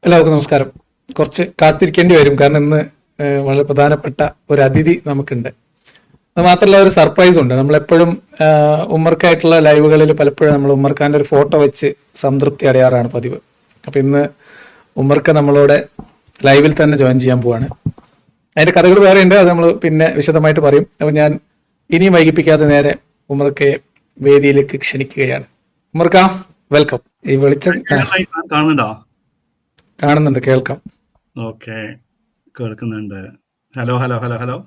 എല്ലാവർക്കും നമസ്കാരം. കുറച്ച് കാത്തിരിക്കേണ്ടി വരും, കാരണം ഇന്ന് വളരെ പ്രധാനപ്പെട്ട ഒരു അതിഥി നമുക്കുണ്ട്. അത് മാത്രമല്ല, ഒരു സർപ്രൈസ് ഉണ്ട്. നമ്മളെപ്പോഴും ഉമ്മർക്കായിട്ടുള്ള ലൈവുകളിൽ പലപ്പോഴും നമ്മൾ ഉമ്മർഖാന്റെ ഒരു ഫോട്ടോ വെച്ച് സംതൃപ്തി അടയാറാണ് പതിവ്. അപ്പം ഇന്ന് ഉമ്മർക്ക നമ്മളോട് ലൈവിൽ തന്നെ ജോയിൻ ചെയ്യാൻ പോവാണ്. അതിന്റെ കഥകൾ വേറെ ഉണ്ട്, അത് നമ്മൾ പിന്നെ വിശദമായിട്ട് പറയും. അപ്പം ഞാൻ ഇനിയും വൈകിപ്പിക്കാതെ നേരെ ഉമ്മർക്കയെ വേദിയിലേക്ക് ക്ഷണിക്കുകയാണ്. ഉമ്മർക്ക, വെൽക്കം. ഈ വെളിച്ചം കാണുന്നുണ്ടോ? കാണുന്നുണ്ട്, കേൾക്കാം. ഓക്കെ, കേൾക്കുന്നുണ്ട്. Hello hello hello hello.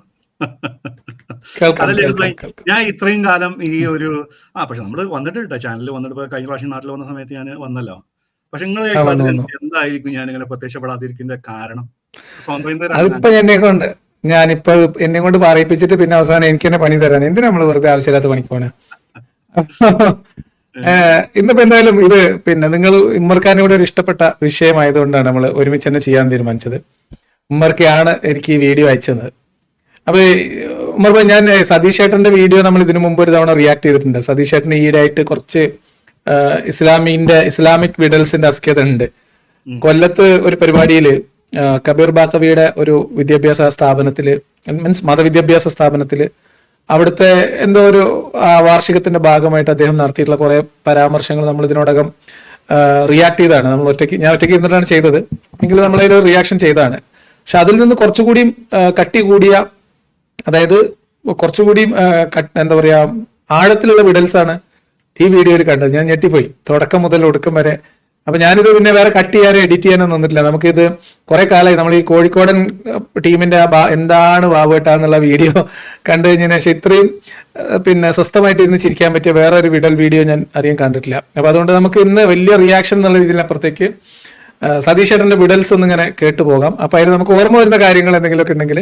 ഞാൻ ഇത്രയും കാലം ഈ ഒരു പക്ഷെ നമ്മള് വന്നിട്ടുണ്ട് ചാനലിൽ വന്നിട്ട്, കഴിഞ്ഞ പ്രാവശ്യം നാട്ടിൽ വന്ന സമയത്ത് ഞാൻ വന്നല്ലോ. പക്ഷെ നിങ്ങൾ എന്തായിരിക്കും ഞാൻ ഇങ്ങനെ പ്രത്യക്ഷപ്പെടാതിരിക്കുന്ന കാരണം? അതിപ്പോ ഞാനിപ്പോ എന്നെ കൊണ്ട് പറയിപ്പിച്ചിട്ട് പിന്നെ അവസാനം എനിക്ക് തന്നെ പണി തരാൻ എന്തിനാ നമ്മള് വെറുതെ ആവശ്യമില്ലാത്ത പണിക്ക് പോണേ? ഇന്നിപ്പോ എന്തായാലും ഇത് പിന്നെ നിങ്ങൾ ഉമ്മർഖാനോട് ഒരു ഇഷ്ടപ്പെട്ട വിഷയമായതുകൊണ്ടാണ് നമ്മൾ ഒരുമിച്ച് തന്നെ ചെയ്യാൻ തീരുമാനിച്ചത്. ഉമ്മർക്കയാണ് എനിക്ക് ഈ വീഡിയോ അയച്ചത്. അപ്പൊ ഉമ്മർ ഭായ്, ഞാൻ സതീഷ് ഏട്ടന്റെ വീഡിയോ നമ്മൾ ഇതിനു മുമ്പ് ഒരു തവണ റിയാക്ട് ചെയ്തിട്ടുണ്ട്. സതീഷ് ഏട്ടന് ഈയിടെയായിട്ട് കുറച്ച് ഇസ്ലാമിക് വിഡൽസിന്റെ അസ്കിയത ഉണ്ട്. കൊല്ലത്ത് ഒരു പരിപാടിയില് കബീർ ബാക്കവിയുടെ ഒരു വിദ്യാഭ്യാസ സ്ഥാപനത്തില്, മീൻസ് മതവിദ്യാഭ്യാസ സ്ഥാപനത്തില്, അവിടുത്തെ എന്തോ ഒരു വാർഷികത്തിന്റെ ഭാഗമായിട്ട് അദ്ദേഹം നടത്തിയിട്ടുള്ള കുറെ പരാമർശങ്ങൾ നമ്മൾ ഇതിനോടകം റിയാക്ട് ചെയ്താണ്. ഞാൻ ഒറ്റയ്ക്ക് ഇരുന്നിട്ടാണ് ചെയ്തത്, എങ്കിലും നമ്മളൊരു റിയാക്ഷൻ ചെയ്തതാണ്. പക്ഷെ അതിൽ നിന്ന് കുറച്ചുകൂടിയും കട്ടി കൂടിയ, അതായത് കുറച്ചുകൂടിയും എന്താ പറയാ, ആഴത്തിലുള്ള വിഡൽസ് ആണ് ഈ വീഡിയോയിൽ കണ്ടത്. ഞാൻ ഞെട്ടിപ്പോയി, തുടക്കം മുതൽ ഒടുക്കം വരെ. അപ്പൊ ഞാനിത് പിന്നെ വേറെ കട്ട് ചെയ്യാനോ എഡിറ്റ് ചെയ്യാനോ നിന്നിട്ടില്ല. നമുക്കിത് കുറെ കാലമായി നമ്മൾ ഈ കോഴിക്കോടൻ ടീമിന്റെ എന്താണ് വാവേട്ട എന്നുള്ള വീഡിയോ കണ്ടു കഴിഞ്ഞതിന് ശേഷം ഇത്രയും പിന്നെ സ്വസ്ഥമായിട്ട് ഇരുന്ന് ചിരിക്കാൻ പറ്റിയ വേറെ ഒരു വിഡൽ വീഡിയോ ഞാൻ അധികം കണ്ടിട്ടില്ല. അപ്പൊ അതുകൊണ്ട് നമുക്ക് ഇന്ന് വലിയ റിയാക്ഷൻ എന്നുള്ള രീതിയിലപ്പുറത്തേക്ക് സതീഷ് ഏട്ടന്റെ വിഡൽസ് ഒന്നും ഇങ്ങനെ കേട്ടു പോകാം. അപ്പൊ അതിന് നമുക്ക് ഓർമ്മ വരുന്ന കാര്യങ്ങൾ എന്തെങ്കിലുമൊക്കെ ഉണ്ടെങ്കിൽ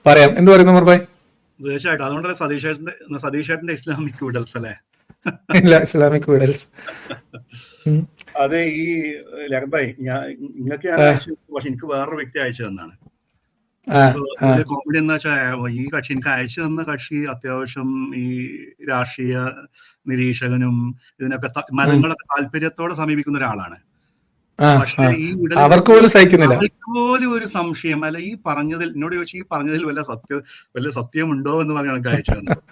പറയാം. എന്ത് പറയുന്നു ഉമർ ഭായ്? തീർച്ചയായിട്ടും. അതുകൊണ്ടല്ലേ സതീഷ് ഏട്ടന്റെ ഇസ്ലാമിക് വിഡൽസ് അല്ലേ? ഇല്ല, ഇസ്ലാമിക് വിഡൽസ്. അതെ, ഈ ലഹബായ്, നിങ്ങൾക്ക് പക്ഷെ എനിക്ക് വേറൊരു വ്യക്തി അയച്ചു തന്നാണ്. കോമഡി എന്ന് വെച്ചാൽ, ഈ കക്ഷി എനിക്ക് അയച്ചു തന്ന കക്ഷി അത്യാവശ്യം ഈ രാഷ്ട്രീയ നിരീക്ഷകനും ഇതിനൊക്കെ മതങ്ങളൊക്കെ താല്പര്യത്തോടെ സമീപിക്കുന്ന ഒരാളാണ്. പക്ഷേ ഈ അവർക്ക് പോലും ഒരു സംശയം അല്ല ഈ പറഞ്ഞതിൽ, എന്നോട് ചോദിച്ചു ഈ പറഞ്ഞതിൽ വല്ല സത്യമുണ്ടോ എന്ന് പറഞ്ഞാണ് എനിക്ക് അയച്ചു തന്നത്.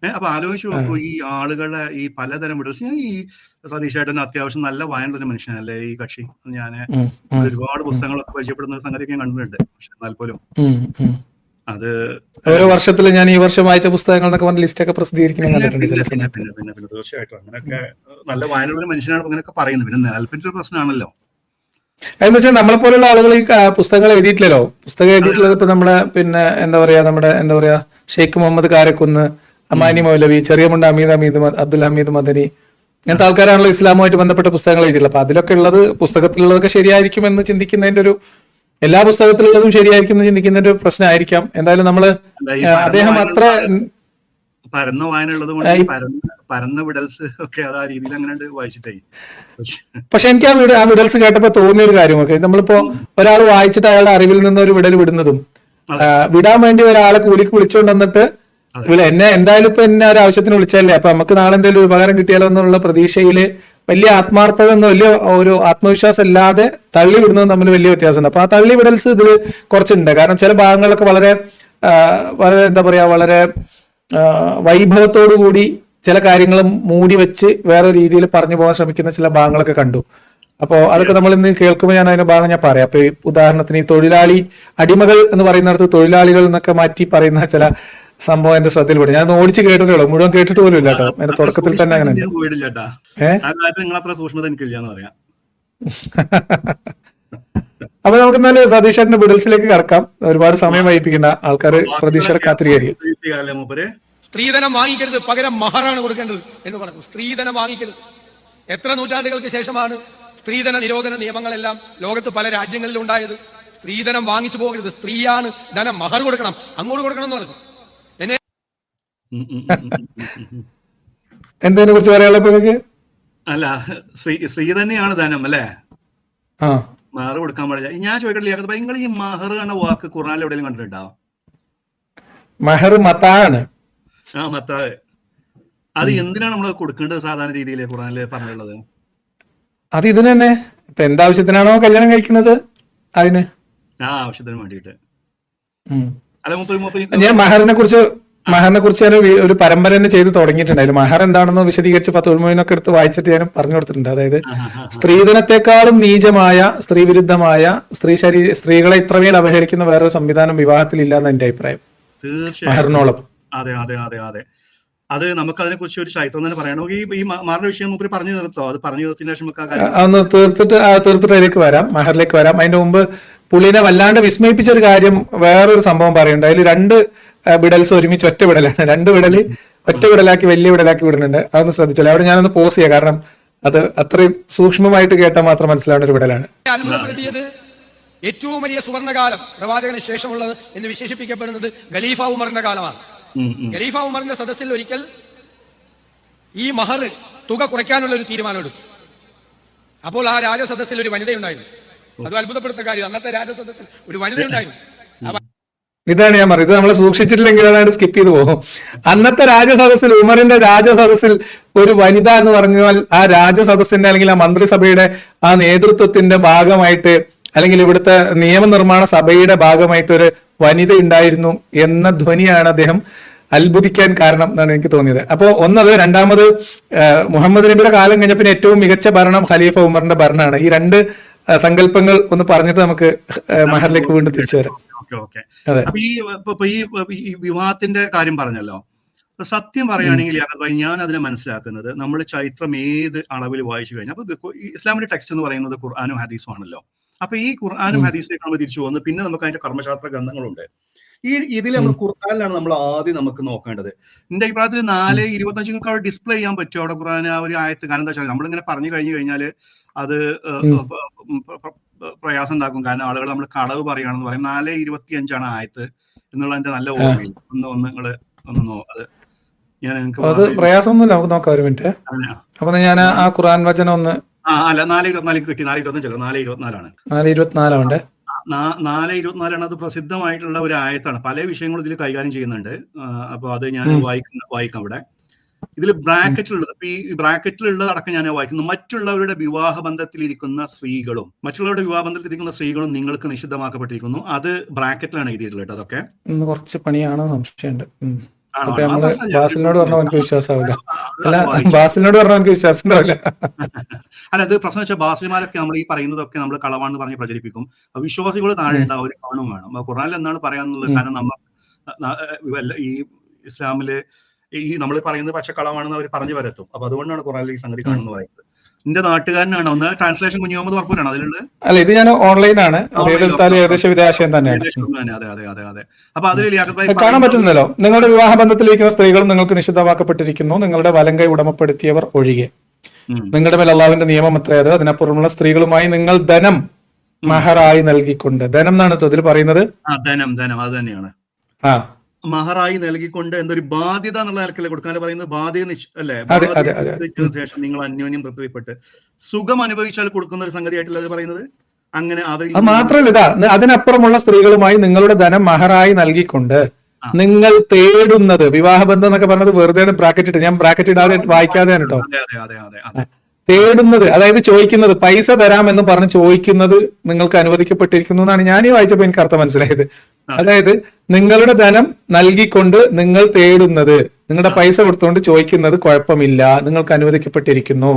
അപ്പൊ ആലോചിച്ച് നോക്കൂ, ഈ ആളുകളെ ഈ പലതരം വിഡൽസ്. ഞാൻ ഈ സതീഷ് ഏട്ടന് അത്യാവശ്യം നല്ല വായനയുള്ള മനുഷ്യനല്ലേ ഈ കക്ഷി. ഞാൻ ഒരുപാട് പുസ്തകങ്ങളൊക്കെ പരിചയപ്പെടുന്ന ഒരു സംഗതിയൊക്കെ ഞാൻ കണ്ടിട്ടുണ്ട്. പക്ഷെ എന്നാൽ പോലും അത് ഓരോ വർഷത്തില് ഞാൻ ഈ വർഷം വായിച്ച പുസ്തകങ്ങൾ എന്നൊക്കെ പറഞ്ഞ ലിസ്റ്റ് ഒക്കെ പ്രസിദ്ധീകരിക്കുന്നത് പിന്നെ തീർച്ചയായിട്ടും അങ്ങനെയൊക്കെ നല്ല വായനയുള്ള മനുഷ്യനാണ് അങ്ങനെയൊക്കെ പറയുന്നത്. പിന്നെ താല്പര്യ പ്രശ്നമാണല്ലോ. എന്ന് വെച്ചാൽ നമ്മളെ പോലുള്ള ആളുകൾ ഈ പുസ്തകങ്ങൾ എഴുതിയിട്ടില്ലല്ലോ. പുസ്തകം എഴുതിയിട്ടുള്ളത് ഇപ്പൊ നമ്മുടെ പിന്നെ എന്താ പറയാ ഷെയ്ഖ് മുഹമ്മദ് കാരക്കുന്ന്, അമാനി മൗലവി, ചെറിയമുണ്ട അബ്ദുൽ ഹമീദ് മദനി, ഇങ്ങനത്തെ ആൾക്കാരാണല്ലോ ഇസ്ലാമുമായിട്ട് ബന്ധപ്പെട്ട പുസ്തകങ്ങൾ എഴുതിയിട്ടുള്ളത്. അപ്പൊ അതിലൊക്കെ ഉള്ളത്, പുസ്തകത്തിലുള്ളതൊക്കെ ശരിയായിരിക്കും എന്ന് ചിന്തിക്കുന്നതിന്റെ ഒരു, എല്ലാ പുസ്തകത്തിലുള്ളതും ശരിയായിരിക്കും എന്ന് ചിന്തിക്കുന്നതിന്റെ ഒരു പ്രശ്നമായിരിക്കാം. എന്തായാലും നമ്മള് അദ്ദേഹം അത്ര പരന്ന വായന ഉള്ളത് കൊണ്ട് പരന്ന വിഡൽസ് ഒക്കെ ആ രീതിയിൽ അങ്ങനെ വായിച്ചിട്ടേ. പക്ഷെ എനിക്ക് ആ വിഡൽസ് കേട്ടപ്പോ തോന്നിയ ഒരു കാര്യമൊക്കെ, നമ്മളിപ്പോ ഒരാൾ വായിച്ചിട്ട് അയാളുടെ അറിവിൽ നിന്ന് ഒരു വിടൽ വിടുന്നതും, വിടാൻ വേണ്ടി ഒരാളെ കൂലിക്ക് വിളിച്ചുകൊണ്ട് വന്നിട്ട് എന്നെ എന്തായാലും ഇപ്പൊ എന്നെ ഒരു ആവശ്യത്തിന് വിളിച്ചല്ലേ, അപ്പൊ നമുക്ക് നാളെ എന്തെങ്കിലും ഒരു ഉപകാരം കിട്ടിയാലോ എന്നുള്ള പ്രതീക്ഷയില് വലിയ ആത്മാർത്ഥത എന്നോ വലിയ ഒരു ആത്മവിശ്വാസം ഇല്ലാതെ തള്ളി വിടുന്നത് തമ്മിൽ വലിയ വ്യത്യാസമുണ്ട്. അപ്പൊ ആ തള്ളി വിടൽസ് ഇതിൽ കുറച്ചുണ്ട്. കാരണം ചില ഭാഗങ്ങളൊക്കെ വളരെ എന്താ പറയാ, വളരെ വൈഭവത്തോടു കൂടി ചില കാര്യങ്ങൾ മൂടി വെച്ച് വേറെ രീതിയിൽ പറഞ്ഞു പോകാൻ ശ്രമിക്കുന്ന ചില ഭാഗങ്ങളൊക്കെ കണ്ടു. അപ്പോ അതൊക്കെ നമ്മൾ ഇന്ന് കേൾക്കുമ്പോൾ ഞാൻ അതിന്റെ ഭാഗം ഞാൻ പറയാം. അപ്പൊ ഉദാഹരണത്തിന് ഈ തൊഴിലാളി അടിമകൾ എന്ന് പറയുന്നിടത്ത് തൊഴിലാളികൾ എന്നൊക്കെ മാറ്റി പറയുന്ന ചില സംഭവം എന്റെ ശ്രദ്ധയിൽപ്പെടും. ഞാൻ ഓടിച്ച് കേട്ടിട്ടുള്ളൂ, മുഴുവൻ കേട്ടിട്ട് പോലും ഇല്ല കേട്ടോ. എന്റെ തുടക്കത്തിൽ തന്നെ അങ്ങനെ അപ്പൊ നമുക്ക് നല്ല സതീഷ് ഏട്ടന്റെ വിഡൽസിലേക്ക് കടക്കാം. ഒരുപാട് സമയം വൈകിപ്പിക്കേണ്ട, ആൾക്കാർ പ്രതീക്ഷയുടെ കാത്തിരിക്കും. സ്ത്രീധനം വാങ്ങിക്കരുത്, പകരം മഹറാണ് കൊടുക്കേണ്ടത് എന്ന് പറഞ്ഞു. സ്ത്രീധനം വാങ്ങിക്കരുത്. എത്ര നൂറ്റാണ്ടുകൾക്ക് ശേഷമാണ് സ്ത്രീധന നിരോധന നിയമങ്ങളെല്ലാം ലോകത്ത് പല രാജ്യങ്ങളിലും ഉണ്ടായത്. സ്ത്രീധനം വാങ്ങിച്ചു പോകരുത്, സ്ത്രീയാണ് ധനം, മഹർ കൊടുക്കണം, അങ്ങോട്ട് കൊടുക്കണം എന്ന് പറഞ്ഞു. എന്തതിനെ കുറിച്ച് പറയാനുള്ളത്? അല്ല, സ്ത്രീ തന്നെയാണ് ധനം അല്ലേ, മഹർ കൊടുക്കാൻ പാടില്ല. ഞാൻ ചോദിക്കട്ടില്ല, നിങ്ങൾ ഈ മഹർ എന്ന വാക്ക് ഖുർആനിൽ എവിടെയെങ്കിലും കണ്ടിട്ടുണ്ടോ? മഹർ മത്താണ്. മത്താവ്. അത് എന്തിനാണ് നമ്മൾ കൊടുക്കേണ്ടത് സാധാരണ രീതിയിൽ ഖുർആനിൽ പറഞ്ഞിട്ടുള്ളത്? അത് ഇതിന് തന്നെ, ഇപ്പൊ എന്താവശ്യത്തിനാണോ കല്യാണം കഴിക്കുന്നത് അതിന് ആ ആവശ്യത്തിന് വേണ്ടിയിട്ട്. ഉം. അല്ല മൂപ്പര് ഞാൻ മഹറിനെ കുറിച്ച് ഞാൻ ഒരു പരമ്പര തന്നെ ചെയ്ത് തുടങ്ങിയിട്ടുണ്ടായിരുന്നു. മഹർ എന്താണെന്ന് വിശദീകരിച്ച് ഫത്തുൽമൊയിനൊക്കെ എടുത്ത് വായിച്ചിട്ട് ഞാൻ പറഞ്ഞു കൊടുത്തിട്ടുണ്ട്. അതായത് സ്ത്രീധനത്തെക്കാളും നീചമായ, സ്ത്രീ വിരുദ്ധമായ, സ്ത്രീകളെ ഇത്രമേൽ അവഹേളിക്കുന്ന വേറൊരു സംവിധാനം വിവാഹത്തിൽ ഇല്ലാന്ന് എന്റെ അഭിപ്രായം. തീർച്ചയായും മഹറിനോളം. അതെ അതെ അതെ അതെ. അത് നമുക്ക് അതിനെ കുറിച്ച് ഒരു ചരിത്രം തന്നെ പറയണമെങ്കിൽ ഈ മാറിന്റെ വിഷയം മൂപ്പര് പറഞ്ഞു തീർത്തോ? അത് പറഞ്ഞു തീർത്തതിന് ശേഷം നമുക്ക് ആ കാര്യം ഒന്ന് തീർത്തിട്ട് അതിലേക്ക് വരാം, മഹറിലേക്ക് വരാം. അതിന്റെ മുമ്പ് പുള്ളിനെ വല്ലാണ്ട് വിസ്മയിപ്പിച്ച ഒരു കാര്യം, വേറൊരു സംഭവം പറയുന്നുണ്ട്. അതിൽ 2 വിടൽസ് ഒരുമിച്ച് ഒറ്റ വിടലാണ്. 2 വിടല് ഒറ്റ വിടലാക്കി വലിയ വിടലാക്കി വിടുന്നുണ്ട്. അതൊന്ന് ശ്രദ്ധിച്ചോളൂ. അവിടെ ഞാനൊന്ന് പോസ് ചെയ്യാം, കാരണം അത് അത്രയും സൂക്ഷ്മമായിട്ട് കേട്ടാൽ മാത്രം മനസ്സിലാവുന്ന ഒരു വിടലാണ്. അത്ഭുതപ്പെടുത്തിയത് ഏറ്റവും വലിയ സുവർണകാലം പ്രവാചകന് ശേഷമുള്ളത് എന്ന് വിശേഷിപ്പിക്കപ്പെടുന്നത് ഖലീഫ ഉമറിന്റെ കാലമാണ്. ഖലീഫ ഉമറിന്റെ സദസ്സിൽ ഒരിക്കൽ ഈ മഹർ തുക കുറയ്ക്കാനുള്ള ഒരു തീരുമാനം എടുത്തു. അപ്പോൾ ആ രാജസദസ്സിൽ ഒരു വനിതയുണ്ടായിരുന്നു. അത് അത്ഭുതപ്പെടുത്തുന്ന കാര്യം, അന്നത്തെ രാജസദസ്സിൽ ഒരു വനിതയുണ്ടായിരുന്നു. ഇതാണ് ഞാൻ പറയുന്നത്. ഇത് നമ്മൾ സൂക്ഷിച്ചിട്ടില്ലെങ്കിൽ അതാണ് സ്കിപ്പ് ചെയ്തു പോകും. അന്നത്തെ രാജസദസ്സിൽ, ഉമറിന്റെ രാജസദസ്സിൽ ഒരു വനിത എന്ന് പറഞ്ഞാൽ ആ രാജസദസ്സിന്റെ അല്ലെങ്കിൽ ആ മന്ത്രിസഭയുടെ ആ നേതൃത്വത്തിന്റെ ഭാഗമായിട്ട്, അല്ലെങ്കിൽ ഇവിടുത്തെ നിയമനിർമ്മാണ സഭയുടെ ഭാഗമായിട്ട് ഒരു വനിത ഉണ്ടായിരുന്നു എന്ന ധ്വനിയാണ് അദ്ദേഹം അത്ഭുതിക്കാൻ കാരണം എന്നാണ് എനിക്ക് തോന്നിയത്. അപ്പോ ഒന്നത്. രണ്ടാമത്, മുഹമ്മദ് നബിയുടെ കാലം കഴിഞ്ഞ ഏറ്റവും മികച്ച ഭരണം ഖലീഫ ഉമറിന്റെ ഭരണമാണ്. ഈ 2 സങ്കല്പങ്ങൾ ഒന്ന് പറഞ്ഞിട്ട് നമുക്ക് മഹറിലേക്ക് വീണ്ടും തിരിച്ചു വരാം. അതെ. അപ്പൊ ഈ വിവാഹത്തിന്റെ കാര്യം പറഞ്ഞല്ലോ. സത്യം പറയുകയാണെങ്കിൽ ഞാൻ അതിനെ മനസ്സിലാക്കുന്നത്, നമ്മൾ ചരിത്രം ഏത് അളവിൽ വായിച്ചു കഴിഞ്ഞാൽ, അപ്പൊ ഇസ്ലാമിന്റെ ടെക്സ്റ്റ് എന്ന് പറയുന്നത് ഖുർആനും ഹദീസും ആണല്ലോ. അപ്പൊ ഈ ഖുർആനും ഹദീസിലേക്ക് നമ്മൾ തിരിച്ചു പോകുന്നത്, പിന്നെ നമുക്ക് അതിന്റെ കർമ്മശാസ്ത്ര ഗ്രന്ഥങ്ങളുണ്ട്. ഇതിൽ നമ്മൾ ഖുർആനിലാണ് നമ്മൾ ആദ്യം നമുക്ക് നോക്കേണ്ടത്. എന്റെ അഭിപ്രായത്തിൽ 4:25 അവിടെ ഡിസ്പ്ലേ ചെയ്യാൻ പറ്റും അവിടെ ഖുർആൻ ആ ഒരു ആയത്ത്. കാരണം എന്താ വെച്ചാൽ നമ്മളിങ്ങനെ പറഞ്ഞു കഴിഞ്ഞു കഴിഞ്ഞാൽ അത് പ്രയാസം ഉണ്ടാക്കും. കാരണം ആളുകൾ നമ്മൾ കളവ് പറയുകയാണെന്ന് പറയും. 4:25 ആയത്ത് എന്നുള്ള എന്റെ നല്ല ഓർമ്മയിൽ നിങ്ങള് അത് ഞാൻ അത് പ്രയാസമൊന്നുമില്ല, നമുക്ക് നോക്കാം. ഒരു മിനിറ്റ്. അപ്പൊ ഞാൻ ആ ഖുർആൻ വചനം ഒന്ന് അല്ല 4:24 കിട്ടി. 4:25 4:24 4:24 4:24 അത് പ്രസിദ്ധമായിട്ടുള്ള ഒരു ആയത്താണ്. പല വിഷയങ്ങളും ഇതിൽ കൈകാര്യം ചെയ്യുന്നുണ്ട്. അപ്പൊ അത് ഞാൻ വായിക്കാം. ഇവിടെ ഇതിൽ ബ്രാക്കറ്റിലുള്ളത്, ഈ ബ്രാക്കറ്റിലുള്ളത് അടക്കം ഞാൻ വായിക്കുന്നു. മറ്റുള്ളവരുടെ വിവാഹ ബന്ധത്തിലിരിക്കുന്ന സ്ത്രീകളും നിങ്ങൾക്ക് നിഷിദ്ധമാക്കപ്പെട്ടിരിക്കുന്നു. അത് ബ്രാക്കറ്റിലാണ് എഴുതിയിട്ടുള്ളത്. അതൊക്കെ കുറച്ച് പണിയാണോ സംശയമുണ്ട്. ബാസിലിനോട് പറഞ്ഞാൽ എനിക്ക് വിശ്വാസമാവില്ല. അല്ല, ബാസിലിനോട് പറഞ്ഞാൽ എനിക്ക് വിശ്വാസം ഉണ്ടാവില്ല. അല്ല, അത് പ്രശ്നം വെച്ചാൽ ബാസിലിമാരൊക്കെ നമ്മൾ ഈ പറയുന്നതൊക്കെ നമ്മൾ കളവാണെന്ന് പറഞ്ഞ് പ്രചരിപ്പിക്കും. വിശ്വാസികൾ താഴെ ഉണ്ടാവും, ഒരു കാണും വേണം. ഖുർആനിൽ എന്താണ് പറയാന്നുള്ളത്? കാരണം നമ്മൾ ഈ ഇസ്ലാമില് ഈ നമ്മൾ പറയുന്നത് പച്ചക്കളവാണെന്ന് അവർ പറഞ്ഞു വരത്തും. അപ്പൊ അതുകൊണ്ടാണ് ഖുർആനിൽ ഈ സംഗതി കാണുന്നത് പറയുന്നത്. എന്റെ നാട്ടുകാരനാണ്. ഒന്ന് ട്രാൻസ്ലേഷൻ കുഞ്ഞു മുഹമ്മദ് വർപ്പൂരാണ് അതിലുള്ളത്. അല്ല, ഇത് ഞാൻ ഓൺലൈനാണ്. ഏകദേശം വിദേശം തന്നെയാണ്. അതെ. അപ്പൊ അതിൽ കാണാൻ പറ്റുന്നല്ലോ. നിങ്ങളുടെ വിവാഹ ബന്ധത്തിലിരിക്കുന്ന സ്ത്രീകളും നിങ്ങൾക്ക് നിഷിദ്ധമാക്കപ്പെട്ടിരിക്കുന്നു, നിങ്ങളുടെ വലങ്കൈ ഉടമപ്പെടുത്തിയവർ ഒഴികെ. നിങ്ങളുടെ മേൽ അള്ളാഹുവിന്റെ നിയമം അത്രയത്. അതിനപ്പുറമുള്ള സ്ത്രീകളുമായി നിങ്ങൾ ധനം മഹറായി നൽകിക്കൊണ്ട്, ധനം എന്നാണ് ഇതിൽ പറയുന്നത്. ധനം അത് തന്നെയാണ്. മഹറായി നൽകിക്കൊണ്ട് എന്തൊരു ബാധ്യത എന്നുള്ള നിലക്കല്ലേ കൊടുക്കാൻ പറയുന്നത്. ബാധ്യത അല്ലേ? ശേഷം നിങ്ങൾ അന്യോന്യം തൃപ്തിപ്പെട്ട് സുഖം അനുഭവിച്ചാൽ കൊടുക്കുന്ന ഒരു സംഗതിയായിട്ടല്ലേ അത് പറയുന്നത്. അങ്ങനെ അത് മാത്രമല്ല, ഇതാ അതിനപ്പുറമുള്ള സ്ത്രീകളുമായി നിങ്ങളുടെ ധനം മഹറായി നൽകിക്കൊണ്ട് നിങ്ങൾ തേടുന്നത്, വിവാഹബന്ധം എന്നൊക്കെ പറഞ്ഞത് വെറുതെ ബ്രാക്കറ്റ് ഇട്ട്, ഞാൻ ബ്രാക്കറ്റ് ഇടാതെ വായിക്കാതെ കേട്ടോ. തേടുന്നത്, അതായത് ചോദിക്കുന്നത്, പൈസ തരാമെന്ന് പറഞ്ഞ് ചോദിക്കുന്നത് നിങ്ങൾക്ക് അനുവദിക്കപ്പെട്ടിരിക്കുന്നു എന്നാണ് ഞാൻ ഈ വായിച്ചപ്പോൾ എനിക്ക് അർത്ഥം മനസ്സിലായത്. അതായത് നിങ്ങളുടെ ധനം നൽകിക്കൊണ്ട് നിങ്ങൾ തേടുന്നത്, നിങ്ങളുടെ പൈസ കൊടുത്തുകൊണ്ട് ചോദിക്കുന്നത് കുഴപ്പമില്ല, നിങ്ങൾക്ക് അനുവദിക്കപ്പെട്ടിരിക്കുന്നു.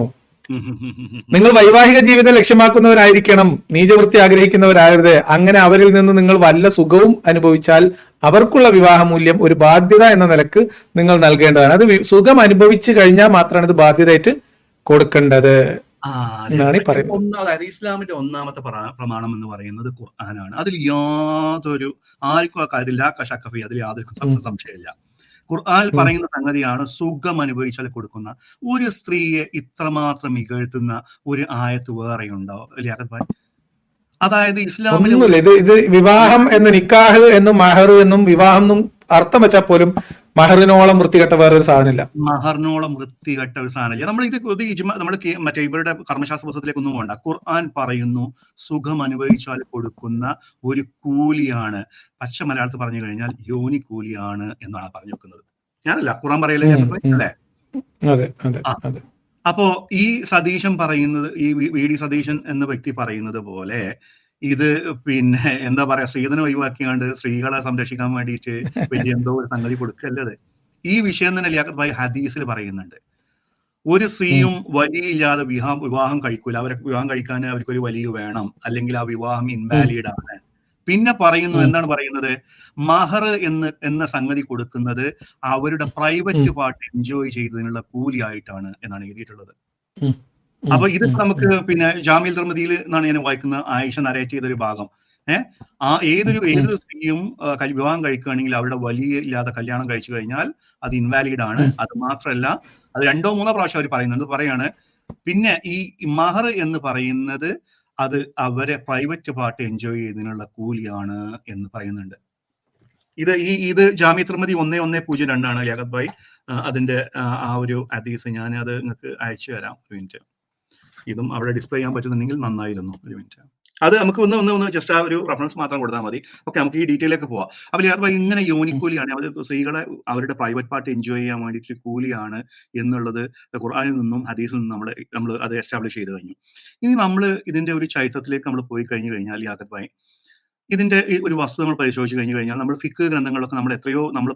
നിങ്ങൾ വൈവാഹിക ജീവിതം ലക്ഷ്യമാക്കുന്നവരായിരിക്കണം, നീചവൃത്തി ആഗ്രഹിക്കുന്നവരാകരുത്. അങ്ങനെ അവരിൽ നിന്ന് നിങ്ങൾ വല്ല സുഖവും അനുഭവിച്ചാൽ അവർക്കുള്ള വിവാഹ മൂല്യം ഒരു ബാധ്യത എന്ന നിലക്ക് നിങ്ങൾ നൽകേണ്ടതാണ്. അത് സുഖം അനുഭവിച്ചു കഴിഞ്ഞാൽ മാത്രമാണ് ഇത് ബാധ്യതയായിട്ട് കൊടുക്കേണ്ടത് എന്നാണ് ഈ പറയുന്നത്. അതായത് ഇസ്ലാമിന്റെ ഒന്നാമത്തെ പ്രമാണം എന്ന് പറയുന്നത് ഖുർആനാണ്. അതിൽ യാതൊരു ആർക്കും അതിൽ യാതൊരു സംശയമില്ല. ഖുർആൻ പറയുന്ന സംഗതിയാണ് സുഖം അനുഭവിച്ചാൽ കൊടുക്കുന്ന. ഒരു സ്ത്രീയെ ഇത്രമാത്രം ഇകഴ്ത്തുന്ന ഒരു ആയത്ത് വേറെ ഉണ്ടാവും അല്ലേ? അതായത് ഇസ്ലാമിൽ ഇത് വിവാഹം എന്ന് നിക്കാഹ് എന്നും മഹർ എന്നും വിവാഹം എന്നും അർത്ഥം വെച്ചാൽ പോലും മഹറിനോളം വൃത്തികെട്ട വേറൊരു സാധനമില്ല. മഹറിനോളം വൃത്തികെട്ട ഒരു സാധനമില്ല. നമ്മൾ നമ്മൾ മറ്റേ ഇവരുടെ കർമ്മശാസ്ത്ര പുസ്തകത്തിലേക്കൊന്നും വേണ്ട. ഖുർആൻ പറയുന്നു സുഖം അനുഭവിച്ചാൽ കൊടുക്കുന്ന ഒരു കൂലിയാണ്, പച്ച മലയാളത്തിൽ പറഞ്ഞു കഴിഞ്ഞാൽ യോനി കൂലിയാണ് എന്നാണ് പറഞ്ഞു വെക്കുന്നത്. ഞാനല്ല, ഖുർആൻ പറയല്ലേ അല്ലേ? അപ്പോ ഈ സതീശൻ പറയുന്നത്, ഈ വി ഡി സതീശൻ എന്ന വ്യക്തി പറയുന്നത് പോലെ ഇത് പിന്നെ എന്താ പറയാ, സ്ത്രീധനം ഒഴിവാക്കിയാണ്ട് സ്ത്രീകളെ സംരക്ഷിക്കാൻ വേണ്ടിയിട്ട് വലിയ എന്തോ ഒരു സംഗതി കൊടുക്കല്ലത്. ഈ വിഷയം തന്നെ ലിയാഖത്ത് ഭായ് ഹദീസിൽ പറയുന്നുണ്ട്. ഒരു സ്ത്രീയും വലിയില്ലാതെ വിവാഹം കഴിക്കൂല. അവരെ വിവാഹം കഴിക്കാൻ അവർക്കൊരു വലിയ വേണം, അല്ലെങ്കിൽ ആ വിവാഹം ഇൻവാലിഡ് ആണ്. പിന്നെ പറയുന്നു, എന്താണ് പറയുന്നത്, മഹർ എന്ന സംഗതി കൊടുക്കുന്നത് അവരുടെ പ്രൈവറ്റ് പാർട്ട് എൻജോയ് ചെയ്തതിനുള്ള കൂലിയായിട്ടാണ് എന്നാണ് എഴുതിയിട്ടുള്ളത്. അപ്പൊ ഇത് നമുക്ക് പിന്നെ ജാമിൽ തിർമിദിയിൽ എന്നാണ് ഞാൻ വായിക്കുന്ന ആയിഷ നരേറ്റ് ചെയ്തൊരു ഭാഗം. ഏതൊരു സ്ത്രീയും വിവാഹം കഴിക്കുകയാണെങ്കിൽ അവരുടെ വലിയ ഇല്ലാതെ കല്യാണം കഴിച്ചു കഴിഞ്ഞാൽ അത് ഇൻവാലിഡ് ആണ്. അത് മാത്രമല്ല, അത് 2-3 പ്രാവശ്യം അവർ പറയുന്നുണ്ട്, പറയാണ് പിന്നെ ഈ മഹർ എന്ന് പറയുന്നത് അത് അവരെ പ്രൈവറ്റ് പാർട്ട് എൻജോയ് ചെയ്തതിനുള്ള കൂലിയാണ് എന്ന് പറയുന്നുണ്ട്. ഇത് ജാമിഅ തിർമിദി 1102 ആണ് ലിയാഖത്ത് ഭായ്. അതിന്റെ ആ ഒരു ഹദീസ് ഞാൻ അത് നിങ്ങൾക്ക് അയച്ചു തരാം. ഒരു മിനിറ്റ്, ഇതും അവിടെ ഡിസ്പ്ലേ ചെയ്യാൻ പറ്റുന്നുണ്ടെങ്കിൽ നന്നായിരുന്നു. ഒരു മിനിറ്റ്, അത് നമുക്ക് ഒന്ന് ജസ്റ്റ് ആ ഒരു റെഫറൻസ് മാത്രം കൊടുത്താൽ മതി. ഓക്കെ, നമുക്ക് ഈ ഡീറ്റെയിലേക്ക് പോവാം. അപ്പൊ ലിയാഖത്ത് ഭായ്, ഇങ്ങനെ യോനിക്കൂലിയാണ്, അവർ സ്ത്രീകളെ അവരുടെ പ്രൈവറ്റ് പാർട്ട് എൻജോയ് ചെയ്യാൻ വേണ്ടിയിട്ട് കൂലിയാണ് എന്നുള്ളത് ഖുർആനിൽ നിന്നും ഹദീസിൽ നിന്നും നമ്മൾ അത് എസ്റ്റാബ്ലിഷ് ചെയ്ത് കഴിഞ്ഞു. ഇനി നമ്മൾ ഇതിന്റെ ഒരു ചരിത്രത്തിലേക്ക് നമ്മൾ പോയി കഴിഞ്ഞു കഴിഞ്ഞാൽ ലിയാഖത്ത് ഭായ്, ഇതിന്റെ ഒരു വസ്തു നമ്മൾ പരിശോധിച്ച് കഴിഞ്ഞു കഴിഞ്ഞാൽ നമ്മൾ ഫിഖ് ഗ്രന്ഥങ്ങളൊക്കെ നമ്മൾ എത്രയോ നമ്മൾ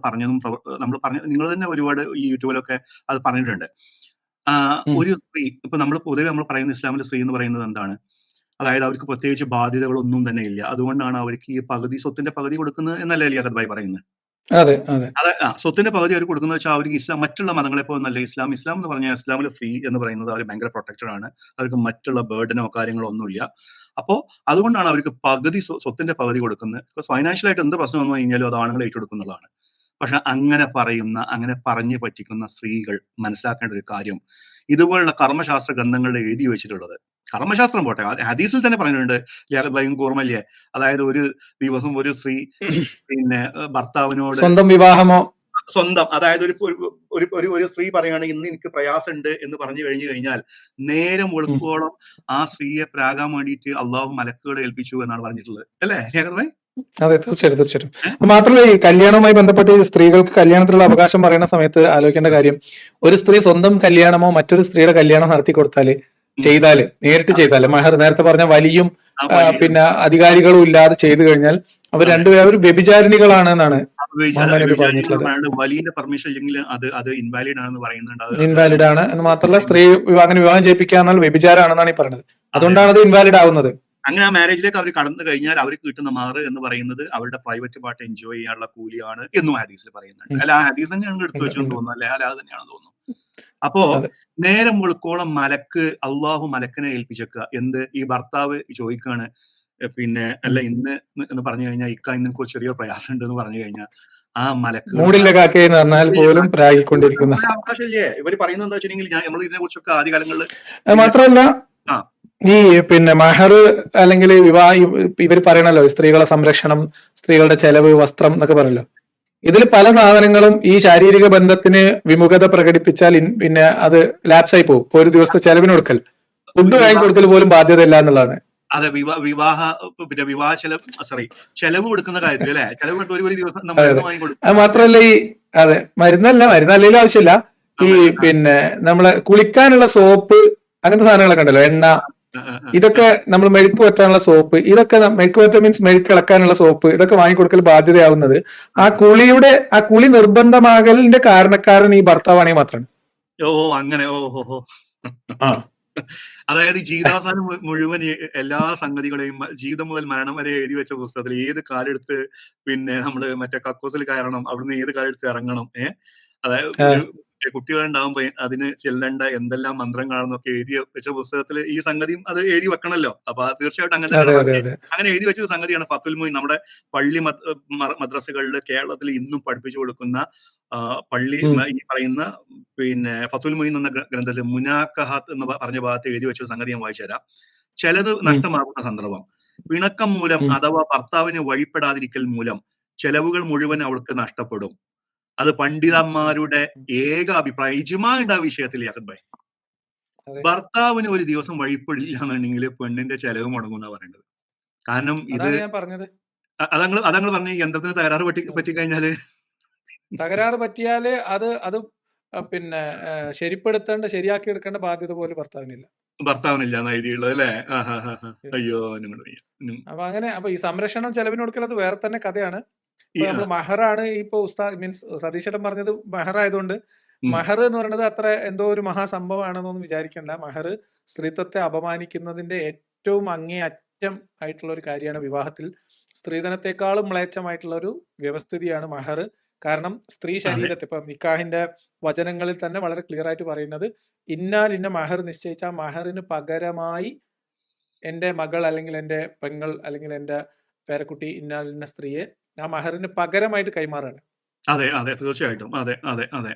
നിങ്ങൾ തന്നെ ഒരുപാട് ഈ യൂട്യൂബിലൊക്കെ അത് പറഞ്ഞിട്ടുണ്ട്. ഒരു സ്ത്രീ, ഇപ്പൊ നമ്മൾ പൊതുവെ നമ്മൾ പറയുന്ന ഇസ്ലാമിലെ സ്ത്രീ എന്ന് പറയുന്നത് എന്താണ്, അതായത് അവർക്ക് പ്രത്യേകിച്ച് ബാധ്യതകളൊന്നും തന്നെ ഇല്ല, അതുകൊണ്ടാണ് അവർക്ക് ഈ സ്വത്തിന്റെ പകുതി കൊടുക്കുന്നത് എന്നല്ലേ ലിയാഖത്ത് ഭായ് പറയുന്നത്. സ്വത്തിന്റെ പകുതി അവർ കൊടുക്കുന്നത് വെച്ചാൽ അവർക്ക് ഇസ്ലാം മറ്റുള്ള മതങ്ങളെ പോലൊന്നല്ല. ഇസ്ലാം എന്ന് പറഞ്ഞാൽ ഇസ്ലാമിലെ സ്ത്രീ എന്ന് പറയുന്നത് അവർ ഭയങ്കര പ്രൊട്ടക്റ്റഡ് ആണ്. അവർക്ക് മറ്റുള്ള ബേർഡനോ കാര്യങ്ങളോ ഒന്നുമില്ല. അപ്പോ അതുകൊണ്ടാണ് അവർക്ക് സ്വത്തിന്റെ പകുതി കൊടുക്കുന്നത്. ബിക്കോസ് ഫൈനാൻഷ്യലായിട്ട് എന്ത് പ്രശ്നം വന്നു കഴിഞ്ഞാലും അത് ആണുങ്ങൾ ഏറ്റെടുക്കുന്നതാണ്. പക്ഷെ അങ്ങനെ പറഞ്ഞു പറ്റിക്കുന്ന സ്ത്രീകൾ മനസ്സിലാക്കേണ്ട ഒരു കാര്യം, ഇതുപോലുള്ള കർമ്മശാസ്ത്ര ഗ്രന്ഥങ്ങളിൽ എഴുതി വെച്ചിട്ടുള്ളത്, കർമ്മശാസ്ത്രം പോട്ടെ, ഹദീസിൽ തന്നെ പറഞ്ഞിട്ടുണ്ട് ലിയാഖത്ത് ഭായ് ഓർമ്മയില്ലേ, അതായത് ഒരു ദിവസം ഒരു സ്ത്രീ പിന്നെ ഭർത്താവിനോട് സ്വന്തം അതായത് ഒരു സ്ത്രീ പറയുകയാണെങ്കിൽ ഇന്ന് എനിക്ക് പ്രയാസമുണ്ട് എന്ന് പറഞ്ഞു കഴിഞ്ഞാൽ നേരം വെളുക്കോളം ആ സ്ത്രീയെ പ്രാകാൻ വേണ്ടിയിട്ട് അള്ളാഹു മലക്കുകളെ ഏൽപ്പിച്ചു എന്നാണ് പറഞ്ഞിട്ടുള്ളത്, അല്ലേ ലിയാഖത്ത് ഭായ്? അതെ, തീർച്ചയായിട്ടും. മാത്രമല്ല, ഈ കല്യാണവുമായി ബന്ധപ്പെട്ട് സ്ത്രീകൾക്ക് കല്യാണത്തിലുള്ള അവകാശം പറയുന്ന സമയത്ത് ആലോചിക്കേണ്ട കാര്യം, ഒരു സ്ത്രീ സ്വന്തം കല്യാണമോ മറ്റൊരു സ്ത്രീയുടെ കല്യാണം നടത്തി കൊടുത്താല് നേരിട്ട് ചെയ്താല്, മഹർ നേരത്തെ പറഞ്ഞ വലിയും പിന്നെ അധികാരികളും ഇല്ലാതെ ചെയ്തു കഴിഞ്ഞാൽ അവർ രണ്ടുപേരും വ്യഭിചാരിണികളാണ് എന്നാണ് വലിയ പെർമിഷൻ ഇല്ലെങ്കിൽ അത് ഇൻവാലിഡ് ആണെന്ന് പറയുന്നുണ്ട്. ഇൻവാലിഡ് ആണ് എന്ന് മാത്രമല്ല, സ്ത്രീ അങ്ങനെ വിവാഹം ചെയ്യിപ്പിക്കാന്നാൽ വ്യഭിചാരാണെന്നാണ് ഈ പറയുന്നത്. അതുകൊണ്ടാണ് അത് ഇൻവാലിഡ് ആവുന്നത്. അങ്ങനെ ആ മാരേജിലേക്ക് അവർ കടന്നു കഴിഞ്ഞാൽ അവർക്ക് കിട്ടുന്ന മഹർ എന്ന് പറയുന്നത് അവരുടെ പ്രൈവറ്റ് പാർട്ട് എൻജോയ് ചെയ്യാനുള്ള കൂലിയാണ് എന്നും ഹദീസിൽ പറയുന്നുണ്ട്. അല്ല, ആ ഹദീസ് തന്നെയാണ് എടുത്തു വെച്ചെന്ന് തോന്നുന്നു, അല്ലെ? അല്ല, അത് തന്നെയാണെന്ന് തോന്നുന്നു. അപ്പോ നേരം വെളുക്കോളം അള്ളാഹു മലക്കിനെ ഏൽപ്പിച്ചേക്കുക. എന്ത്, ഈ ഭർത്താവ് ചോദിക്കാണ്, പിന്നെ അല്ല ഇന്ന് എന്ന് പറഞ്ഞു കഴിഞ്ഞാൽ ഇന്ന് കുറച്ച് ചെറിയ പ്രയാസം ഉണ്ട് എന്ന് പറഞ്ഞു കഴിഞ്ഞാൽ ആ മലക്ക് അവകാശമില്ലേ? ഇവര് പറയുന്നത് എന്താ വെച്ചിട്ടുണ്ടെങ്കിൽ, നമ്മൾ ഇതിനെ കുറിച്ചൊക്കെ ആദ്യകാലങ്ങളിൽ മാത്രമല്ല ഈ പിന്നെ മഹർ അല്ലെങ്കിൽ ഇവർ പറയണല്ലോ സ്ത്രീകളെ സംരക്ഷണം, സ്ത്രീകളുടെ ചെലവ്, വസ്ത്രം എന്നൊക്കെ പറയല്ലോ. ഇതിൽ പല സാധനങ്ങളും ഈ ശാരീരിക ബന്ധത്തിന് വിമുഖത പ്രകടിപ്പിച്ചാൽ പിന്നെ അത് ലാപ്സ് ആയി പോകും. ഒരു ദിവസത്തെ ചെലവിന് കൊടുക്കൽ, ഫുഡ് വാങ്ങി കൊടുക്കൽ പോലും ബാധ്യതയില്ല എന്നുള്ളതാണ്. അതെ, വിവാഹ ചെലവ് കൊടുക്കുന്ന കാര്യത്തിൽ അല്ലെ, ചെലവ് ഒരു ദിവസം വാങ്ങി കൊടുക്കും. അത് മാത്രമല്ല, മരുന്നല്ലെങ്കിലും ആവശ്യമില്ല. ഈ പിന്നെ നമ്മളെ കുളിക്കാനുള്ള സോപ്പ്, അങ്ങനത്തെ സാധനങ്ങളൊക്കെ ഉണ്ടല്ലോ, എണ്ണ, ഇതൊക്കെ നമ്മൾ മെഴുക്ക് പറ്റാനുള്ള സോപ്പ്, ഇതൊക്കെ മെഴുക്ക് പറ്റ മീൻസ് മെഴുക്ക് ഇളക്കാനുള്ള സോപ്പ്, ഇതൊക്കെ വാങ്ങിക്കൊടുക്കൽ ബാധ്യതയാവുന്നത് ആ കുളി നിർബന്ധമാകലിന്റെ കാരണക്കാരൻ ഈ ഭർത്താവാണെങ്കിൽ മാത്രമാണ്. അങ്ങനെ അതായത് ജീവിതാവസാനം മുഴുവൻ എല്ലാ സംഗതികളെയും ജീവിതം മുതൽ മരണം വരെ എഴുതി വെച്ച പുസ്തകത്തിൽ ഏത് കാലെടുത്ത് പിന്നെ നമ്മള് മറ്റേ കക്കൂസിൽ കയറണം, അവിടുന്ന് ഏത് കാലെടുത്ത് ഇറങ്ങണം, അതായത് കുട്ടികളുണ്ടാവുമ്പോ അതിന് ചെല്ലേണ്ട എന്തെല്ലാം മന്ത്രങ്ങളാണെന്നൊക്കെ എഴുതി വെച്ച പുസ്തകത്തിൽ ഈ സംഗതിയും അത് എഴുതി വെക്കണമല്ലോ. അപ്പൊ തീർച്ചയായിട്ടും അങ്ങനെ എഴുതി വെച്ചൊരു സംഗതിയാണ് ഫത്തുൽ മുഈൻ. നമ്മുടെ പള്ളി മദ്രസകളിൽ കേരളത്തിൽ ഇന്നും പഠിപ്പിച്ചു കൊടുക്കുന്ന പള്ളി ഈ പറയുന്ന പിന്നെ ഫത്തുൽ മുഈൻ എന്ന ഗ്രന്ഥത്തിൽ മുനാക്കഹാത്ത് എന്ന് പറഞ്ഞ ഭാഗത്ത് എഴുതി വെച്ചൊരു സംഗതി ഞാൻ വായിച്ചു തരാം. ചിലത് നഷ്ടമാകുന്ന സന്ദർഭം, പിണക്കം മൂലം അഥവാ ഭർത്താവിന് വഴിപ്പെടാതിരിക്കൽ മൂലം ചെലവുകൾ മുഴുവൻ അവൾക്ക് നഷ്ടപ്പെടും. അത് പണ്ഡിതന്മാരുടെ ഏക അഭിപ്രായം, ഇജ്മാ ഉണ്ട് ആ വിഷയത്തിൽ. ലിയാഖത്ത് ഭായ്, ഭർത്താവിന് ഒരു ദിവസം വഴിപ്പെടില്ല എന്നുണ്ടെങ്കിൽ പെണ്ണിന്റെ ചെലവ് മുടങ്ങുന്ന പറയുന്നത്. കാരണം ഇത് അതങ്ങൾ പറഞ്ഞ യന്ത്രത്തിന് തകരാറ് പറ്റിക്കഴിഞ്ഞാല്, തകരാറ് പറ്റിയാല് അത് പിന്നെ ശരിയാക്കി എടുക്കേണ്ട ബാധ്യത പോലും ഭർത്താവിനില്ല. ഭർത്താവിനില്ല എന്ന് എഴുതിയുള്ളത് അല്ലേ? അയ്യോ നിങ്ങളുടെ വയ്യ. അപ്പൊ അങ്ങനെ അപ്പൊ ഈ സംരക്ഷണം ചെലവിന് കൊടുക്കൽ അത് വേറെ തന്നെ കഥയാണ്. ഈ ഇപ്പൊ നമ്മള് മഹറാണ് ഇപ്പൊ ഉസ്താദ് മീൻസ് സതീശേട്ടൻ പറഞ്ഞത് മഹർ ആയതുകൊണ്ട് മഹർ എന്ന് പറയുന്നത് അത്ര എന്തോ ഒരു മഹാസംഭവമാണെന്നൊന്നും വിചാരിക്കണ്ട. മഹർ സ്ത്രീത്വത്തെ അപമാനിക്കുന്നതിന്റെ ഏറ്റവും അങ്ങേ അറ്റം ആയിട്ടുള്ള ഒരു കാര്യമാണ് വിവാഹത്തിൽ. സ്ത്രീധനത്തെക്കാളും മ്ലേച്ഛമായിട്ടുള്ള ഒരു വ്യവസ്ഥിതിയാണ് മഹർ. കാരണം സ്ത്രീ അതെ ശരീരത്തെ ഇപ്പൊ നിക്കാഹിന്റെ വചനങ്ങളിൽ തന്നെ വളരെ ക്ലിയർ ആയിട്ട് പറയുന്നത് ഇന്നാൽ ഇന്ന മഹർ നിശ്ചയിച്ച ആ മഹറിന് പകരമായി എന്റെ മകൾ അല്ലെങ്കിൽ എന്റെ പെങ്ങൾ അല്ലെങ്കിൽ എന്റെ പേരക്കുട്ടി ഇന്നാൽ ഇന്ന സ്ത്രീയെ ആ മഹറിന് പകരമായിട്ട് കൈമാറാണ്. അതെ അതെ തീർച്ചയായിട്ടും അതെ അതെ അതെ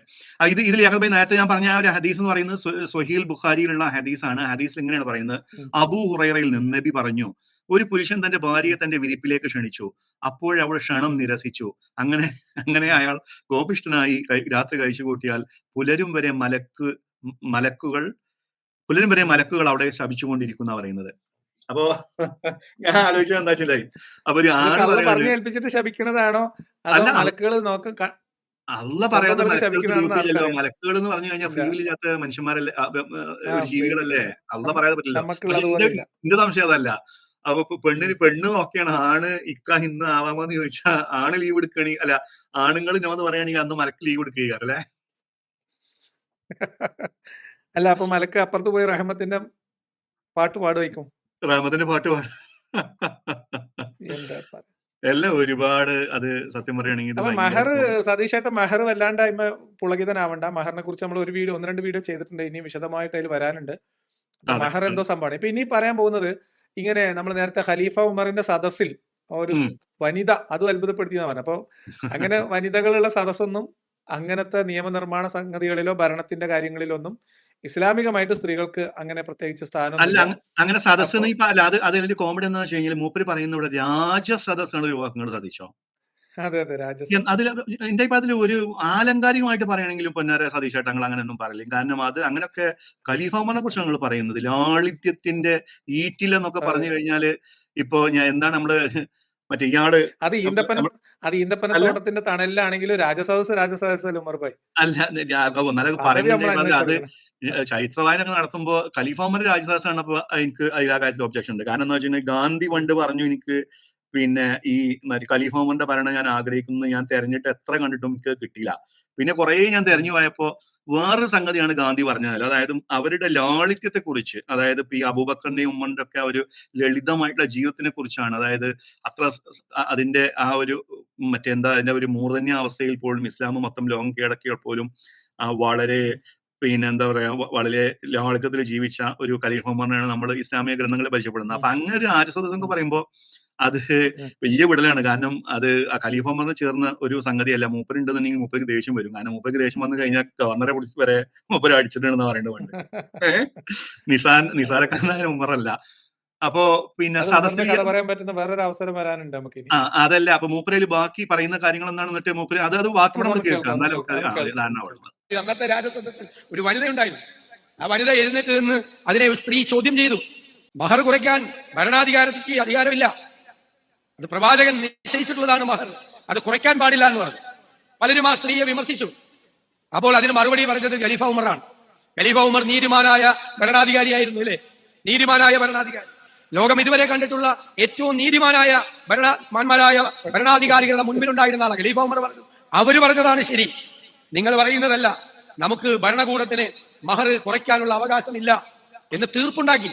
ഇതിൽ യാക്കോബ് ഭായി നേരത്തെ ഞാൻ പറഞ്ഞ ആ ഒരു ഹദീസ് എന്ന് പറയുന്നത് സ്വഹീൽ ബുഖാരിയിലുള്ള ഹദീസാണ്. ഹദീസിൽ ഇങ്ങനെയാണ് പറയുന്നത്, അബൂ ഹുറൈറയിൽ നിന്ന് നബി പറഞ്ഞു, ഒരു പുരുഷൻ തന്റെ ഭാര്യയെ തന്റെ വിരിപ്പിലേക്ക് ക്ഷണിച്ചു, അപ്പോഴവൾ ക്ഷണം നിരസിച്ചു. അങ്ങനെ അങ്ങനെ അയാൾ കോപിഷ്ഠനായി രാത്രി കഴിച്ചു കൂട്ടിയാൽ പുലരും വരെ മലക്കുകൾ അവിടെ ശപിച്ചുകൊണ്ടിരിക്കുന്ന പറയുന്നത്. അപ്പോ ഞാൻ ആലോചിച്ചത് എന്താ വെച്ചാലേ, അപ്പൊ ഒരു ഇത് ആണ് കള്ള പറയണത് പറഞ്ഞു ഏൽപ്പിച്ചിട്ട് ശപിക്കണതാണോ അതോ അല്ല മലക്കുകൾ നോക്ക അല്ല സ്വന്തം പറയാതെ നിലക്ക് മലക്കുകൾക്ക് ശപിക്കണതാണെന്ന് ഗ്രൂപ്പില്ലല്ലോ. ആർക്കറിയാം? മലക്കുകൾ എന്ന് പറഞ്ഞു കഴിഞ്ഞാൽ ഇല്ല. ഫ്രീ വിൽ ഇല്ലാത്ത മനുഷ്യന്മാരല്ലേ, ഒരു ഫ്രീ ജീവികളല്ലേ. വില്ലില്ല. അല്ല പറയാതെ പറ്റില്ല. പക്ഷെ നമുക്കുള്ളത് പോലെ ഇല്ല. എന്റെ സംശയം അതല്ല. അപ്പൊ പെണ്ണ് ഓക്കെയാണ്, ആണ് ഇക്ക ഇന്ന് ആവാമോന്ന് ചോദിച്ചാൽ ആണ് ലീവ് എടുക്കണി അല്ല, ആണുങ്ങൾ നോ എന്ന് പറയുകയാണെങ്കിൽ അന്ന് മലക്ക് ലീവ് എടുക്കുക അല്ലേ. അല്ല അപ്പൊ മലക്ക് അപ്പുറത്ത് പോയി റഹ്മത്തിന്റെ പാട്ട് പാടുവയ്ക്കും. റഹ്മത്തിന്റെ പാട്ട് എന്താ പറയാ. എല്ലാം ഒരുപാട് അത് സത്യം പറയുകയാണെങ്കിൽ ഇത് അപ്പൊ ഭയങ്കര മഹർ സതീഷേട്ടൻ മഹർ വല്ലാണ്ട് അതിമ പുളകിതനാവണ്ട. മഹറിനെ കുറിച്ച് നമ്മൾ ഒരു വീഡിയോ 1-2 വീഡിയോ ചെയ്തിട്ടുണ്ട്. ഇനി വിശദമായിട്ട് അതിൽ വരാനുണ്ട്. അപ്പൊ അതെ മഹർ എന്തോ സംഭവമാണ്. ഇപ്പൊ ഇനി പറയാൻ പോകുന്നത് ഇങ്ങനെ നമ്മൾ നേരത്തെ ഖലീഫ ഉമറിന്റെ സദസ്സിൽ ഒരു ഉം. വനിത അതും അത്ഭുതപ്പെടുത്തിയെന്ന് പറഞ്ഞു. അപ്പൊ അങ്ങനെ വനിതകളുള്ള സദസ്സൊന്നും അങ്ങനത്തെ നിയമനിർമ്മാണ സംഗതികളിലോ ഭരണത്തിന്റെ കാര്യങ്ങളിലോ ഒന്നും ഇസ്ലാമികമായിട്ട് സ്ത്രീകൾക്ക് അങ്ങനെ പ്രത്യേകിച്ച് അല്ല സ്ഥാനമൊന്നുമില്ല. അങ്ങനെ സദസ് അപ്പൊ ഇപ്പൊ അല്ല, അത് അതിൽ കോമഡി എന്താ വെച്ച് കഴിഞ്ഞാൽ മൂപ്പര് പറയുന്ന ഇവിടെ രാജസദസ്സാണ് ഒരു വാക്കുകൾ സതീശോ. അതെ അതെ രാജസദസ്. അതിൽ എന്റെ അഭിപ്രായത്തിൽ ഒരു ആലങ്കാരികമായിട്ട് പറയുകയാണെങ്കിലും പൊന്നാര സതീശേട്ടൻ ഞങ്ങൾ അങ്ങനെയൊന്നും പറയില്ല. കാരണം അത് അങ്ങനെയൊക്കെ ഖലീഫാമറിനെ കുറിച്ച് ഞങ്ങൾ പറയുന്നത് ലാളിത്യത്തിന്റെ ഈറ്റിലെന്നൊക്കെ അതെ പറഞ്ഞു കഴിഞ്ഞാല് ഇപ്പൊ ഞാൻ എന്താണ് നമ്മള് മറ്റേ ഇയാള് അത് അല്ല ഈന്തപ്പനത്തോട്ടത്തിന്റെ തണലിലാണെങ്കിലും രാജസദസ് ഉമർ ഭായ് അല്ല ഒന്നാലും പദവി പറയുന്നത് നമ്മൾ അത് അന്വേഷിച്ചെടുക്കണം. ചൈത്രവായനൊക്കെ നടത്തുമ്പോ ഖലീഫാമർ രാജദാസാണ്. അപ്പൊ എനിക്ക് അതിൽ ആ കാര്യത്തിൽ ഒബ്ജക്ഷൻ ഉണ്ട്. കാരണം എന്താ വെച്ചിട്ടുണ്ടെങ്കിൽ ഗാന്ധി പണ്ട് പറഞ്ഞു എനിക്ക് പിന്നെ ഈ ഖലീഫാമറിന്റെ ഭരണം ഞാൻ ആഗ്രഹിക്കുന്നത്, ഞാൻ തെരഞ്ഞിട്ട് എത്ര കണ്ടിട്ടും എനിക്ക് കിട്ടിയില്ല. പിന്നെ കുറെ ഞാൻ തെരഞ്ഞു പോയപ്പോ വേറൊരു സംഗതിയാണ് ഗാന്ധി പറഞ്ഞത്. അതായത് അവരുടെ ലാളിത്യത്തെ കുറിച്ച്, അതായത് ഇപ്പൊ ഈ അബൂബക്കറിന്റെയും ഉമ്മറിന്റെ ഒക്കെ ഒരു ലളിതമായിട്ടുള്ള ജീവിതത്തിനെ കുറിച്ചാണ്. അതായത് അത്ര അതിന്റെ ആ ഒരു മറ്റെന്താ അതിന്റെ ഒരു മൂർധന്യ അവസ്ഥയിൽ പോലും ഇസ്ലാം മൊത്തം ലോകം കീഴടക്കിയാൽ പോലും വളരെ പിന്നെ എന്താ പറയാ വളരെ ലാളിത്യത്തിൽ ജീവിച്ച ഒരു ഖലീഫ ഉമറിനെയാണ് നമ്മൾ ഇസ്ലാമിക ഗ്രന്ഥങ്ങളിൽ പരിചയപ്പെടുന്നത്. അപ്പൊ അങ്ങനെ ഒരു ആര്യസദസ് എന്ന് പറയുമ്പോൾ അത് വലിയ വിടലാണ്. കാരണം അത് ആ ഖലീഫ ഉമറിന് ചേർന്ന ഒരു സംഗതിയല്ല. മൂപ്പരുണ്ടെന്നുണ്ടെങ്കിൽ മൂപ്പർക്ക് ദേഷ്യം വരും. കാരണം മൂപ്പർക്ക് ദേഷ്യം വന്നു കഴിഞ്ഞാൽ ഗവർണറെ പിടിച്ച് വരെ മൂപ്പര് അടിച്ചിട്ടുണ്ടെന്ന് പറയേണ്ടത് പണ്ട്. നിസാരക്കാരനായ ഉമറല്ല. അപ്പൊ പിന്നെ അത് ഉമറിന്റെ സദസ്സിൽ കഥ പറയാൻ പറ്റുന്ന വേറൊരു അവസരം വരാനുണ്ട് നമുക്ക് ഇനി. അതല്ല. അപ്പൊ മൂപ്പരയിൽ ബാക്കി പറയുന്ന കാര്യങ്ങൾ എന്താണ് എന്നിട്ട് മൂപ്പര് അത് ബാക്കി നമുക്ക് നമുക്ക് കേൾക്കാം. കേൾക്കാം എന്നാലും നമുക്ക് ധാരണ ഉള്ളത്. അന്നത്തെ രാജസദസ്സിൽ ഒരു വനിത ഉണ്ടായിരുന്നു. ആ വനിത എഴുന്നേറ്റ് നിന്ന് അതിനെ ഒരു സ്ത്രീ ചോദ്യം ചെയ്തു. മഹർ കുറയ്ക്കാൻ ഭരണാധികാരത്തിക്ക് അധികാരമില്ല, അത് പ്രവാചകൻ നിശ്ചയിച്ചിട്ടുള്ളതാണ് മഹർ, അത് കുറയ്ക്കാൻ പാടില്ല എന്ന് പറഞ്ഞു. പലരും ആ സ്ത്രീയെ വിമർശിച്ചു. അപ്പോൾ അതിന് മറുപടി പറഞ്ഞത് ഖലീഫ ഉമറാണ്. ഖലീഫ ഉമർ നീതിമാനായ ഭരണാധികാരിയായിരുന്നു, അല്ലേ? നീതിമാനായ ഭരണാധികാരി, ലോകം ഇതുവരെ കണ്ടിട്ടുള്ള ഏറ്റവും നീതിമാനായ ഭരണാധികാരികളുടെ മുൻപിലുണ്ടായിരുന്ന ആളാണ് ഖലീഫ ഉമർ. പറഞ്ഞു അവര് പറഞ്ഞതാണ് ശരി, നിങ്ങൾ പറയുന്നതല്ല. നമുക്ക് ഭരണകൂടത്തിന് മഹർ കുറയ്ക്കാനുള്ള അവകാശമില്ല എന്ന് തീർപ്പുണ്ടാക്കി.